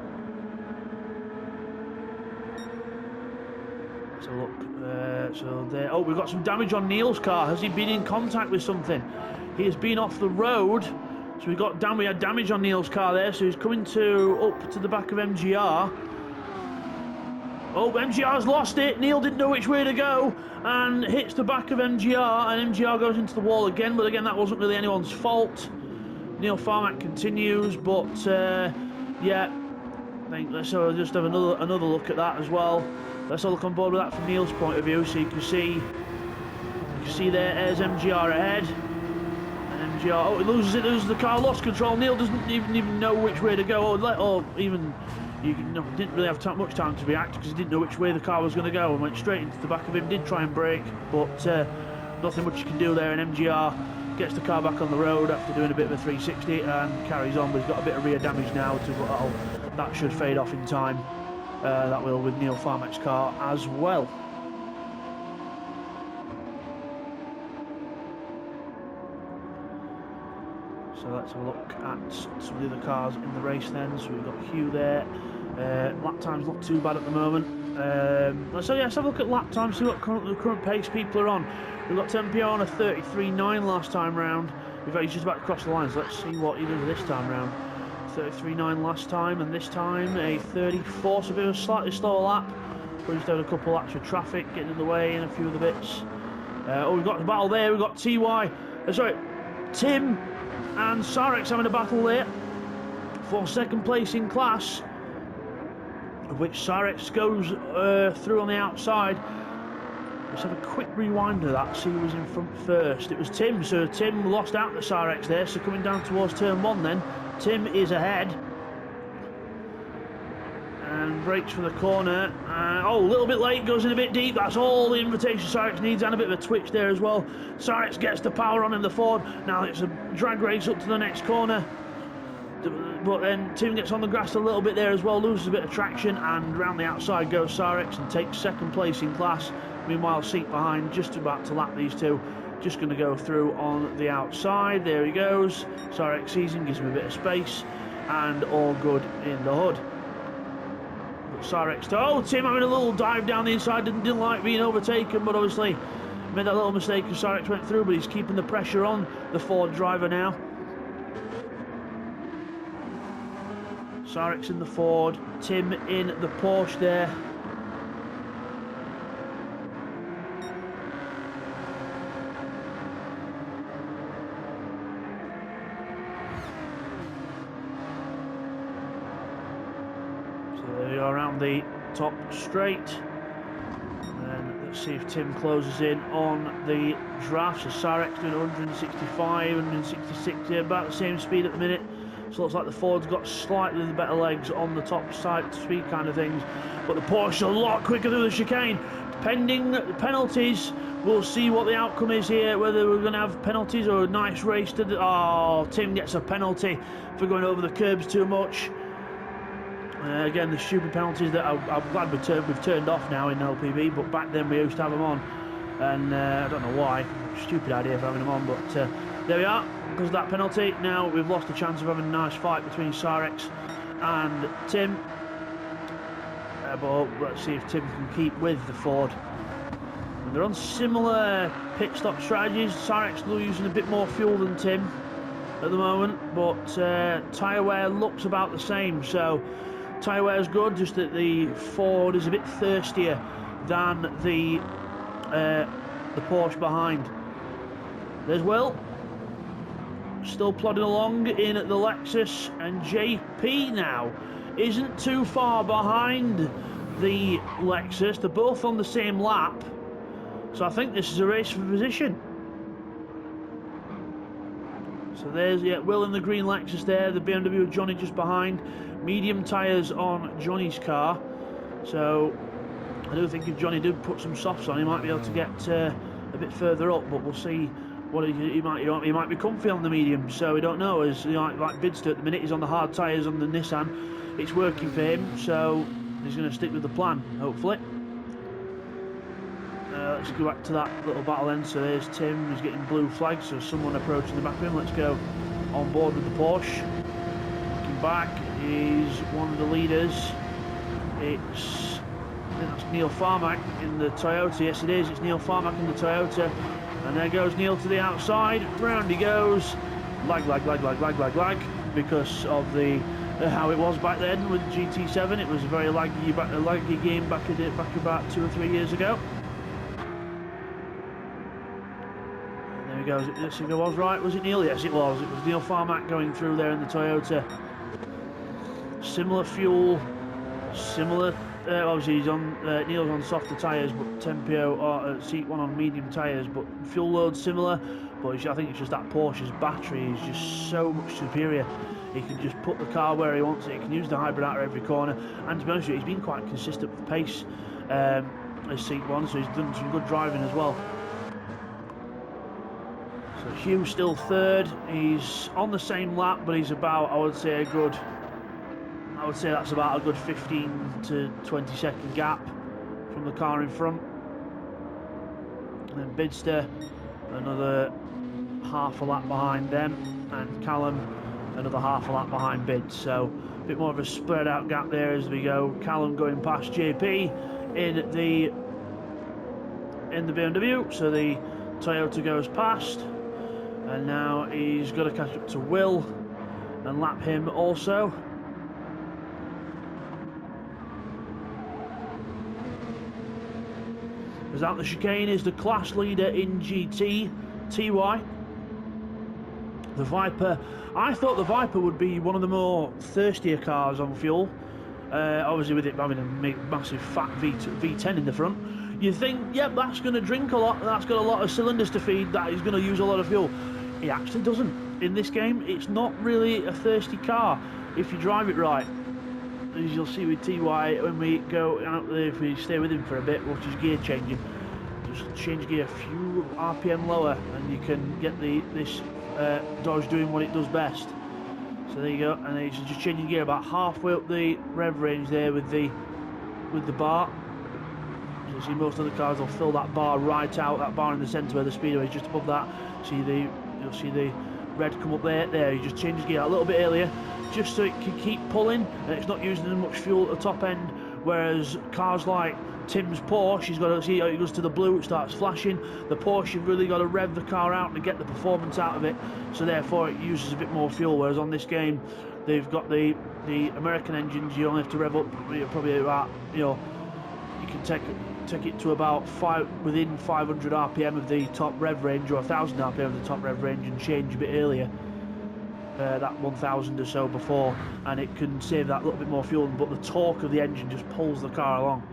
a look. So there. Oh, we've got some damage on Neil's car. Has he been in contact with something? He has been off the road. So we had damage on Neil's car there. So he's coming up to the back of MGR. Oh, MGR's lost it. Neil didn't know which way to go and hits the back of MGR, and MGR goes into the wall again. But again, that wasn't really anyone's fault. Neil Farmack continues, but yeah, I think let's just have another look at that as well. Let's have a look on board with that from Neil's point of view, so you can see there's MGR ahead, and MGR it loses the car, lost control. Neil doesn't even know which way to go, didn't really have much time to react because he didn't know which way the car was going to go and went straight into the back of him. Did try and brake, but nothing much you can do there, and MGR gets the car back on the road after doing a bit of a 360 and carries on, but he's got a bit of rear damage now. That should fade off in time. That will with Neil Farmack's car as well. So let's have a look at some of the other cars in the race then. So we've got Hugh there. Lap time's not too bad at the moment. Let's have a look at lap time, see what the current pace people are on. We've got Tempio on a 33.9 last time round. He's just about to cross the lines. Let's see what he does this time round. 33.9 last time, and this time a 34, so a bit of a slightly slower lap. We're just having a couple laps with traffic getting in the way and a few of the bits. We've got the battle there. We've got Tim and Sarex having a battle there for second place in class, of which Sarex goes through on the outside. Let's have a quick rewind of that, see who was in front first. It was Tim, so Tim lost out to Sarex there, so coming down towards turn 1 then, Tim is ahead. And brakes for the corner. A little bit late, goes in a bit deep. That's all the invitation Sarex needs, and a bit of a twitch there as well. Sarex gets the power on in the Ford. Now it's a drag race up to the next corner. But then Tim gets on the grass a little bit there as well, loses a bit of traction, and round the outside goes Sarex and takes second place in class. Meanwhile, seat behind, just about to lap these two, just going to go through on the outside. There he goes. Sarex sees him, gives him a bit of space, and all good in the hood. Sarex Tim having a little dive down the inside, didn't like being overtaken, but obviously made that little mistake as Sarex went through, but he's keeping the pressure on the Ford driver now. Sarex in the Ford, Tim in the Porsche there. Around the top straight, and let's see if Tim closes in on the draft. So Sarex doing 165, 166 here, about the same speed at the minute. So it looks like the Ford's got slightly better legs on the top side speed kind of things, but the Porsche a lot quicker through the chicane. Pending the penalties, we'll see what the outcome is here, whether we're going to have penalties or a nice race to Tim gets a penalty for going over the curbs too much. Again, the stupid penalties that I'm glad we've turned off now in LPB, but back then we used to have them on, and I don't know why. Stupid idea for having them on, but there we are. Because of that penalty, now we've lost the chance of having a nice fight between Sarex and Tim. But let's see if Tim can keep with the Ford. And they're on similar pit stop strategies. Sarex using a bit more fuel than Tim at the moment, but tyre wear looks about the same. So tyre wear is good, just that the Ford is a bit thirstier than the Porsche behind. There's Will, still plodding along in the Lexus, and JP now isn't too far behind the Lexus. They're both on the same lap, so I think this is a race for position. So there's Will in the green Lexus there, the BMW with Johnny just behind. Medium tyres on Johnny's car, so I do think if Johnny did put some softs on, he might be able to get a bit further up, but we'll see. What he might be comfy on the medium, so we don't know. As like Bidster at the minute, he's on the hard tyres on the Nissan. It's working for him, so he's going to stick with the plan, hopefully. Let's go back to that little battle then. So there's Tim, who's getting blue flags, so someone approaching the back of him. Let's go on board with the Porsche. Looking back, he's one of the leaders. It's think that's Neil Farmack in the Toyota. Yes, it is. It's Neil Farmack in the Toyota. And there goes Neil to the outside. Round he goes. Lag, because of the how it was back then with GT7. It was a very laggy game back about 2 or 3 years ago. And there he goes. Let's see if it was right. Was it Neil? Yes, it was. It was Neil Farmack going through there in the Toyota. Similar fuel, similar. Obviously, Neil's on softer tyres, but Tempio or Seat 1 on medium tyres, but fuel load similar. But I think it's just that Porsche's battery is just so much superior. He can just put the car where he wants it. He can use the hybrid out of every corner. And to be honest with you, he's been quite consistent with pace as Seat 1, so he's done some good driving as well. So Hugh's still third. He's on the same lap, but he's about, I would say that's about a good 15 to 20 second gap from the car in front. And then Bidster, another half a lap behind them, and Callum, another half a lap behind Bids. So a bit more of a spread out gap there as we go. Callum going past JP in the BMW, so the Toyota goes past, and now he's got to catch up to Will and lap him also. As out the chicane is the class leader in GT, TY. The Viper, I thought the Viper would be one of the more thirstier cars on fuel. Obviously with it having a massive fat V10 in the front. You think, yep, that's going to drink a lot, that's got a lot of cylinders to feed, that is going to use a lot of fuel. It actually doesn't. In this game, it's not really a thirsty car if you drive it right. As you'll see with TY, when we go out there, if we stay with him for a bit, watch his gear changing. Just change gear a few RPM lower, and you can get this Dodge doing what it does best. So there you go, and he's just changing gear about halfway up the rev range there with the bar. So you see most of the cars will fill that bar right out, that bar in the centre where the speedway is just above that. You'll see the red come up there. There, he just changes gear a little bit earlier, just so it can keep pulling and it's not using as much fuel at the top end. Whereas cars like Tim's Porsche, he's got to see how it goes to the blue, it starts flashing. The Porsche, you've really got to rev the car out to get the performance out of it, so therefore it uses a bit more fuel. Whereas on this game, they've got the American engines, you only have to rev up probably about, you can take it to about within 500 RPM of the top rev range, or 1000 RPM of the top rev range, and change a bit earlier. That 1000 or so before, and it can save that little bit more fuel, but the torque of the engine just pulls the car along.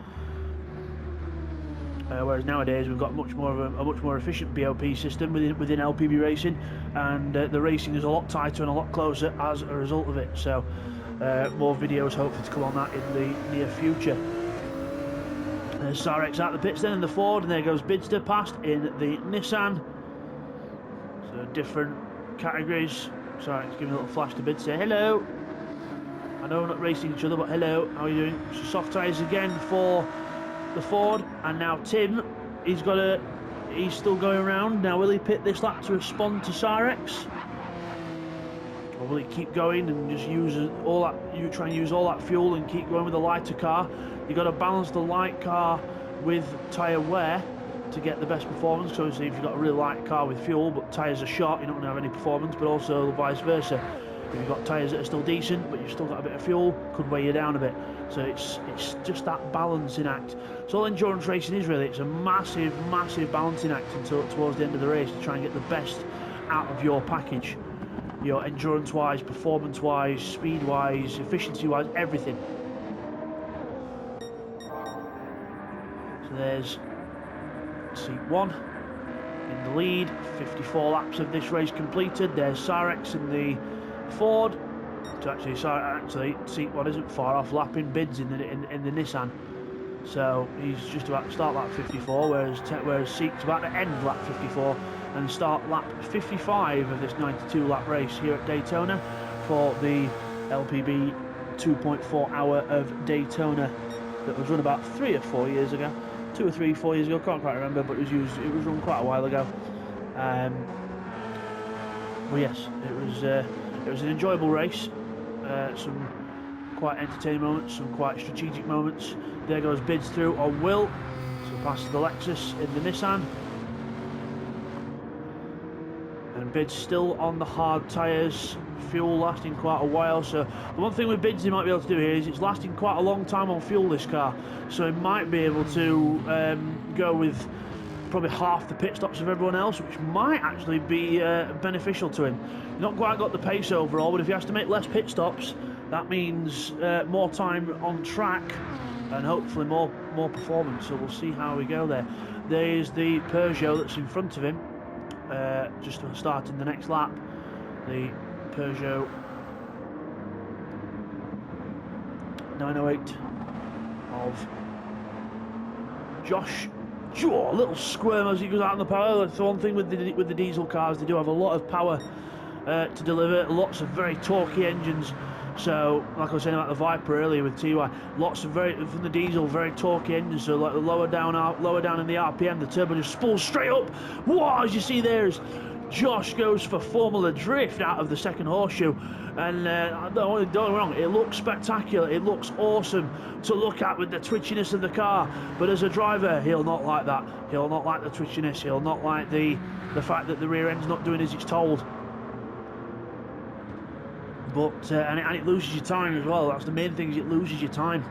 Whereas nowadays we've got much more of a much more efficient BOP system within LPB racing, and the racing is a lot tighter and a lot closer as a result of it. So more videos hopefully to come on that in the near future. There's Sarex out the pits then in the Ford, and there goes Bidster past in the Nissan. So different categories. Sorry, let's give a little flash to Bid, say hello. I know we're not racing each other, but hello, how are you doing? So soft tyres again for the Ford, and now Tim, he's still going around. Now will he pit this lap to respond to Sarex? Or will he keep going and just try and use all that fuel and keep going with the lighter car? You've got to balance the light car with tyre wear to get the best performance. So obviously if you've got a really light car with fuel but tyres are short, you're not going to have any performance, but also vice versa. If you've got tyres that are still decent but you've still got a bit of fuel, could weigh you down a bit. So it's just that balancing act. So all endurance racing is really, it's a massive balancing act until towards the end of the race to try and get the best out of your package. Your endurance wise, performance wise, speed wise, efficiency wise, everything. So there's Seat 1 in the lead, 54 laps of this race completed. There's Sarex in the Ford. So actually Seat 1 isn't far off, lapping Bids in the Nissan. So he's just about to start lap 54, whereas Seat's about to end lap 54 and start lap 55 of this 92 lap race here at Daytona for the LPB 2.4 hour of Daytona that was run about 3 or 4 years ago. 2 or 3, 4 years ago, can't quite remember, but it was run quite a while ago. Well, yes, it was an enjoyable race. Some quite entertaining moments, some quite strategic moments. There goes Bids through on Will, so passes the Lexus in the Nissan. And Bids still on the hard tyres, fuel lasting quite a while. So the one thing with Bids he might be able to do here is it's lasting quite a long time on fuel, this car, so he might be able to go with probably half the pit stops of everyone else, which might actually be beneficial to him. He's not quite got the pace overall, but if he has to make less pit stops, that means more time on track and hopefully more performance. So we'll see how we go there. There's the Peugeot that's in front of him, just starting the next lap. The Peugeot 908 of Josh. Sure, a little squirm as he goes out on the power. That's the one thing with the diesel cars, they do have a lot of power to deliver, lots of very torquey engines. So, like I was saying about the Viper earlier with TY, lots of from the diesel, very torquey engines. So, like the lower down in the RPM, the turbo just spools straight up. What, as you see there, is Josh goes for Formula Drift out of the second horseshoe, and don't get me wrong, it looks spectacular, it looks awesome to look at with the twitchiness of the car, but as a driver he'll not like that. He'll not like the twitchiness, he'll not like the fact that the rear end's not doing as it's told. But and it loses your time as well. That's the main thing, is it loses your time.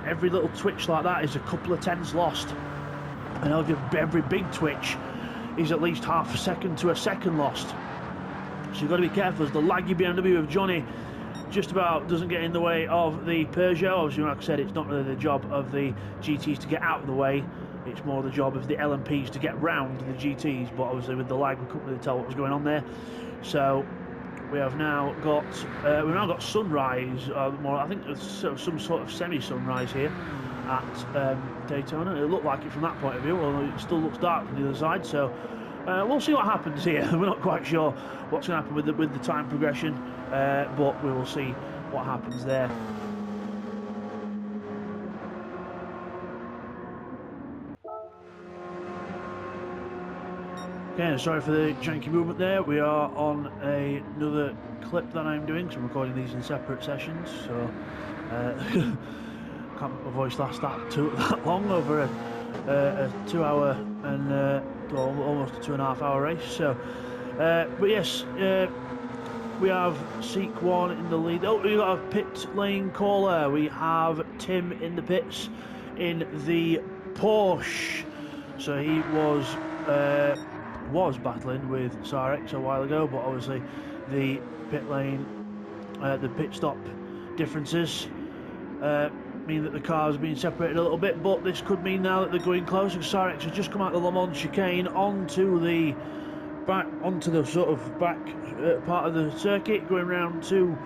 Every little twitch like that is a couple of tenths lost, and every big twitch is at least half a second to a second lost. So you've got to be careful as the laggy BMW of Johnny just about doesn't get in the way of the Peugeot. Obviously, like I said, it's not really the job of the GTs to get out of the way, it's more the job of the LMPs to get round the GTs, but obviously with the lag we couldn't really tell what was going on there. So we have now got sunrise, I think it's some sort of semi-sunrise here at Daytona. It looked like it from that point of view, although it still looks dark from the other side. So we'll see what happens here. We're not quite sure what's going to happen with the time progression, but we will see what happens there. Okay, sorry for the janky movement there. We are on another clip that I'm doing, so I'm recording these in separate sessions, so can't make my voice last that long over a 2 hour and almost a 2.5 hour race. So but yes, we have Seek 1 in the lead. Oh, we've got a pit lane caller. We have Tim in the pits in the Porsche. So he was battling with Sarex a while ago, but obviously the pit lane, the pit stop differences mean that the cars are being separated a little bit, but this could mean now that they're going closer. Sarex has just come out of the Le Mans chicane onto the sort of back part of the circuit, going round to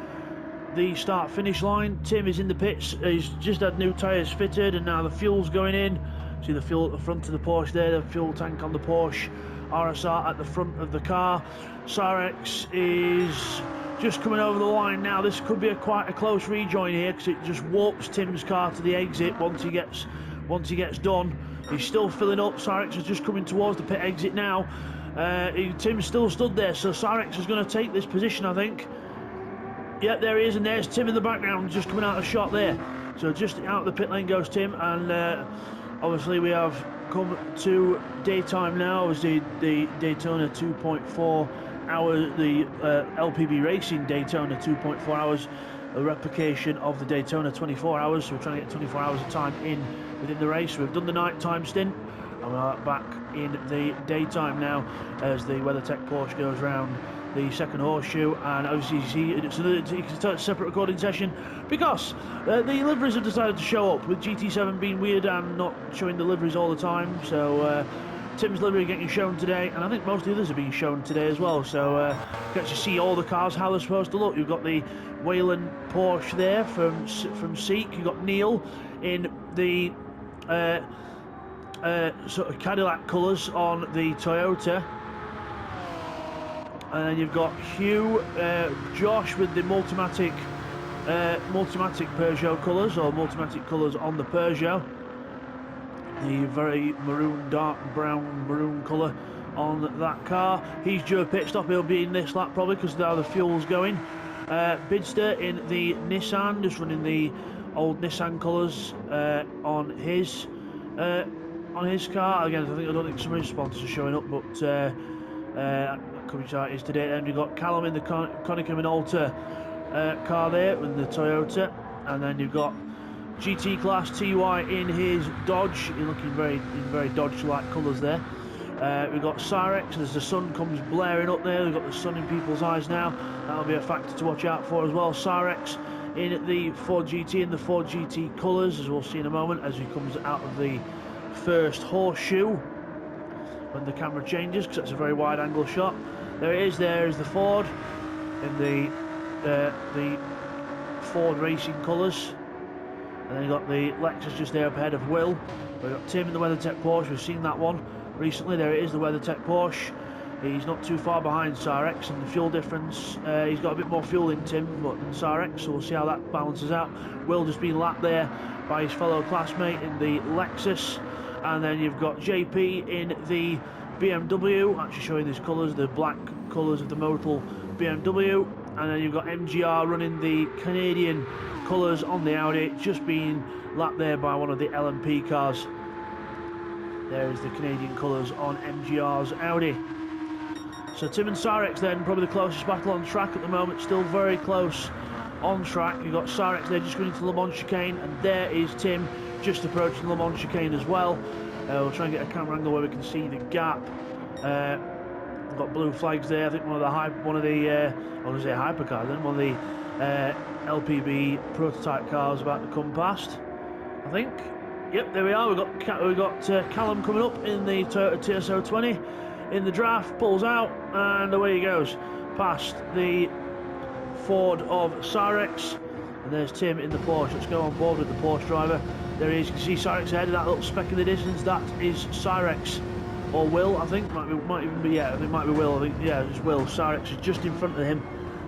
the start finish line. Tim is in the pits. He's just had new tyres fitted, and now the fuel's going in. See the fuel at the front of the Porsche there, the fuel tank on the Porsche RSR at the front of the car. Sarex is just coming over the line now. This could be quite a close rejoin here, because it just warps Tim's car to the exit once he gets done. He's still filling up. Sarex is just coming towards the pit exit now. Tim's still stood there, so Sarex is going to take this position, I think. Yeah, there he is, and there's Tim in the background, just coming out of shot there. So just out of the pit lane goes Tim, and obviously we have come to daytime now. Obviously the Daytona 2.4 hours, the LPB Racing Daytona 2.4 hours, a replication of the Daytona 24 hours. So we're trying to get 24 hours of time within the race. We've done the nighttime stint, and we're back in the daytime now as the WeatherTech Porsche goes round the second horseshoe. And obviously you see it's a separate recording session because the liveries have decided to show up, with GT7 being weird and not showing the liveries all the time. So Tim's livery getting shown today, and I think most of the others are being shown today as well. So you get to see all the cars how they're supposed to look. You've got the Wayland Porsche there from Seek. You've got Neil in the sort of Cadillac colours on the Toyota, and then you've got Hugh, Josh with the Multimatic Peugeot colours, or Multimatic colours on the Peugeot, the very dark brown maroon colour on that car. He's due a pit stop. He'll be in this lap probably because now the fuel's going. Bidster in the Nissan, just running the old Nissan colours on his car. Again, I don't think some of his sponsors are showing up, but could be how it is today. Then we've got Callum in the Konica Minolta car there with the Toyota, and then you've got GT Class TY in his Dodge. He's looking very Dodge-like colours there. We've got Cyrex as the sun comes blaring up there. We've got the sun in people's eyes now. That'll be a factor to watch out for as well. Cyrex in the Ford GT in the Ford GT colours, as we'll see in a moment, as he comes out of the first horseshoe when the camera changes, because that's a very wide angle shot. There it is. There is the Ford in the Ford racing colours, and then you've got the Lexus just there up ahead of Will. We've got Tim in the WeatherTech Porsche. We've seen that one recently. There it is, the WeatherTech Porsche. He's not too far behind Cyrex, and the fuel difference, he's got a bit more fuel in Tim than Cyrex, so we'll see how that balances out. Will just being lapped there by his fellow classmate in the Lexus, and then you've got JP in the BMW, actually showing these colours, the black colours of the modal BMW, and then you've got MGR running the Canadian colours on the Audi, just being lapped there by one of the LMP cars. There is the Canadian colours on MGR's Audi. So Tim and Cyrex then, probably the closest battle on track at the moment, still very close on track. You've got Cyrex there just going into Le Mans chicane, and there is Tim just approaching Le Mans chicane as well. We'll try and get a camera angle where we can see the gap. We've got blue flags there. I think one of the I was going to say hypercars, then one of the LPB prototype cars about to come past, I think. Yep, there we are. We've got Callum coming up in the Toyota TS020 in the draft, pulls out, and away he goes past the Ford of Cyrex, and there's Tim in the Porsche. Let's go on board with the Porsche driver. There he is. You can see Cyrex ahead of that little speck in the distance. That is Cyrex, or Will, I think. Might even be, yeah, I think it might be Will. I think, yeah, it's Will. Cyrex is just in front of him.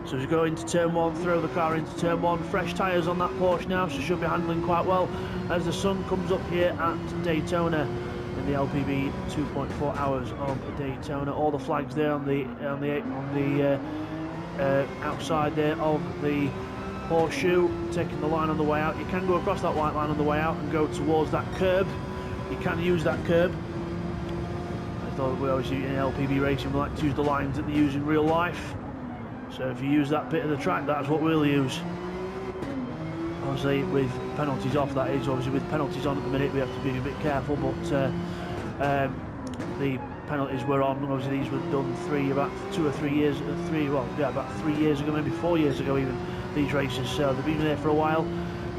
So he's going to turn one, throw the car into turn one. Fresh tyres on that Porsche now, so should be handling quite well as the sun comes up here at Daytona in the LPB 2.4 hours of Daytona. All the flags there on the outside there of the horseshoe, taking the line on the way out. You can go across that white line on the way out and go towards that curb. You can use that curb. I thought we always use in LPB racing, we like to use the lines that they use in real life. So if you use that bit of the track, that's what we'll use. Obviously with penalties off, that is. Obviously with penalties on at the minute, we have to be a bit careful, but the penalties were on. Obviously these were done about 3 years ago, maybe 4 years ago even, these races. So they've been there for a while.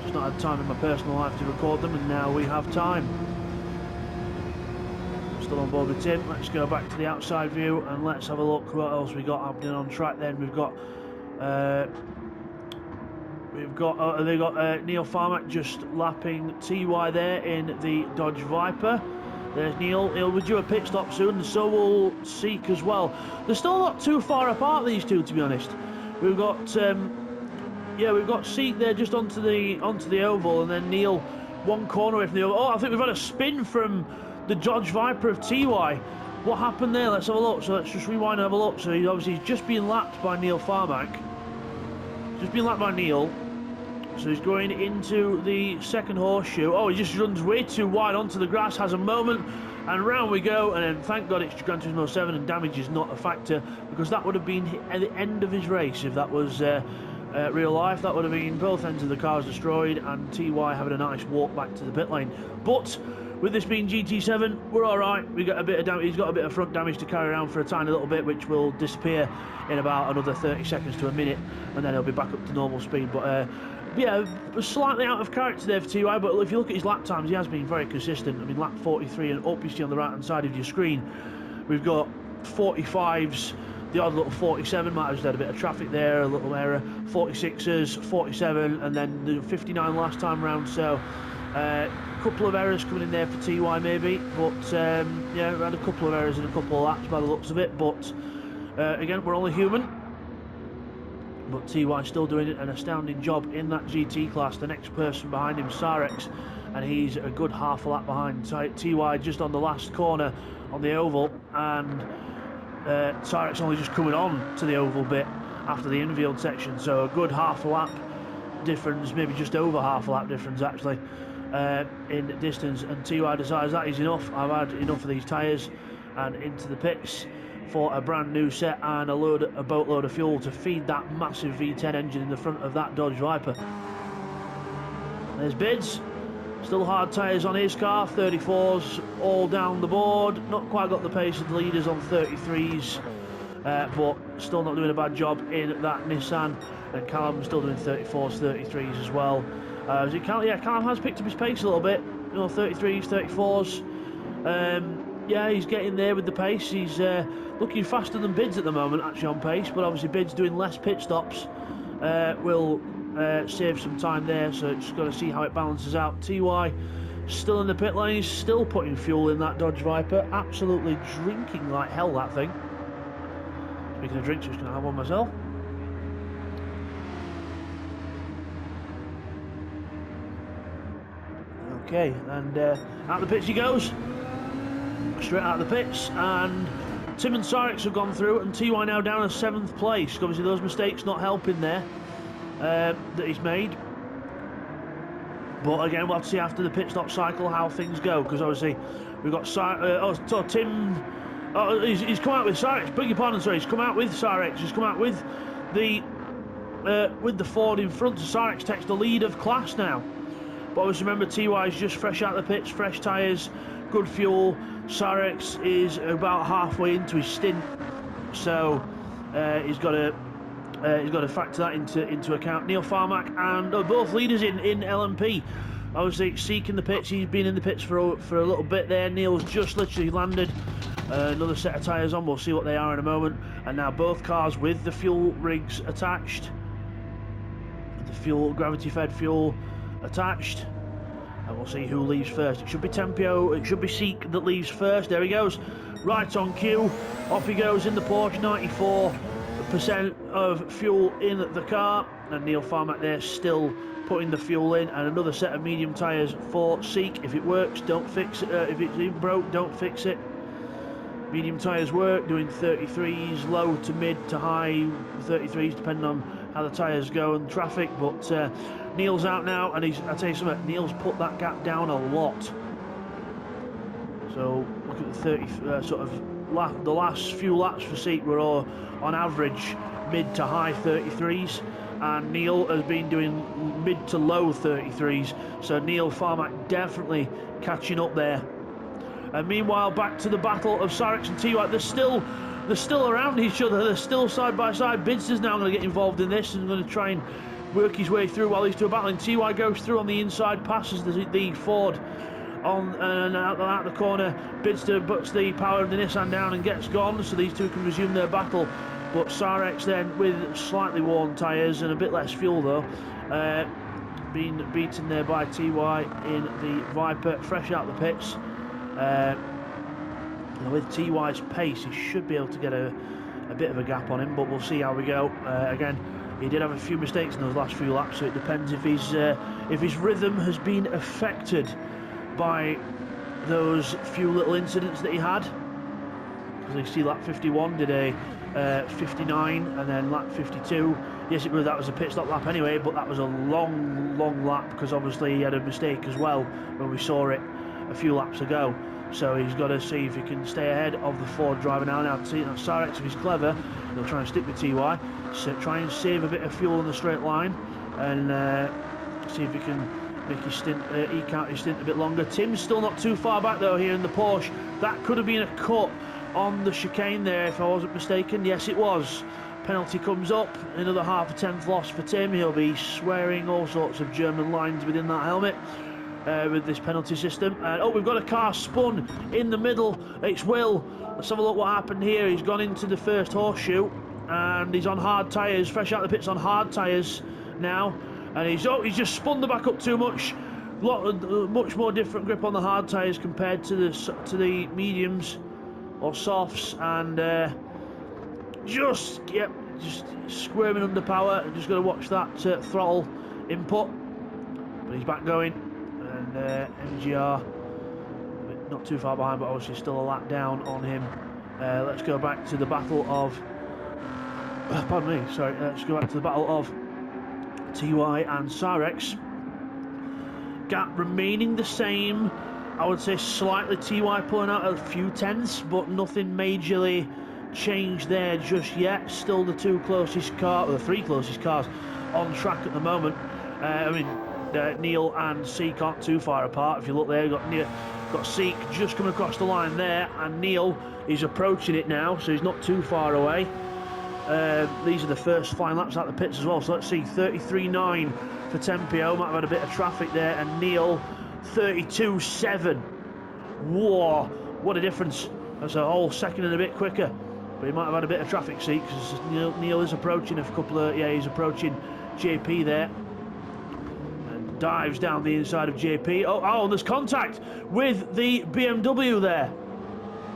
Just not had time in my personal life to record them, and now we have time. Still on board with Tim. Let's go back to the outside view and let's have a look what else we got happening on track. Then we've got Neil Farmack just lapping TY there in the Dodge Viper. There's Neil. He'll do a pit stop soon, and so will Seek as well. They're still not too far apart, these two, to be honest. We've got we've got Seek there just onto the oval, and then Neil one corner away from the oval. Oh, I think we've had a spin from the Dodge Viper of TY. What happened there? Let's have a look. So let's just rewind and have a look. So he's obviously just been lapped by Neil Farmack. Just been lapped by Neil. So he's going into the second horseshoe. Oh, he just runs way too wide onto the grass, has a moment, and round we go. And then thank God it's Gran Turismo 7 and damage is not a factor, because that would have been at the end of his race if that was real life. That would have been both ends of the cars destroyed and TY having a nice walk back to the pit lane. But with this being GT7, we're all right. We got a bit of damage. He's got a bit of front damage to carry around for a tiny little bit, which will disappear in about another 30 seconds to a minute, and then he'll be back up to normal speed. But yeah, slightly out of character there for TY, but if you look at his lap times, he has been very consistent. I mean, lap 43 and up, you see on the right-hand side of your screen, we've got 45s, the odd little 47, might have just had a bit of traffic there, a little error, 46s, 47, and then the 59 last time round, so a couple of errors coming in there for TY maybe, but yeah, we had a couple of errors in a couple of laps by the looks of it, but again, we're only human. But TY still doing an astounding job in that GT class. The next person behind him, Cyrex, and he's a good half a lap behind TY just on the last corner on the oval, and Cyrex only just coming on to the oval bit, after the infield section, so a good half a lap difference, maybe just over half a lap difference actually, in distance. And TY decides that is enough. I've had enough of these tyres, and into the pits for a brand new set and a boatload of fuel to feed that massive V10 engine in the front of that Dodge Viper. There's Bids, still hard tyres on his car, 34s all down the board, not quite got the pace of the leaders on 33s, but still not doing a bad job in that Nissan. And Callum still doing 34s, 33s as well. Callum has picked up his pace a little bit, 33s, 34s. Yeah, he's getting there with the pace. He's looking faster than Bids at the moment, actually, on pace, but obviously Bids doing less pit stops will save some time there, so just got to see how it balances out. TY still in the pit lane, he's still putting fuel in that Dodge Viper, absolutely drinking like hell, that thing. Speaking of drinks, just going to have one myself. Okay, and out the pits he goes. Straight out of the pits, and Tim and Sarix have gone through, and TY now down in 7th place. Obviously those mistakes not helping there that he's made, but again we'll have to see after the pit stop cycle how things go, because obviously we've got Tim, he's come out with Sarix, beg your pardon, sorry, he's come out with Sarix, he's come out with the Ford in front. Sarix takes the lead of class now, but obviously remember TY is just fresh out of the pits, fresh tyres, good fuel. Sarix is about halfway into his stint, so he's got to factor that into account. Neil Farmack and both leaders in LMP, obviously seeking the pits. He's been in the pits for a little bit there. Neil's just literally landed another set of tyres on. We'll see what they are in a moment. And now both cars with the fuel rigs attached, the gravity fed fuel attached. And we'll see who leaves first. It should be Tempio, it should be Seek that leaves first. There he goes, right on cue. Off he goes in the Porsche, 94% of fuel in the car. And Neil Farmack there still putting the fuel in. And another set of medium tyres for Seek. If it works, don't fix it. If it's broke, don't fix it. Medium tyres work, doing 33s, low to mid to high 33s, depending on how the tyres go and traffic. But Neil's out now, and I tell you something, Neil's put that gap down a lot. So look at the last few laps for Seek were all on average mid to high 33s, and Neil has been doing mid to low 33s. So Neil Farmack definitely catching up there. And meanwhile, back to the battle of Sarix and TY. They're still around each other. They're still side by side. Bids is now going to get involved in this and going to try and work his way through while these two are battling. TY goes through on the inside, passes the Ford on and out the corner. Bids puts the power of the Nissan down and gets gone, so these two can resume their battle. But Sarix then, with slightly worn tyres and a bit less fuel though, being beaten there by TY in the Viper, fresh out the pits. With TY's pace, he should be able to get a bit of a gap on him, but we'll see how we go. Again, he did have a few mistakes in those last few laps, so it depends if his rhythm has been affected by those few little incidents that he had. Because you see, lap 51 did a 59, and then lap 52. Yes, that was a pit stop lap anyway, but that was a long lap, because obviously he had a mistake as well when we saw it a few laps ago. So he's got to see if he can stay ahead of the Ford driver now. Sarix, if he's clever, he'll try and stick with TY, so try and save a bit of fuel in the straight line, and see if he can make his stint, eke out his stint a bit longer. Tim's still not too far back though here in the Porsche. That could have been a cut on the chicane there, if I wasn't mistaken. Yes, it was. Penalty comes up, another half a tenth loss for Tim. He'll be swearing all sorts of German lines within that helmet. With this penalty system. We've got a car spun in the middle. It's Will. Let's have a look what happened here. He's gone into the first horseshoe and he's on hard tyres, fresh out the pits on hard tyres now, and he's just spun the back up too much. Much more different grip on the hard tyres compared to the mediums or softs, and just squirming under power. Just got to watch that throttle input. But he's back going. MGR not too far behind, but obviously still a lap down on him. Let's go back to the battle of Pardon me, sorry, let's go back to the battle of TY and Cyrex. Gap remaining the same. I would say slightly TY pulling out a few tenths, but nothing majorly changed there just yet. Still the two closest cars, or the three closest cars on track at the moment. Neil and Seek aren't too far apart. If you look there, you've got Seek just coming across the line there, and Neil is approaching it now, so he's not too far away. These are the first flying laps out the pits as well, so let's see, 33.9 for Tempio, might have had a bit of traffic there, and Neil 32.7. Whoa, what a difference. That's a whole second and a bit quicker, but he might have had a bit of traffic, see, because Neil is approaching a couple of, he's approaching JP there, and dives down the inside of JP. Oh, there's contact with the BMW there.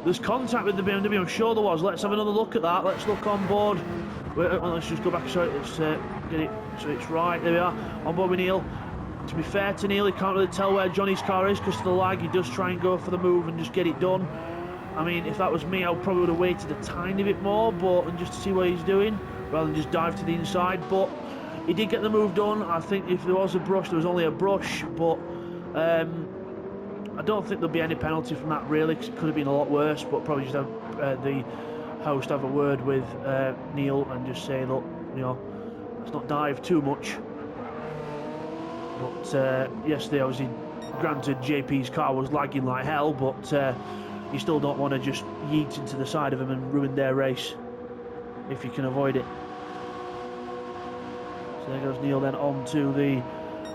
There's contact with the BMW, I'm sure there was. Let's have another look at that. Let's look on board. Let's just go back. Sorry, let's get it. So it's right. There we are. On board with Neil. To be fair to Neil, he can't really tell where Johnny's car is because of the lag. He does try and go for the move and just get it done. I mean, if that was me, I probably would have waited a tiny bit more, and just to see what he's doing, rather than just dive to the inside. But he did get the move done. I think if there was a brush, there was only a brush, but I don't think there'll be any penalty from that really, because it could have been a lot worse. But probably just have the host have a word with Neil and just say, look, let's not dive too much. But yesterday, obviously, granted JP's car was lagging like hell, but you still don't want to just yeet into the side of him and ruin their race if you can avoid it. So there goes Neil then on to the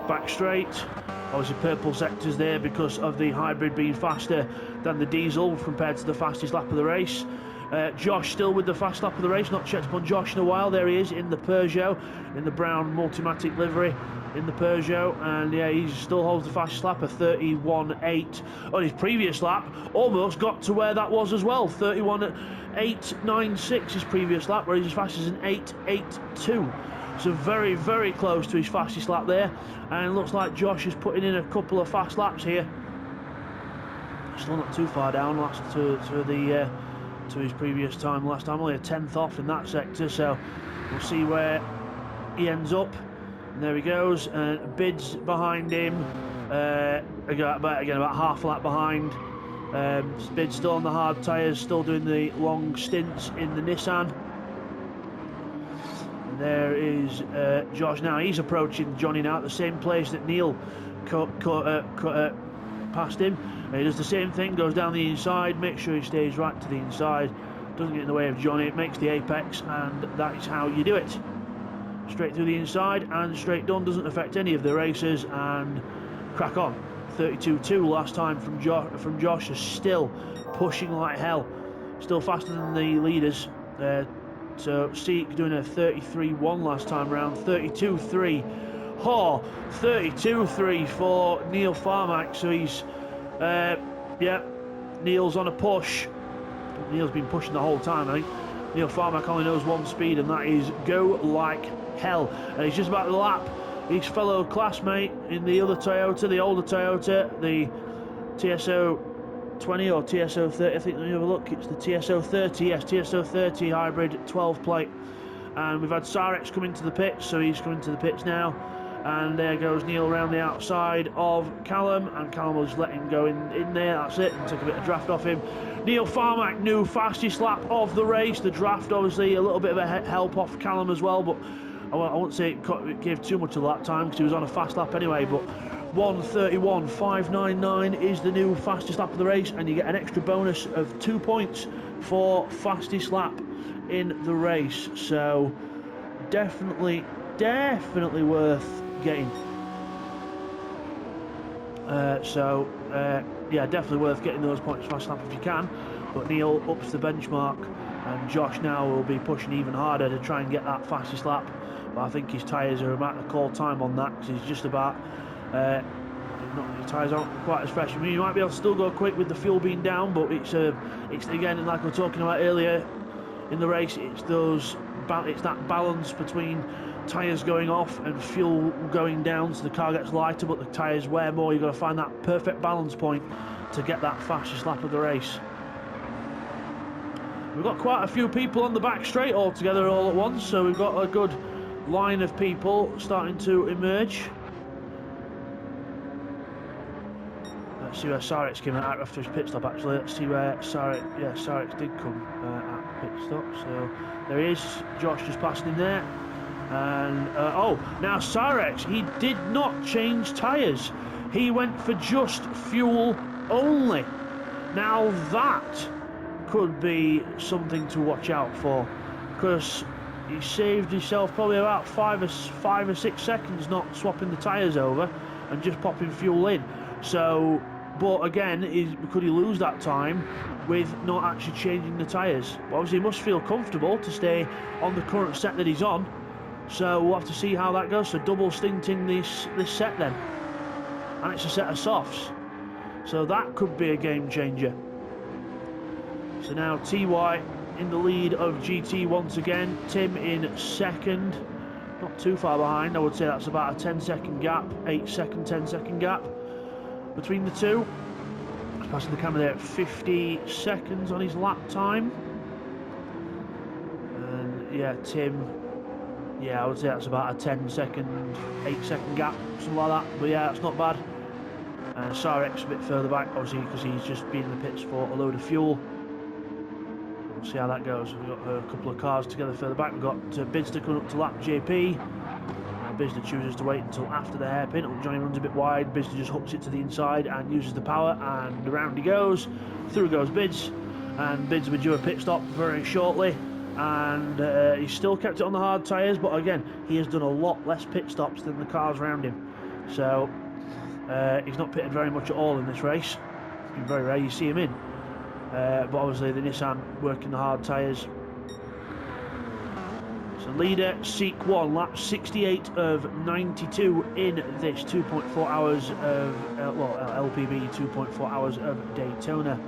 back straight. Obviously purple sectors there because of the hybrid being faster than the diesel compared to the fastest lap of the race. Josh still with the fast lap of the race, not checked upon Josh in a while. There he is in the Peugeot, in the brown Multimatic livery in the Peugeot, and yeah, he still holds the fastest lap, a 31.8 on his previous lap. Almost got to where that was as well, 31.896 his previous lap, whereas his fastest is an 8.82. So very, very close to his fastest lap there, and it looks like Josh is putting in a couple of fast laps here. Still not too far down to his previous time last time, only a tenth off in that sector, so we'll see where he ends up. And there he goes, and Bids behind him, again about half a lap behind. Bids still on the hard tyres, still doing the long stints in the Nissan. And there is Josh now, he's approaching Johnny now at the same place that Neil past him. He does the same thing, goes down the inside, makes sure he stays right to the inside, doesn't get in the way of Johnny, it makes the apex, and that is how you do it. Straight through the inside and straight done, doesn't affect any of the racers, and crack on. 32.2 last time from Josh, is still pushing like hell, still faster than the leaders. So Seek doing a 33.1 last time round, 32.3. 32.3 for Neil Farmack, so he's Neil's on a push. Neil's been pushing the whole time, I think. Neil Farmack only knows one speed, and that is go like hell. And he's just about to lap his fellow classmate in the other Toyota, the older Toyota, the TSO 20 or TSO 30, I think. Let me have a look. It's the TSO 30, yes, TSO 30 hybrid 12 plate. And we've had Cyrex come into the pits, so he's coming to the pits now. And there goes Neil around the outside of Callum, and Callum will just let him go in there, that's it, and take a bit of draft off him. Neil Farmack, new fastest lap of the race. The draft, obviously, a little bit of a help off Callum as well, but I won't say it gave too much of lap time because he was on a fast lap anyway, but 1:31.599 is the new fastest lap of the race, and you get an extra bonus of 2 points for fastest lap in the race. So definitely worth getting. Yeah, definitely worth getting those points fast lap if you can. But Neil ups the benchmark, and Josh now will be pushing even harder to try and get that fastest lap. But I think his tyres are about to call time on that, because he's just about his tyres aren't quite as fresh. I mean, you might be able to still go quick with the fuel being down, but it's again, like we were talking about earlier in the race, it's that balance between tyres going off and fuel going down, so the car gets lighter but the tyres wear more. You've got to find that perfect balance point to get that fastest lap of the race. We've got quite a few people on the back straight all together all at once, so we've got a good line of people starting to emerge. Let's see where Sarek's came out after his pit stop. Actually, let's see where Sarek. Yeah, Sarek did come at pit stop. So there he is. Josh just passed in there, and oh, now Sarek, he did not change tyres. He went for just fuel only. Now that could be something to watch out for, because he saved himself probably about 5 or 6 seconds not swapping the tyres over and just popping fuel in. So, but again, could he lose that time with not actually changing the tyres? Well, obviously he must feel comfortable to stay on the current set that he's on, so we'll have to see how that goes. So double stinting this set then, and it's a set of softs, so that could be a game changer. So now TY in the lead of GT once again, Tim in second, not too far behind. I would say that's about a 10-second gap, 8-second, 10-second gap between the two. He's passing the camera there at 50 seconds on his lap time. And yeah, Tim, yeah, I would say that's about a 10-second, 8-second gap, something like that. But yeah, that's not bad. And Sarek's a bit further back, obviously, because he's just been in the pits for a load of fuel. We'll see how that goes. We've got a couple of cars together further back. We've got Bidster coming up to lap JP. Bidster chooses to wait until after the hairpin. Johnny runs a bit wide. Bidster just hooks it to the inside and uses the power, and around he goes. Through goes Bids, and Bids will do a pit stop very shortly. And he's still kept it on the hard tyres, but again, he has done a lot less pit stops than the cars around him. So he's not pitted very much at all in this race. It's been very rare you see him in. But obviously the Nissan working the hard tyres. So leader, Seek 1, lap 68 of 92 in this 2.4 hours of, LPB 2.4 hours of Daytona.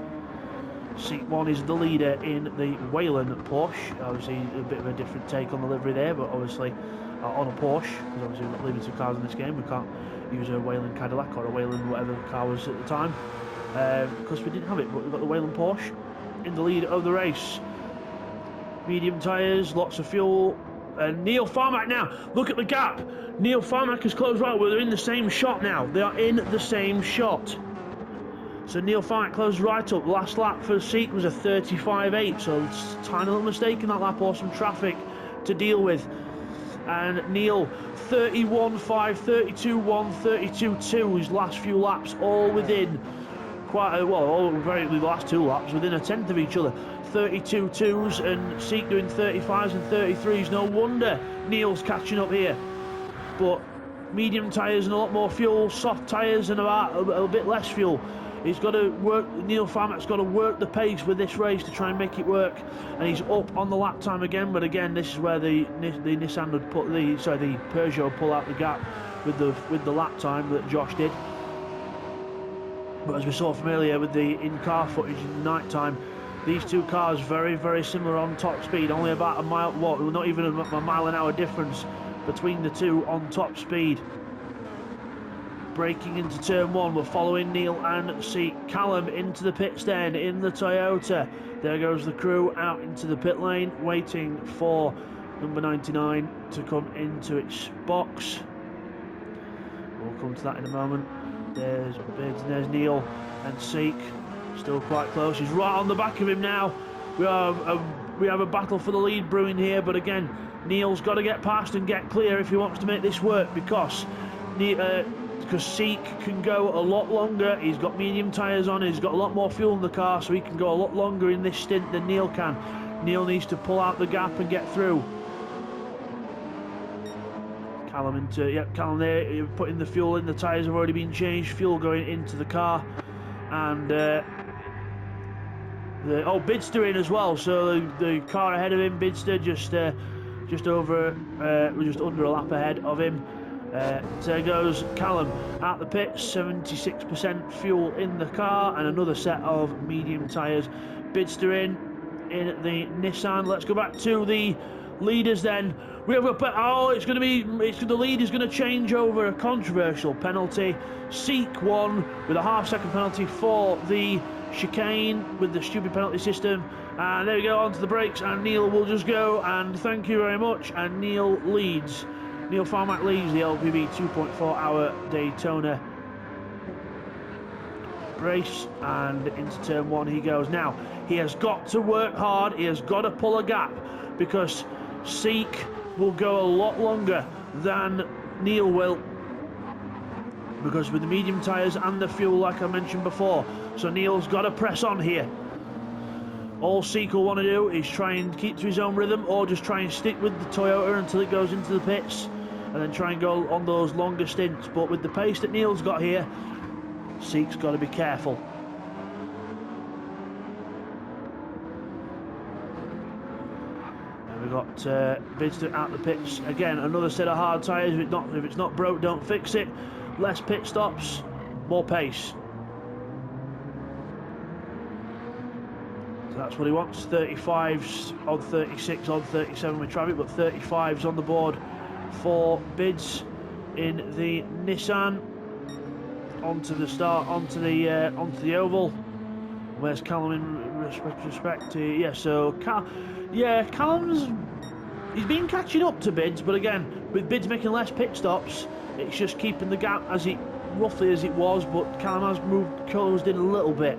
Seek 1 is the leader in the Wayland Porsche. Obviously a bit of a different take on the livery there, but obviously on a Porsche, because obviously we've got limited cars in this game. We can't use a Wayland Cadillac or a Wayland whatever the car was at the time, because we didn't have it, but we've got the Wayland Porsche in the lead of the race. Medium tyres, lots of fuel. And Neil Farmack now, look at the gap. Neil Farmack has closed right, well, they're in the same shot now. They are in the same shot. So Neil Farmack closed right up. Last lap for Seek was a 35.8, so it's a tiny little mistake in that lap, or some traffic to deal with. And Neil, 31.5, 32.1, 32.2, his last few laps, all within quite a, well, the last two laps within a tenth of each other. 32.2s, and Seek doing 35s and 33s. No wonder Neil's catching up here. But medium tyres and a lot more fuel, soft tyres and about a bit less fuel. He's got to work. Neil Farmack's got to work the pace with this race to try and make it work, and he's up on the lap time again. But again, this is where the Nissan would put the Peugeot pull out the gap with the lap time that Josh did. But as we saw from earlier with the in-car footage in the night time, these two cars very, very similar on top speed. Only about a mile, not even a mile an hour difference between the two on top speed. Breaking into turn one, we're following Neil and Seek. Callum into the pits then in the Toyota. There goes the crew out into the pit lane, waiting for number 99 to come into its box. We'll come to that in a moment. There's Bids and there's Neil and Seek. Still quite close. He's right on the back of him now. We have a battle for the lead brewing here, but again, Neil's got to get past and get clear if he wants to make this work, because Seek can go a lot longer. He's got medium tyres on, he's got a lot more fuel in the car, so he can go a lot longer in this stint than Neil can. Neil needs to pull out the gap and get through. Callum Callum there, putting the fuel in, the tyres have already been changed, fuel going into the car, and Bidster in as well, so the car ahead of him, Bidster just under a lap ahead of him. So there goes Callum at the pits, 76% fuel in the car and another set of medium tyres. Bidster in the Nissan. Let's go back to the leaders then. We have the lead is going to change over a controversial penalty. Seek won with a half-second penalty for the chicane with the stupid penalty system, And there we go, onto the brakes, and Neil will just go, and thank you very much, and Neil leads. Neil Farmack leads the LPB 2.4 hour Daytona race, and into turn 1 he goes. Now, he has got to work hard, he has got to pull a gap, because Seek will go a lot longer than Neil will, because with the medium tyres and the fuel, like I mentioned before. So Neil's got to press on here. All Seek will want to do is try and keep to his own rhythm, or just try and stick with the Toyota until it goes into the pits, and then try and go on those longer stints. But with the pace that Neil's got here, Seek's got to be careful. And we've got bids out the pits. Again, another set of hard tyres. If it's not broke, don't fix it. Less pit stops, more pace. So that's what he wants. 35s on 36, on 37 with traffic, but 35s on the board for bids in the Nissan. Onto the start, onto the oval. Where's Callum in respect to? Yeah, so Callum's he's been catching up to bids, but again, with bids making less pit stops, it's just keeping the gap roughly as it was. But Callum has closed in a little bit.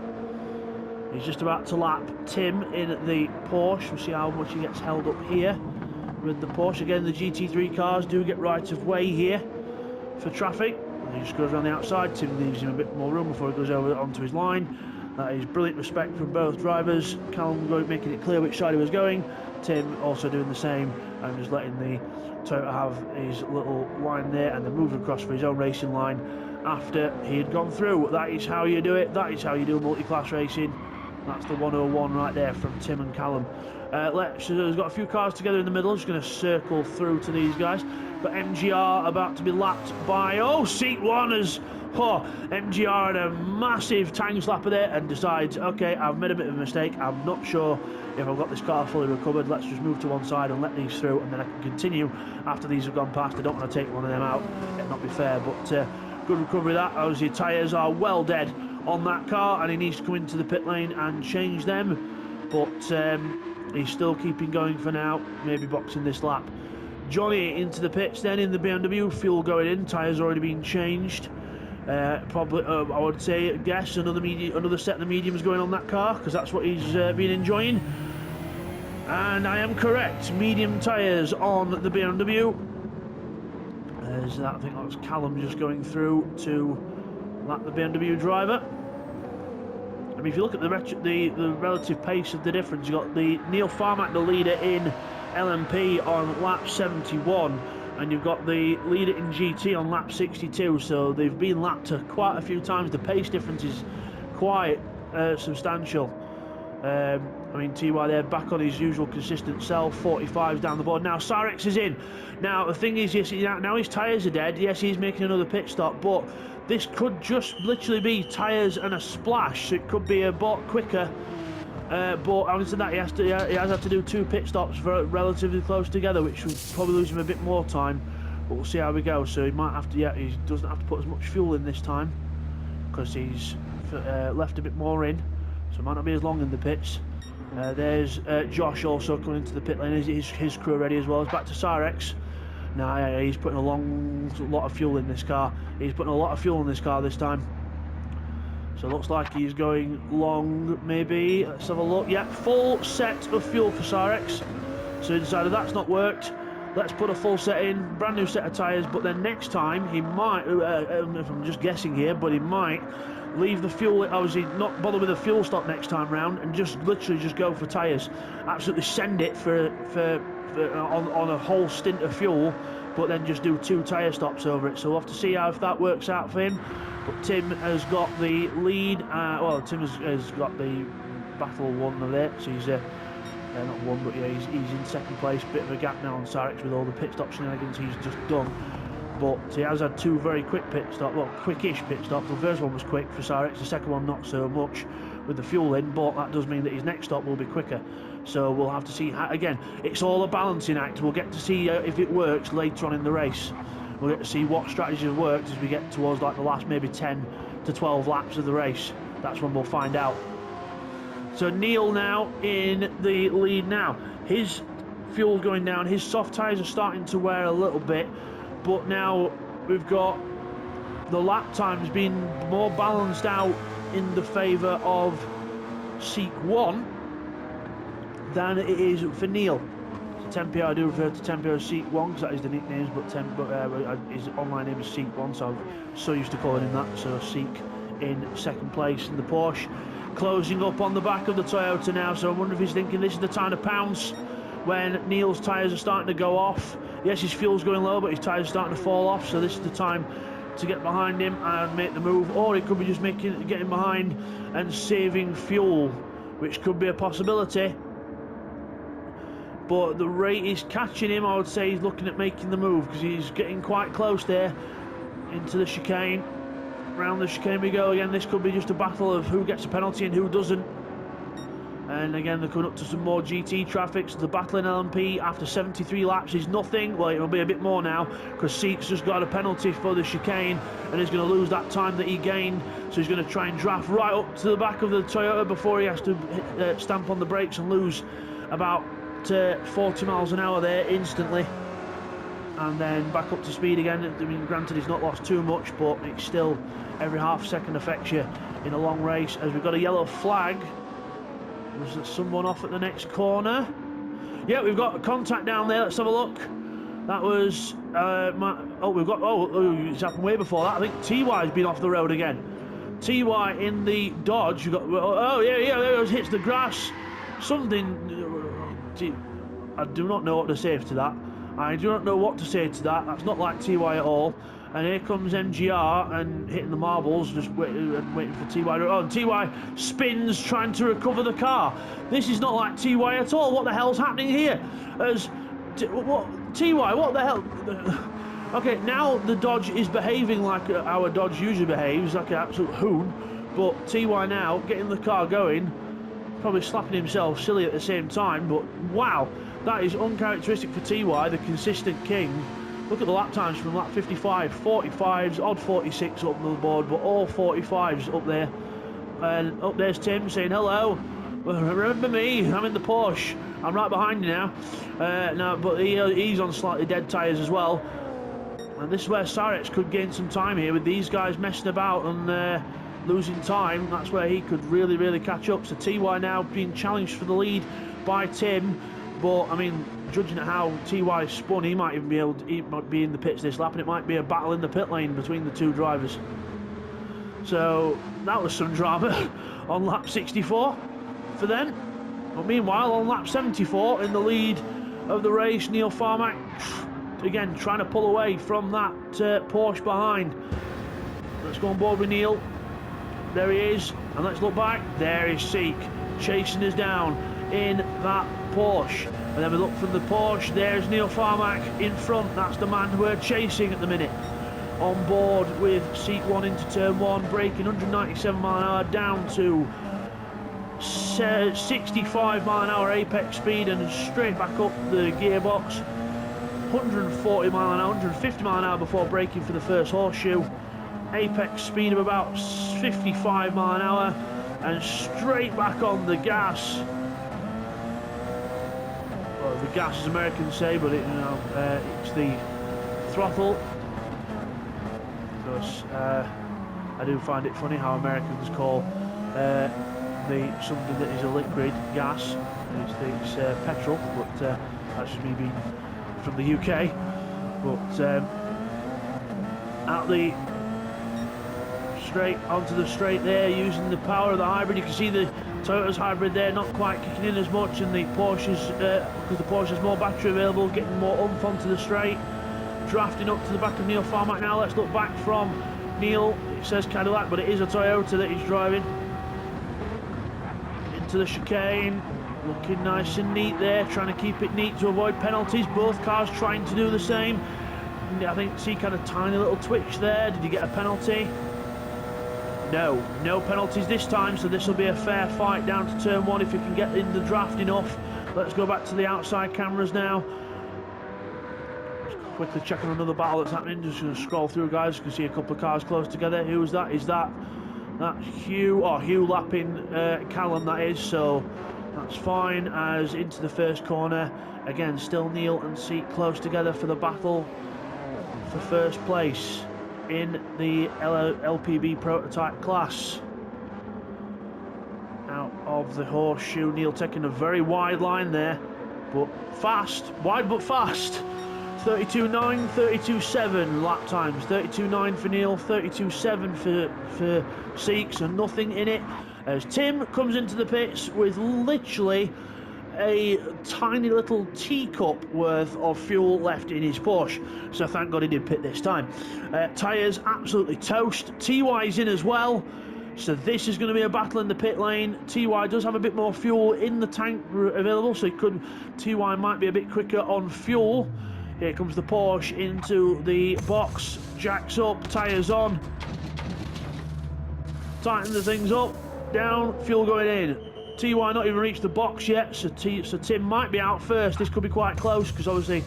He's just about to lap Tim in the Porsche. We'll see how much he gets held up here with the Porsche. Again, the GT3 cars do get right of way here for traffic. He just goes around the outside. Tim leaves him a bit more room before he goes over onto his line. That is brilliant respect from both drivers. Callum making it clear which side he was going. Tim also doing the same, and just letting the Toyota have his little line there, and then moving across for his own racing line after he had gone through. That is how you do it. That is how you do multi-class racing. That's the 101 right there from Tim and Callum. There's got a few cars together in the middle. Just going to circle through to these guys. But MGR about to be lapped by Seat 1 as MGR had a massive time slapper there and decides, okay, I've made a bit of a mistake. I'm not sure if I've got this car fully recovered. Let's just move to one side and let these through, and then I can continue after these have gone past. I don't want to take one of them out. It'd not be fair, but good recovery of that. Obviously, tyres are well dead on that car, and he needs to come into the pit lane and change them. But he's still keeping going for now, maybe boxing this lap. Johnny into the pits then in the BMW, fuel going in, tyres already been changed. Probably, I would say, guess another set of the mediums going on that car, because that's what he's been enjoying. And I am correct, medium tyres on the BMW. I think that was Callum just going through to lap the BMW driver. I mean, if you look at the relative pace of the difference, you've got the Neil Farmack, the leader in LMP on lap 71, and you've got the leader in GT on lap 62, so they've been lapped quite a few times. The pace difference is quite substantial. I mean, TY there back on his usual consistent self, 45s down the board. Now Cyrex is in. Now the thing is, yes, now his tyres are dead. Yes, he's making another pit stop, but this could just literally be tyres and a splash. So it could be a bit quicker. But having said that, he has had to do 2 pit stops relatively close together, which will probably lose him a bit more time. But we'll see how we go. So he might have to, he doesn't have to put as much fuel in this time, because he's left a bit more in, so it might not be as long in the pits. There's Josh also coming into the pit lane. His crew ready as well. It's back to Cyrex. Now he's putting a lot of fuel in this car. He's putting a lot of fuel in this car this time. So it looks like he's going long, maybe. Let's have a look. Yeah, full set of fuel for Cyrex. So he decided that's not worked. Let's put a full set in, brand new set of tyres. But then next time he might, if I'm just guessing here, but he might leave the fuel, obviously not bother with the fuel stop next time round, and just literally just go for tyres. Absolutely send it on a whole stint of fuel, but then just do 2 tyre stops over it. So we'll have to see how if that works out for him. But Tim has got the lead. Well, Tim has got the battle won of it. So he's not won, but yeah, he's in second place. Bit of a gap now on Cyrex with all the pit stop shenanigans he's just done. But he has had 2 very quick pit stops, well, quickish pit stops. The first one was quick for Cyrex, the second one not so much with the fuel in, but that does mean that his next stop will be quicker. So we'll have to see. Again, it's all a balancing act. We'll get to see if it works later on in the race. We'll get to see what strategies have worked as we get towards like the last maybe 10 to 12 laps of the race. That's when we'll find out. So Neil now in the lead now. His fuel going down, his soft tyres are starting to wear a little bit, but now we've got the lap times being more balanced out in the favour of Seek 1 than it is for Neil. Tempio, I do refer to Tempio as Seek 1 because that is the nicknames, but his online name is Seek 1, so I'm so used to calling him that. So Seek in second place in the Porsche, closing up on the back of the Toyota now. So I wonder if he's thinking this is the time to pounce when Neil's tyres are starting to go off. Yes, his fuel's going low, but his tyres are starting to fall off, so this is the time to get behind him and make the move. Or it could be just getting behind and saving fuel, which could be a possibility. But the rate is catching him. I would say he's looking at making the move because he's getting quite close there into the chicane. Round the chicane we go again. This could be just a battle of who gets a penalty and who doesn't. And again, they're coming up to some more GT traffic. So the battle in LMP after 73 laps is nothing. Well, it'll be a bit more now because Seek's just got a penalty for the chicane and he's going to lose that time that he gained. So he's going to try and draft right up to the back of the Toyota before he has to stamp on the brakes and lose about 40 miles an hour there instantly, and then back up to speed again. I mean, granted he's not lost too much, but it's still every half second affects you in a long race. As we've got a yellow flag, was there someone off at the next corner? Yeah, we've got contact down there. Let's have a look. That was it's happened way before that. I think TY's been off the road again. TY in the Dodge. We've got there it hits the grass. Something. I do not know what to say to that. I do not know what to say to that. That's not like TY at all. And here comes MGR and hitting the marbles, just waiting for TY. Oh, and TY spins trying to recover the car. This is not like TY at all. What the hell's happening here? TY, what the hell? Okay, now the Dodge is behaving like our Dodge usually behaves, like an absolute hoon. But TY now getting the car going. Probably slapping himself silly at the same time, but wow, that is uncharacteristic for TY, the consistent king. Look at the lap times from lap 55, 45s, odd 46 up on the board, but all 45s up there. And up there's Tim saying hello. Remember me? I'm in the Porsche. I'm right behind you now. But he's on slightly dead tyres as well. And this is where Sarex could gain some time here with these guys messing about and losing time. That's where he could really, really catch up. So TY now being challenged for the lead by Tim. But I mean, judging at how TY spun, he might even be in the pits this lap, and it might be a battle in the pit lane between the two drivers. So that was some drama on lap 64 for them. But meanwhile, on lap 74, in the lead of the race, Neil Farmack again trying to pull away from that Porsche behind. Let's go on board with Neil. There he is, and let's look back. There is Seek chasing us down in that Porsche. And then we look from the Porsche, there's Neil Farmack in front. That's the man we're chasing at the minute. On board with Seek 1 into turn 1, braking 197 mile an hour down to 65 mile an hour apex speed and straight back up the gearbox. 140 mile an hour, 150 mile an hour before braking for the first horseshoe. Apex speed of about 55 mile an hour and straight back on the gas. Well, the gas as Americans say, but it's the throttle. Because I do find it funny how Americans call something that is a liquid gas. It's petrol, but that's just me being from the UK. But out the straight onto the straight there, using the power of the hybrid. You can see the Toyota's hybrid there not quite kicking in as much, and the Porsche's because the Porsche has more battery available, getting more oomph onto the straight. Drafting up to the back of Neil Farmack now. Let's look back from Neil. It says Cadillac, but it is a Toyota that he's driving. Into the chicane, looking nice and neat there, trying to keep it neat to avoid penalties. Both cars trying to do the same. I think Seek had a tiny little twitch there. Did he get a penalty? No penalties this time, so this will be a fair fight down to turn 1 if you can get in the draft enough. Let's go back to the outside cameras now. Just quickly checking another battle that's happening. Just going to scroll through, guys. You can see a couple of cars close together. Who is that? Is that That's Hugh lapping Callum, that is, so that's fine. As into the first corner, again, still Neil and Seek close together for the battle for first place in the LPB prototype class. Out of the horseshoe, Neil taking a very wide line there, but fast, wide but fast. 32.9, 32.7 lap times. 32.9 for Neil, 32.7 for Seek, so nothing in it. As Tim comes into the pits with literally a tiny little teacup worth of fuel left in his Porsche, so thank God he did pit this time. Tyres absolutely toast. TY's in as well, so this is going to be a battle in the pit lane. TY does have a bit more fuel in the tank available, so TY might be a bit quicker on fuel. Here comes the Porsche into the box, jacks up, tyres on, tighten the things up, down, fuel going in. TY not even reached the box yet, so Tim might be out first. This could be quite close, because obviously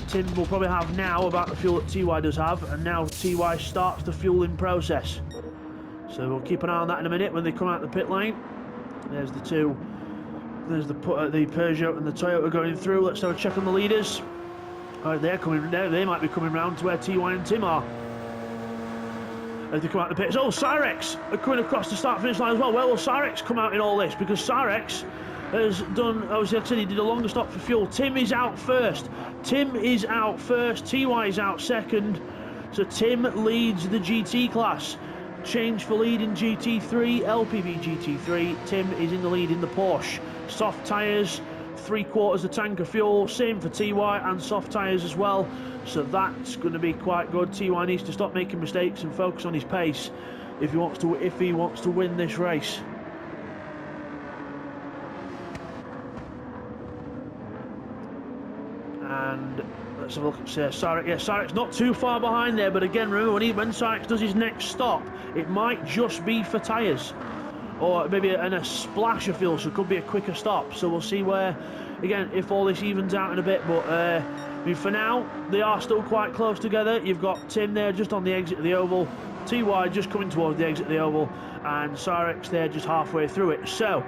Tim will probably have now about the fuel that TY does have, and now TY starts the fueling process. So we'll keep an eye on that in a minute when they come out the pit lane. There's the two, there's the Peugeot and the Toyota going through. Let's have a check on the leaders. Alright, they're coming now. They might be coming round to where TY and Tim are. As they come out the pits. Oh, Cyrex are coming across the start-finish line as well. Where will Cyrex come out in all this? Because Cyrex has done, obviously I said he did a longer stop for fuel. Tim is out first. Tim is out first. TY is out second. So Tim leads the GT class. Change for lead in GT3, LPB GT3. Tim is in the lead in the Porsche. Soft tyres. 3/4 a tank of fuel, same for TY, and soft tyres as well, so that's going to be quite good. TY needs to stop making mistakes and focus on his pace if he wants to win this race. And let's have a look at Cyrex. Yeah, Cyrex not too far behind there, but again, remember when Cyrex does his next stop, it might just be for tyres, or maybe a splash of fuel, so it could be a quicker stop. So we'll see where, again, if all this evens out in a bit. But I mean, for now, they are still quite close together. You've got Tim there just on the exit of the oval, TY just coming towards the exit of the oval, and Cyrex there just halfway through it. So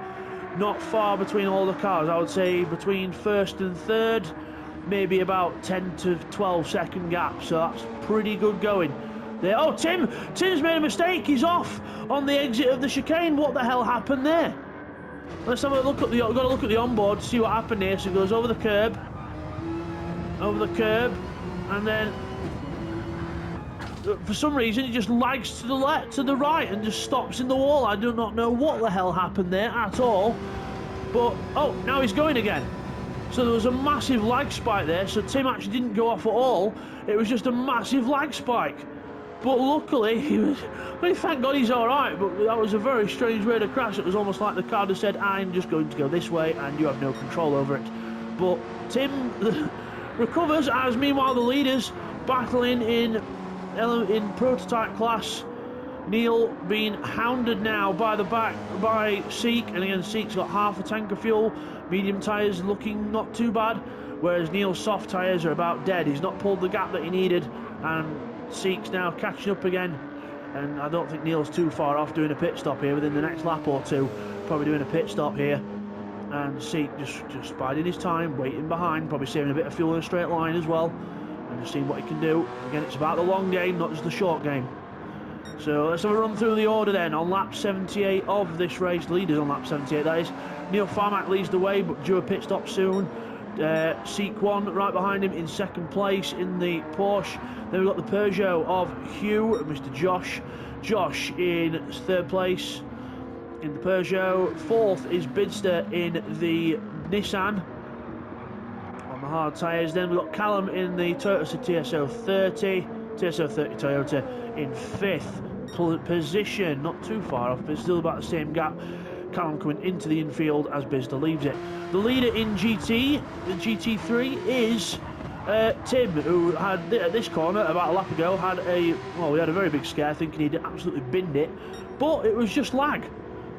not far between all the cars. I would say between first and third, maybe about 10 to 12 second gap. So that's pretty good going. There. Oh, Tim's made a mistake. He's off on the exit of the chicane. What the hell happened there? Let's have a look at the. I've got to look at the onboard to see what happened here. So it goes over the curb, and then for some reason it just lags to the left, to the right, and just stops in the wall. I do not know what the hell happened there at all. But oh, now he's going again. So there was a massive lag spike there. So Tim actually didn't go off at all. It was just a massive lag spike. But luckily, thank God he's all right. But that was a very strange way to crash. It was almost like the car just said, I'm just going to go this way, and you have no control over it. But Tim recovers, as meanwhile the leaders battling in prototype class. Neil being hounded now by the back by Seek, and again Seek's got half a tank of fuel. Medium tyres looking not too bad, whereas Neil's soft tyres are about dead. He's not pulled the gap that he needed, and Seek's now catching up again, and I don't think Neil's too far off doing a pit stop here within the next lap or two. Probably doing a pit stop here, and Seek just biding his time, waiting behind, probably saving a bit of fuel in a straight line as well, and just seeing what he can do. Again, it's about the long game, not just the short game. So let's have a run through the order then. On lap 78 of this race, leaders on lap 78 that is, Neil Farmack leads the way, but due a pit stop soon. Seek 1 right behind him in second place in the Porsche. Then we've got the Peugeot of Hugh and Mr. Josh. Josh in third place in the Peugeot. Fourth is Bidster in the Nissan on the hard tyres. Then we've got Callum in the Toyota TSO30 Toyota in fifth position. Not too far off, but still about the same gap. Callum coming into the infield as Bidster leaves it. The leader in GT, the GT3, is Tim, who had at this corner about a lap ago we had a very big scare thinking he'd absolutely binned it, but it was just lag.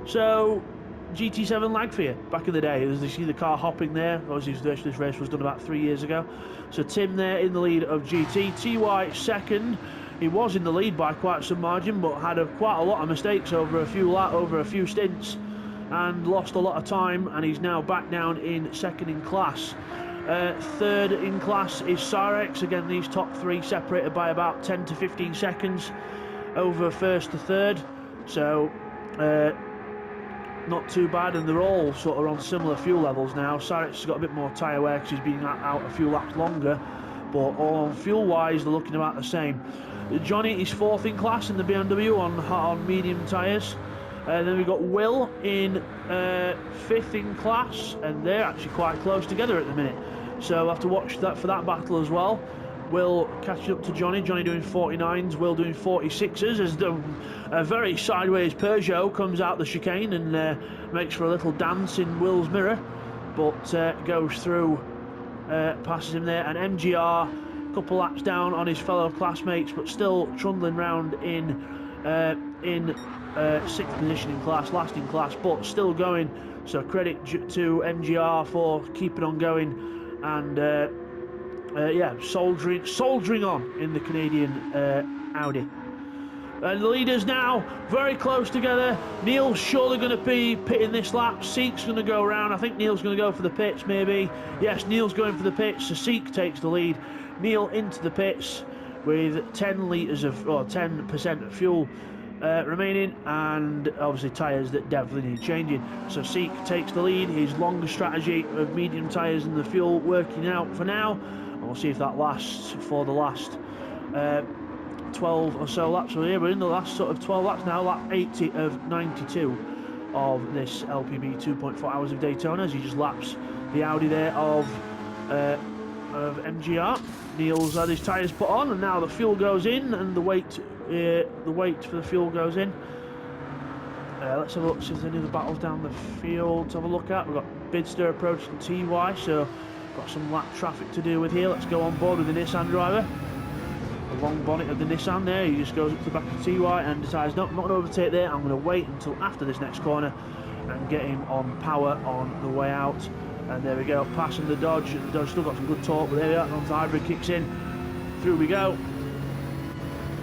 So GT7 lag for you back in the day. As you see the car hopping there, obviously this race was done about 3 years ago. So Tim there in the lead of GT. TY second. he was in the lead by quite some margin, but had quite a lot of mistakes over a few stints, and lost a lot of time, and he's now back down in second in class. Third in class is Cyrex. Again, these top three separated by about 10 to 15 seconds over first to third, so not too bad, and they're all sort of on similar fuel levels now. Cyrex has got a bit more tyre wear because he's been out a few laps longer, but on fuel wise they're looking about the same. Johnny is fourth in class in the BMW on medium tyres. Then we've got Will in fifth in class, and they're actually quite close together at the minute, so we'll have to watch that for that battle as well. Will catching up to Johnny doing 49s, Will doing 46s, as a very sideways Peugeot comes out the chicane and makes for a little dance in Will's mirror, but goes through, passes him there, and MGR a couple laps down on his fellow classmates, but still trundling round in sixth position in class, last in class, but still going, so credit to MGR for keeping on going, and yeah, soldiering on in the Canadian Audi. And the leaders now very close together. Neil's surely going to be pitting this lap. Seek's going to go around. I think Neil's going to go for the pits, maybe. Yes, Neil's going for the pits, so Seek takes the lead. Neil into the pits with 10% of fuel remaining, and obviously tyres that definitely need changing. So Seek takes the lead. His longer strategy of medium tyres and the fuel working out for now. And we'll see if that lasts for the last 12 or so laps. So here we're in the last sort of 12 laps now, lap 80 of 92 of this LPB 2.4 hours of Daytona, as he just laps the Audi there of MGR. Neil's had his tyres put on, and now the fuel goes in, and the weight for the fuel goes in. Let's have a look, see if there's any other battles down the field to have a look at. We've got Bidster approaching TY, so got some lap traffic to deal with here. Let's go on board with the Nissan driver. The long bonnet of the Nissan there, he just goes up to the back of TY and decides, no, I'm not going to overtake there, I'm going to wait until after this next corner and get him on power on the way out. And there we go, passing the Dodge. The Dodge still got some good torque, but there we are, the hybrid kicks in. Through we go.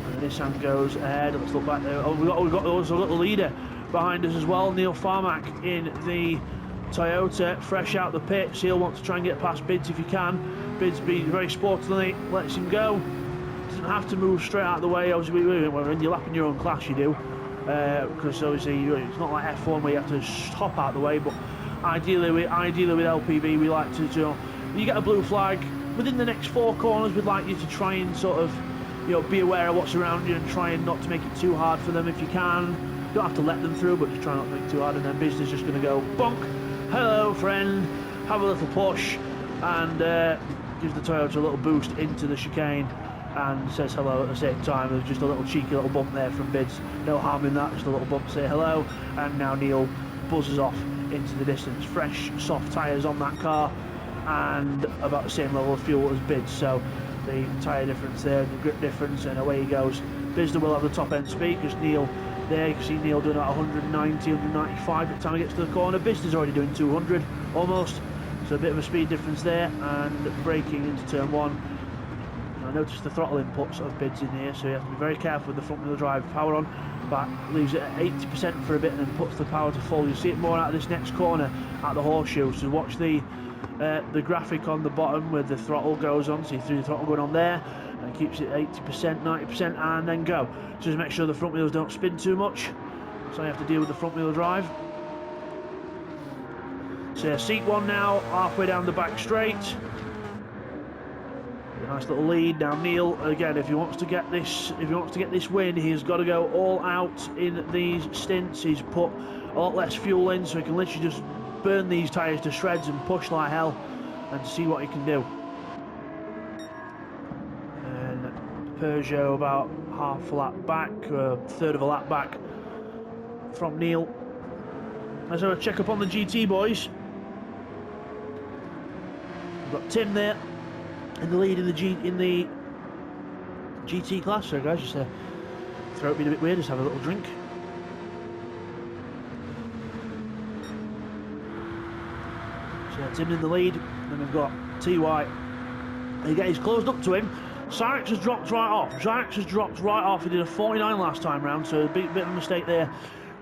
And the Nissan goes ahead. Let's look back there. Oh, we've also got the leader behind us as well, Neil Farmack in the Toyota, fresh out the pits. He'll want to try and get past Bids if he can. Bids being very sportily, lets him go. Doesn't have to move straight out of the way. Obviously, when you're lapping your own class, you do, because obviously it's not like F1 where you have to hop out of the way. But ideally with LPB, we like to you get a blue flag within the next 4 corners. We'd like you to try and sort of, be aware of what's around you and try and not to make it too hard for them if you can. You don't have to let them through, but just try not to make it too hard. And then Bids is just going to go bonk. Hello, friend. Have a little push, and gives the Toyota a little boost into the chicane, and says hello at the same time. There's just a little cheeky little bump there from Bids. No harm in that, just a little bump to say hello. And now Neil buzzes off into the distance. Fresh, soft tyres on that car, and about the same level of fuel as Bids. So the tyre difference there, the grip difference, and away he goes. Bidsder will have the top end speed because Neil there, you can see Neil doing about 190, 195 by the time he gets to the corner. Bidsder's already doing 200 almost, so a bit of a speed difference there. And braking into turn 1. I noticed the throttle inputs of Bids in here, so you have to be very careful with the front wheel drive. Power on, back, leaves it at 80% for a bit, and then puts the power to full. You'll see it more out of this next corner at the horseshoe, so watch the graphic on the bottom where the throttle goes on. See through the throttle going on there, and keeps it 80%, 90%, and then go. Just make sure the front wheels don't spin too much, so you have to deal with the front wheel drive. So seat 1 now, halfway down the back straight. A nice little lead. Now Neil, again, if he wants to get this win, he's got to go all out in these stints. He's put a lot less fuel in, so he can literally just burn these tyres to shreds and push like hell, and see what he can do. And Peugeot about half a lap back, a third of a lap back from Neil. Let's have a check up on the GT boys. We've got Tim there in the lead in the GT class. So guys, just throat being a bit weird, just have a little drink. So Tim in the lead, then we've got TY. Again, he's closed up to him, Cyrex has dropped right off. Cyrex has dropped right off. He did a 49 last time round, so a bit of a mistake there.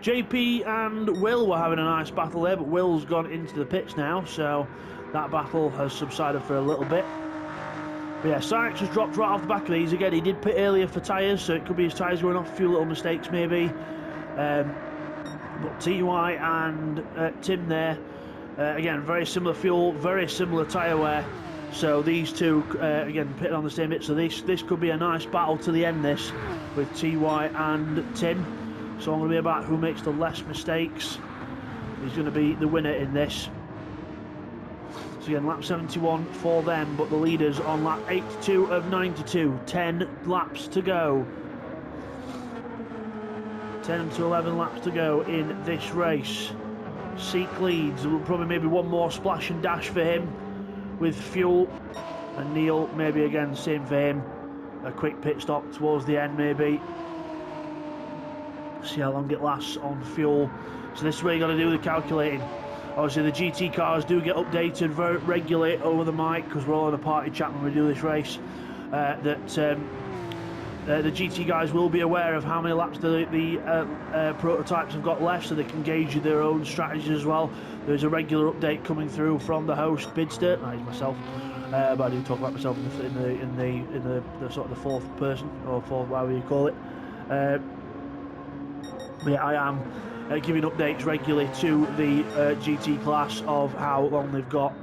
JP and Will were having a nice battle there, but Will's gone into the pits now, so that battle has subsided for a little bit. But yeah, Cyrex has dropped right off the back of these. Again, he did pit earlier for tyres, so it could be his tyres going off, a few little mistakes maybe. But TY and Tim there, again, very similar fuel, very similar tyre wear. So these two, again, pitting on the same bit. So this could be a nice battle to the end, this, with TY and Tim. So I'm going to be about who makes the less mistakes. He's going to be the winner in this. So again, lap 71 for them, but the leaders on lap 82 of 92. 10 laps to go. 10 to 11 laps to go in this race. Seek leads. Probably maybe one more splash and dash for him with fuel, and Neil maybe again same for him, a quick pit stop towards the end maybe, see how long it lasts on fuel. So this is where you got to do the calculating. Obviously the GT cars do get updated very regularly over the mic, because we're all in a party chat when we do this race, that the GT guys will be aware of how many laps the prototypes have got left, so they can gauge their own strategies as well. There's a regular update coming through from the host Bidster, that is myself, but I do talk about myself in the sort of the fourth person, or fourth, whatever you call it. But yeah, I am giving updates regularly to the GT class of how long they've got,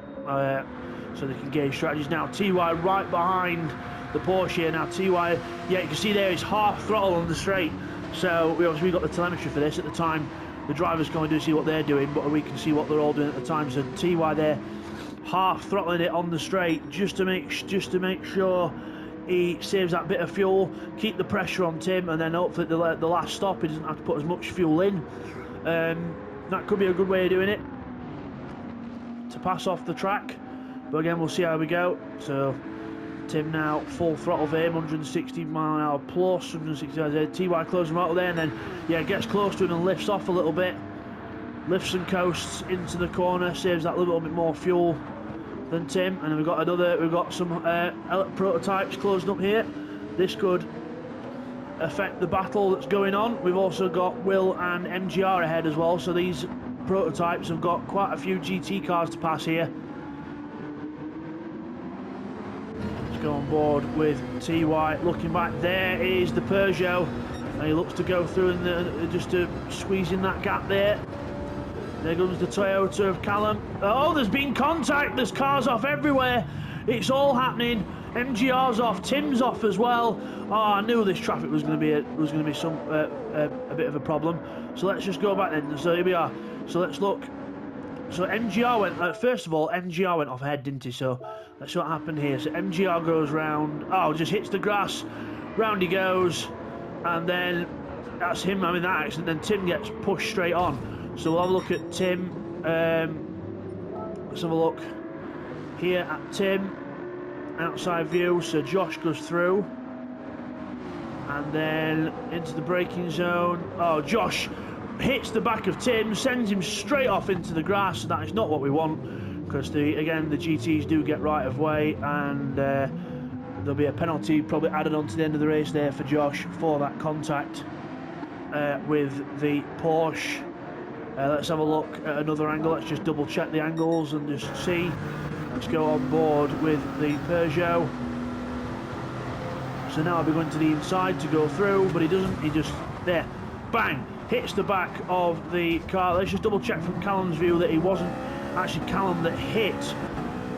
so they can gauge strategies. Now TY right behind the Porsche here. Now TY, yeah, you can see there is half throttle on the straight, so we got the telemetry for this at the time. The drivers can do see what they're doing, but we can see what they're all doing at the time. So TY there, half throttling it on the straight, just to make sure he saves that bit of fuel, keep the pressure on Tim, and then hopefully the last stop he doesn't have to put as much fuel in. That could be a good way of doing it, to pass off the track. But again, we'll see how we go. So Tim now full throttle for him, 160 mile an hour plus, 160 miles an hour. TY closing right there, and then yeah, gets close to him and lifts off a little bit, lifts and coasts into the corner, saves that little bit more fuel than Tim. And then we've got some prototypes closing up here. This could affect the battle that's going on. We've also got Will and MGR ahead as well, so these prototypes have got quite a few GT cars to pass here. Go on board with TY. Looking back, there is the Peugeot, and he looks to go through and just to squeeze in that gap there. There comes the Toyota of Callum. Oh, there's been contact. There's cars off everywhere. It's all happening. MGR's off. Tim's off as well. Oh, I knew this traffic was going to be a bit of a problem. So let's just go back then. So here we are. So let's look. So MGR went, first of all, MGR went off ahead, didn't he? So let's see what happened here. So MGR goes round, just hits the grass, round he goes, and then that's him having that accident. Then Tim gets pushed straight on. So we'll have a look at Tim. Let's have a look here at Tim, outside view. So Josh goes through, and then into the braking zone. Oh, Josh hits the back of Tim, sends him straight off into the grass. That is not what we want, because the GTs do get right of way, and there'll be a penalty probably added on to the end of the race there for Josh for that contact with the Porsche. Let's have a look at another angle. Let's just double check the angles and just see. Let's go on board with the Peugeot. So now I'll be going to the inside to go through, but he doesn't. He just, there, bang, hits the back of the car. Let's just double check from Callum's view that it wasn't actually Callum that hit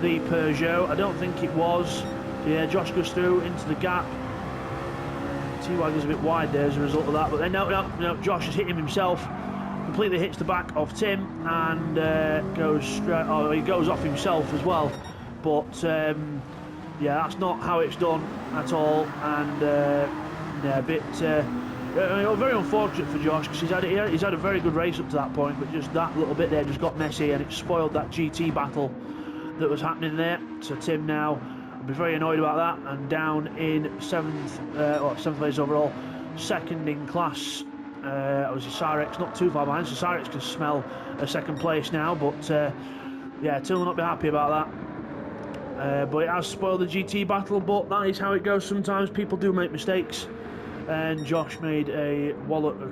the Peugeot. I don't think it was. Yeah, Josh goes through into the gap. TY goes a bit wide there as a result of that, but then no, Josh has hit him himself. Completely hits the back of Tim and goes straight. Oh, he goes off himself as well. But yeah, that's not how it's done at all. And yeah, a bit. Very unfortunate for Josh, because he's had a very good race up to that point, but just that little bit there just got messy, and it spoiled that GT battle that was happening there. So Tim now will be very annoyed about that, and down in seventh place overall, second in class. Obviously Cyrex not too far behind, so Cyrex can smell a second place now, but yeah, Tim will not be happy about that. but it has spoiled the GT battle, but that is how it goes sometimes. People do make mistakes, and Josh made a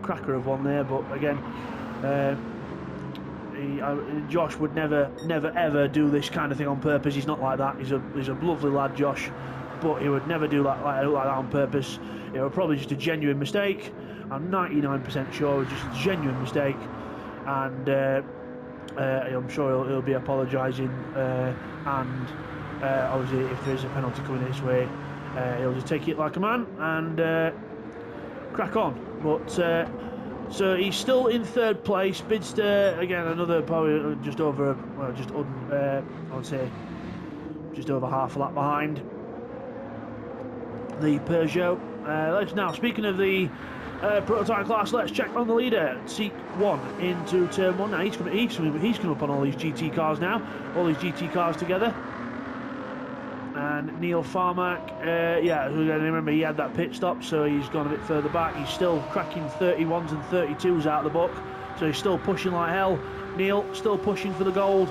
cracker of one there, but again, Josh would never ever do this kind of thing on purpose. He's not like that. He's a lovely lad, Josh, but he would never do that like that on purpose. It was probably just a genuine mistake. I'm 99% sure it was just a genuine mistake, and I'm sure he'll be apologising, and obviously if there's a penalty coming this way, he'll just take it like a man and crack on. But so he's still in third place. Bidster again, another probably just over, I would say just over half a lap behind the Peugeot. Let's now, speaking of the prototype class, let's check on the leader. Seat 1 into turn 1. Now he's coming up on all these GT cars now, all these GT cars together. And Neil Farmack, yeah, remember he had that pit stop, so he's gone a bit further back. He's still cracking 31s and 32s out of the book, so he's still pushing like hell. Neil still pushing for the gold,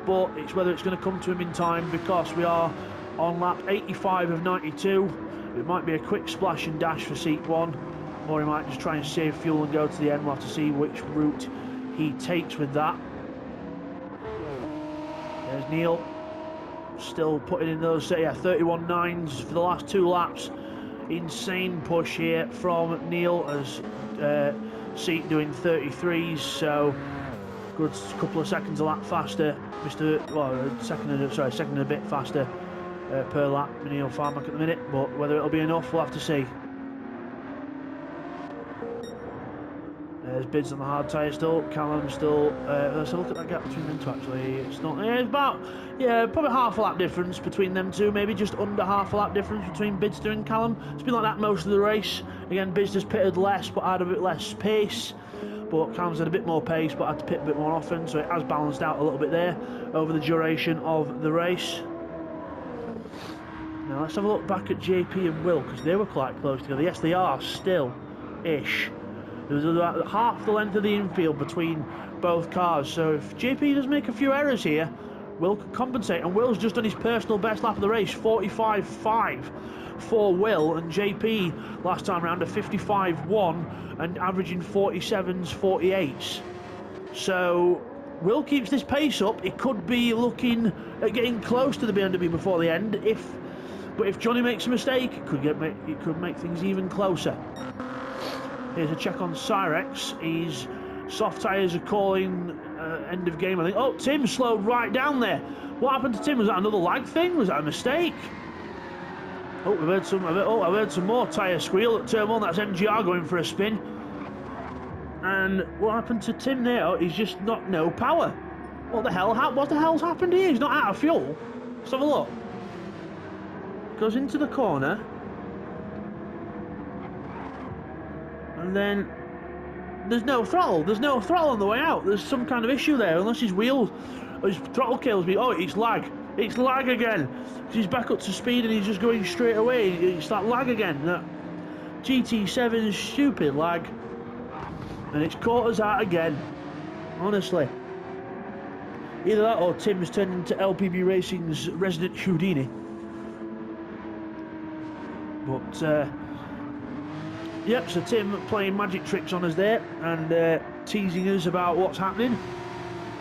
but it's whether it's going to come to him in time, because we are on lap 85 of 92. It might be a quick splash and dash for seat 1, or he might just try and save fuel and go to the end. We'll have to see which route he takes with that. There's Neil, still putting in those 31.9s for the last 2 laps. Insane push here from Neil, as Seat doing 33s, so good couple of seconds a lap faster. Second and a bit faster per lap, Neil Farmack at the minute, but whether it'll be enough, we'll have to see. There's Bids on the hard tyre still. Callum still. Let's have a look at that gap between them two. Actually, it's not. It's about probably half a lap difference between them two. Maybe just under half a lap difference between Bidster and Callum. It's been like that most of the race. Again, Bidster's pitted less, but had a bit less pace. But Callum's had a bit more pace, but had to pit a bit more often, so it has balanced out a little bit there over the duration of the race. Now let's have a look back at JP and Will, because they were quite close together. Yes, they are still-ish. There's about half the length of the infield between both cars, so if JP does make a few errors here, Will can compensate. And Will's just done his personal best lap of the race, 45.5 for Will, and JP last time round a 55.1 and averaging 47s, 48s. So Will keeps this pace up. It could be looking at getting close to the BMW before the end. But if Johnny makes a mistake, it could make things even closer. Here's a check on Cyrex. His soft tyres are calling end of game, I think. Oh, Tim slowed right down there. What happened to Tim? Was that another lag thing? Was that a mistake? Oh, I've heard some more tyre squeal at turn 1. That's MGR going for a spin. And what happened to Tim there? Oh, he's just not no power. What the hell's happened here? He's not out of fuel. Let's have a look. Goes into the corner. And then there's no throttle. There's no throttle on the way out. There's some kind of issue there, unless his throttle kills me. Oh, it's lag. It's lag again. He's back up to speed and he's just going straight away. It's that lag again. That GT7 stupid lag. And it's caught us out again. Honestly. Either that or Tim's turned into LPB Racing's resident Houdini. But yep, so Tim playing magic tricks on us there and teasing us about what's happening.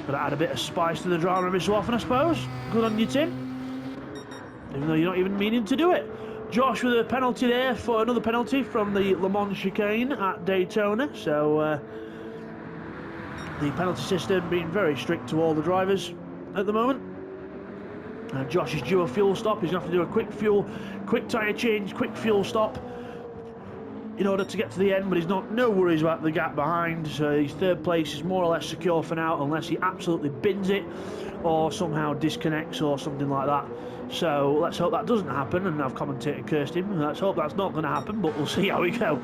But I add a bit of spice to the drama every so often, I suppose. Good on you, Tim. Even though you're not even meaning to do it. Josh with a penalty there, for another penalty from the Le Mans chicane at Daytona. So the penalty system being very strict to all the drivers at the moment. Josh is due a fuel stop. He's going to have to do a quick tyre change, quick fuel stop in order to get to the end, but he's no worries about the gap behind. So his third place is more or less secure for now, unless he absolutely bins it or somehow disconnects or something like that. So let's hope that doesn't happen, and I've commentator cursed him. Let's hope that's not going to happen, but we'll see how we go.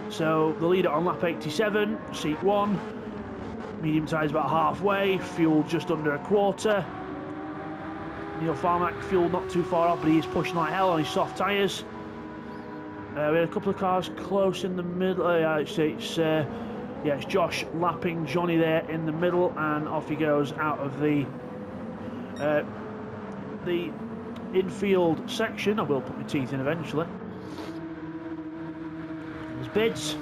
So the leader on lap 87, seat 1, medium tyres about halfway, fuel just under a quarter. Neil Farmack, fuel not too far off, but he is pushing like hell on his soft tyres. We had a couple of cars close in the middle. It's Josh lapping Johnny there in the middle, and off he goes out of the the infield section. I will put my teeth in eventually. There's Bids,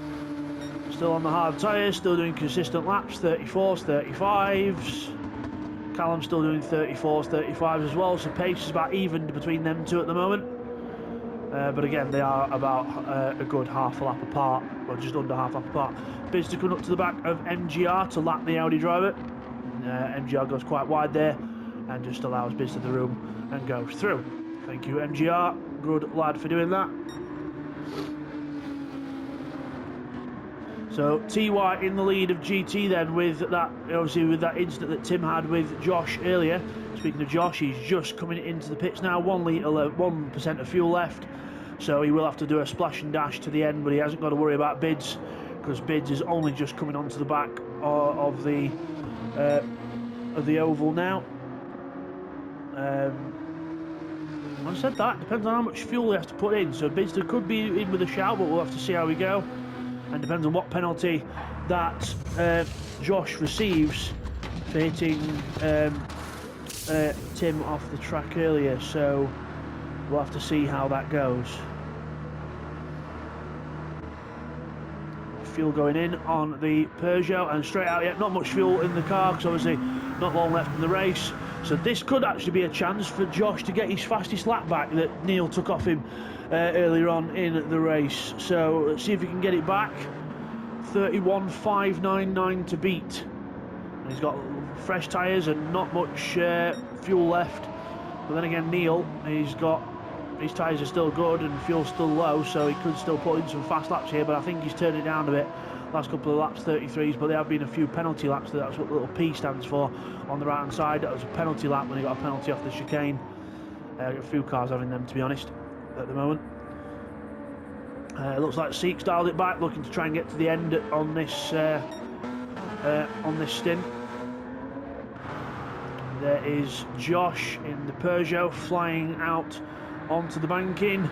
still on the hard tyres, still doing consistent laps, 34s, 35s. Callum's still doing 34s, 35s as well, so pace is about even between them two at the moment. But again, they are about a good half a lap apart, or just under half a lap apart. Bids to come up to the back of MGR to lap the Audi driver. MGR goes quite wide there and just allows Bids to the room and goes through. Thank you, MGR. Good lad for doing that. So TY in the lead of GT then, with that, obviously with that incident that Tim had with Josh earlier. Speaking of Josh, he's just coming into the pits now, 1% of fuel left, so he will have to do a splash and dash to the end, but he hasn't got to worry about Bids, because Bids is only just coming onto the back of the oval now. I said that, depends on how much fuel he has to put in, so Bids could be in with a shout, but we'll have to see how we go. And depends on what penalty that Josh receives for hitting Tim off the track earlier, so we'll have to see how that goes. Fuel going in on the Peugeot, and straight out, yet not much fuel in the car because obviously not long left in the race, so this could actually be a chance for Josh to get his fastest lap back that Neil took off him earlier on in the race. So let's see if he can get it back. 31.599 to beat. He's got fresh tyres and not much fuel left, but then again Neil, he's got his tyres are still good and fuel's still low, so he could still put in some fast laps here, but I think he's turned it down a bit. Last couple of laps 33s, but there have been a few penalty laps. That's what the little P stands for on the right hand side. That was a penalty lap when he got a penalty off the chicane. A few cars having them, to be honest, at the moment. It looks like Seek dialed it back, looking to try and get to the end on this stint. There is Josh in the Peugeot flying out onto the banking.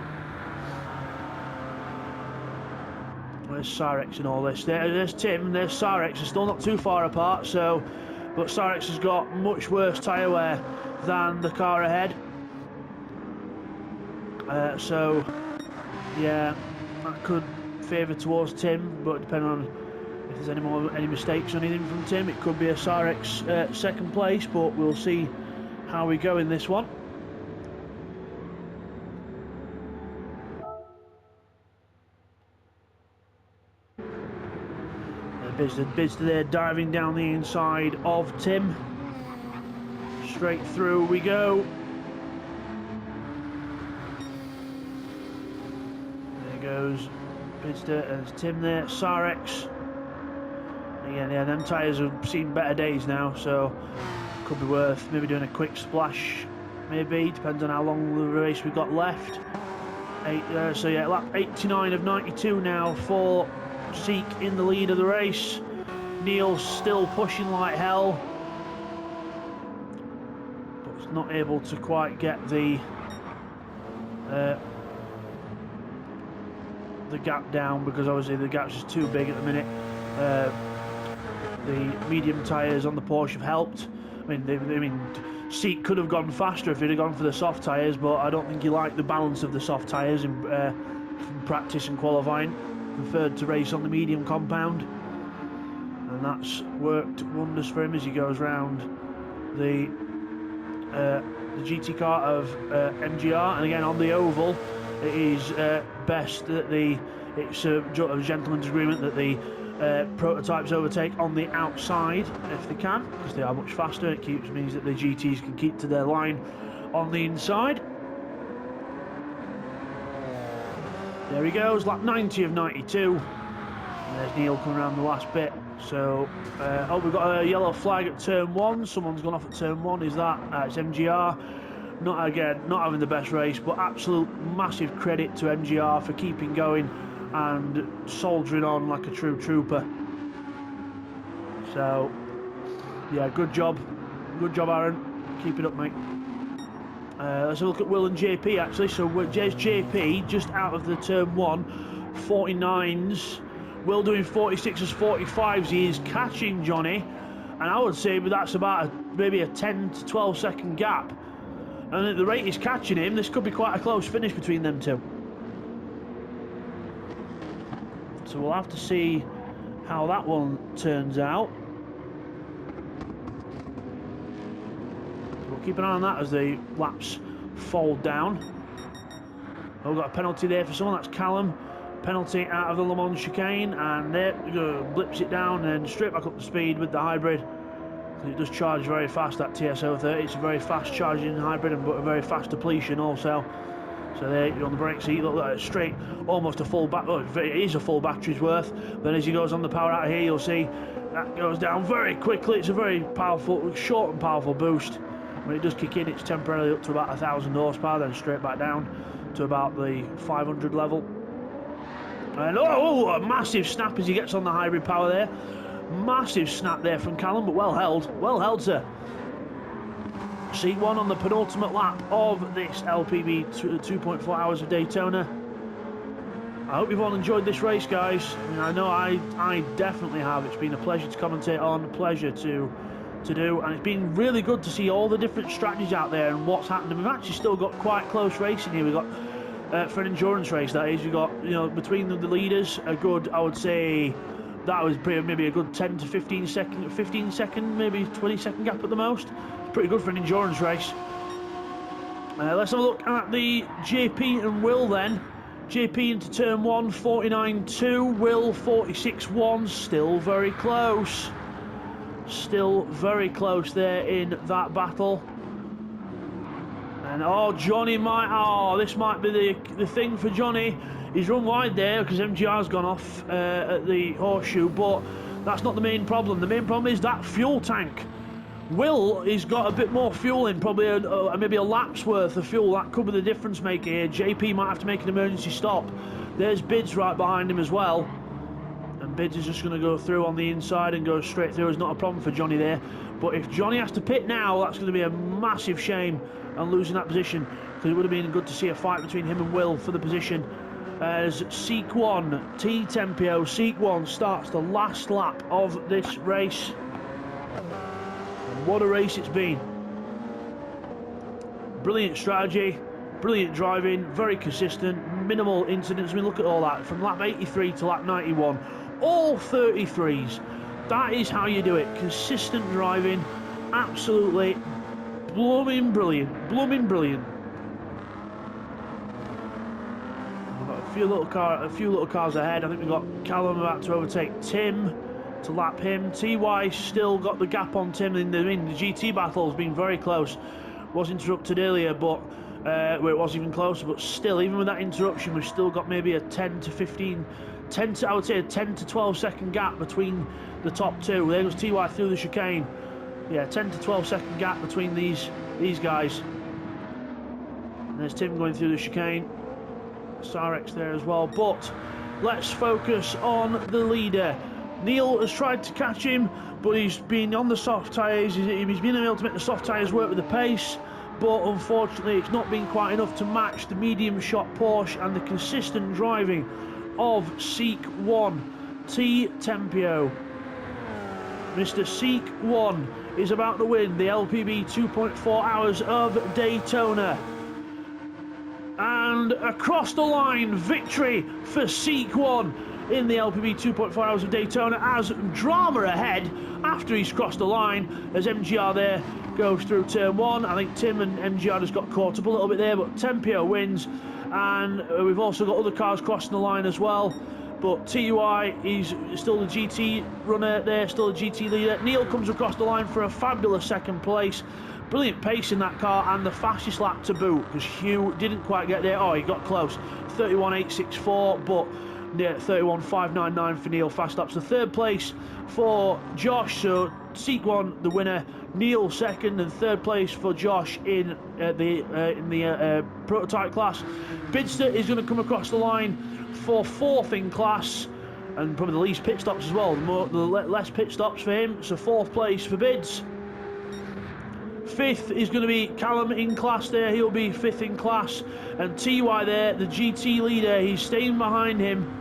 Where's Sarex in all this? There's Tim and there's Sarex. They're still not too far apart, so, but Sarex has got much worse tyre wear than the car ahead. So yeah, that could favour towards Tim, but depending on if there's any mistakes or anything from Tim, it could be a Sarex second place, but we'll see how we go in this one. Bids there, diving down the inside of Tim. Straight through we go. There goes Bidster, and there's Tim there, Sarex. Again, yeah, them tyres have seen better days now, so could be worth maybe doing a quick splash, maybe, depends on how long the race we've got left. So yeah, lap 89 of 92 now for Seek in the lead of the race. Neil's still pushing like hell, but he's not able to quite get the gap down, because obviously the gap's just too big at the minute. The medium tyres on the Porsche have helped. I mean, Seek could have gone faster if he'd have gone for the soft tyres, but I don't think he liked the balance of the soft tyres in from practice and qualifying. Preferred to race on the medium compound, and that's worked wonders for him as he goes round the GT car of MGR. And again, on the oval, it is best that it's a gentleman's agreement that the prototypes overtake on the outside if they can, because they are much faster. It means that the GTs can keep to their line on the inside. There he goes, lap 90 of 92. And there's Neil coming around the last bit. So, oh, we've got a yellow flag at turn 1. Someone's gone off at turn 1. Is that? It's MGR. Not having the best race, but absolute massive credit to MGR for keeping going and soldiering on like a true trooper. So, yeah, good job. Good job, Aaron. Keep it up, mate. Let's have a look at Will and JP actually. So there's JP just out of the turn 1, 49s. Will doing 46s, 45s. He is catching Johnny, and I would say that's about maybe a 10 to 12 second gap And at the rate he's catching him, this could be quite a close finish between them two. So we'll have to see how that one turns out. So we'll keep an eye on that as the laps fold down. Oh, we've got a penalty there for someone, that's Callum. Penalty out of the Le Mans chicane, and there blips it down and straight back up to speed with the hybrid. It does charge very fast, that TS030. It's a very fast charging hybrid, but a very fast depletion also. So there, you're on the brake seat, look like straight, almost a full back. Oh, it is a full battery's worth. Then as he goes on the power out here, you'll see that goes down very quickly. It's a very powerful, short and powerful boost. When it does kick in, it's temporarily up to about 1,000 horsepower, then straight back down to about the 500 level. And oh, a massive snap as he gets on the hybrid power there. Massive snap there from Callum, but well held, sir. Seat 1 on the penultimate lap of this LPB 2.4 hours of Daytona. I hope you've all enjoyed this race, guys. I know I definitely have. It's been a pleasure to commentate on, a pleasure to do, and it's been really good to see all the different strategies out there and what's happened. And we've actually still got quite close racing here. We've got for an endurance race, that is, we've got, you know, between the leaders, a good, I would say, that was maybe a good 10 to 15 second, maybe 20 second gap at the most. It's pretty good for an endurance race. Let's have a look at the JP and Will then. JP into turn 1, 49.2, Will 46.1, still very close. Still very close there in that battle. And oh, Johnny this might be the thing for Johnny. He's run wide there because MGR's gone off at the horseshoe, but that's not the main problem. The main problem is that fuel tank. Will has got a bit more fuel in, probably maybe a lap's worth of fuel. That could be the difference maker here. JP might have to make an emergency stop. There's Bids right behind him as well. And Bids is just going to go through on the inside and go straight through. It's not a problem for Johnny there. But if Johnny has to pit now, that's going to be a massive shame and losing that position, because it would have been good to see a fight between him and Will for the position. As Seek 1, T Tempio, Seek 1 starts the last lap of this race. And what a race it's been. Brilliant strategy, brilliant driving, very consistent, minimal incidents. I mean, look at all that, from lap 83 to lap 91, all 33s. That is how you do it. Consistent driving, absolutely blooming brilliant, blooming brilliant. We've got a few little cars ahead. I think we've got Callum about to overtake Tim to lap him. TY still got the gap on Tim in the GT battle has been very close. Was interrupted earlier, but where it was even closer. But still, even with that interruption, we've still got maybe a 10 to I would say a 10 to 12 second gap between the top two. There goes TY through the chicane. Yeah, 10 to 12 second gap between these guys. And there's Tim going through the chicane. Sarex there as well. But let's focus on the leader. Neil has tried to catch him, but he's been on the soft tyres. He's been able to make the soft tyres work with the pace, but unfortunately it's not been quite enough to match the medium shot Porsche and the consistent driving of Seek 1, T Tempio. Mr. Seek 1 is about to win the LPB 2.4 hours of Daytona. And across the line, victory for Seek 1 in the LPB 2.4 hours of Daytona, as drama ahead after he's crossed the line, as MGR there goes through turn 1. I think Tim and MGR just got caught up a little bit there, but Tempio wins. And we've also got other cars crossing the line as well. But TUI is still the GT runner there, still the GT leader. Neil comes across the line for a fabulous second place. Brilliant pace in that car, and the fastest lap to boot, because Hugh didn't quite get there. Oh, he got close. 31.864, but yeah, 31.599 for Neil, fast laps. The third place for Josh, so Seek 1 the winner, Neil second, and third place for Josh in the prototype class. Bidster is going to come across the line for fourth in class, and probably the least pit stops as well. The less pit stops for him, so fourth place for Bids. Fifth is going to be Callum in class there, he'll be fifth in class, and TY there, the GT leader, he's staying behind him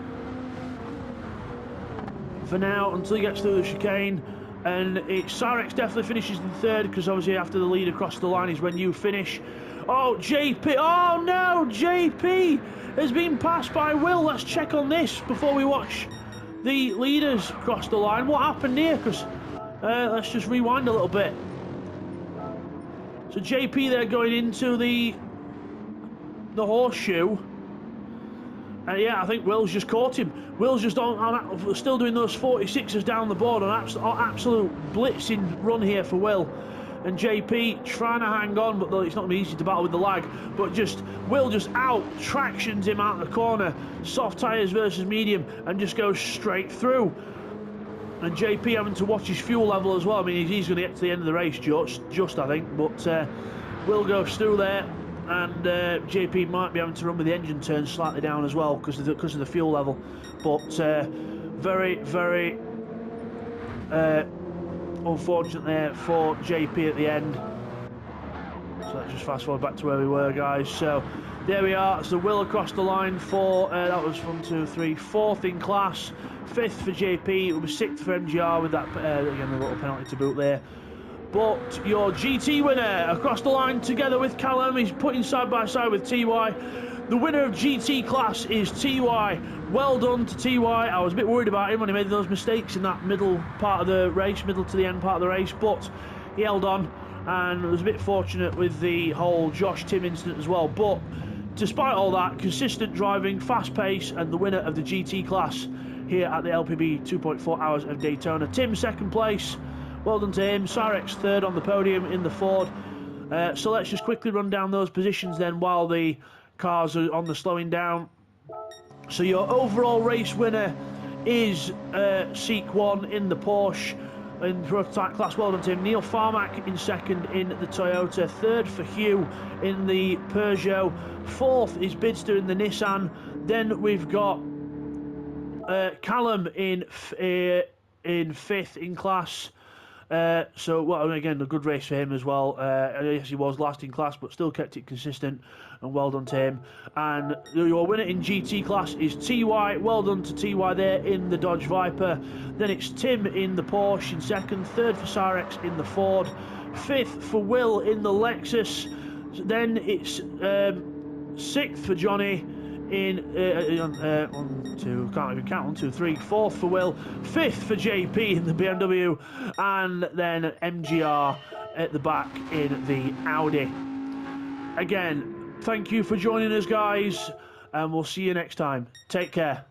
for now until he gets through the chicane. And Sarex definitely finishes in third, because obviously after the lead across the line is when you finish. Oh, JP, oh no, JP has been passed by Will. Let's check on this before we watch the leaders cross the line. What happened here? Because let's just rewind a little bit. So JP there going into the horseshoe. And yeah, I think Will's just caught him. Will's just still doing those 46ers down the board. An absolute blitzing run here for Will. And JP trying to hang on, but it's not going to be easy to battle with the lag. But Will just tractions him out the corner. Soft tyres versus medium, and just goes straight through. And JP having to watch his fuel level as well. I mean, he's going to get to the end of the race just I think. But Will goes through there. And JP might be having to run with the engine turned slightly down as well because of the fuel level. But very, very unfortunate there for JP at the end. So let's just fast forward back to where we were, guys. So there we are. So Will across the line for that was 1, 2, 3, 4th in class, 5th for JP. It was 6th for MGR with that again a little penalty to boot there. But your GT winner across the line together with Callum, he's putting side by side with TY. The winner of GT class is TY. Well done to TY. I was a bit worried about him when he made those mistakes in that middle part of the race, middle to the end part of the race, but he held on and was a bit fortunate with the whole Josh Tim incident as well. But despite all that, consistent driving, fast pace, and the winner of the GT class here at the LPB 2.4 Hours of Daytona. Tim, 2nd place. Well done to him. Sarex 3rd on the podium in the Ford. So let's just quickly run down those positions then while the cars are on the slowing down. So your overall race winner is Seek 1 in the Porsche in prototype class. Well done to him. Neil Farmack in 2nd in the Toyota. 3rd for Hugh in the Peugeot. 4th is Bidster in the Nissan. Then we've got Callum in 5th in class. So, well, again, a good race for him as well. Yes, he was last in class, but still kept it consistent, and well done to him. And your winner in GT class is TY. Well done to TY there in the Dodge Viper. Then it's Tim in the Porsche in 2nd, 3rd for Sarex in the Ford, 5th for Will in the Lexus. Then it's 6th for Johnny in 1, 2, can't even count, 1, 2, 3, 4th for Will, 5th for JP in the BMW, and then MGR at the back in the Audi. Again, thank you for joining us, guys, and we'll see you next time. Take care.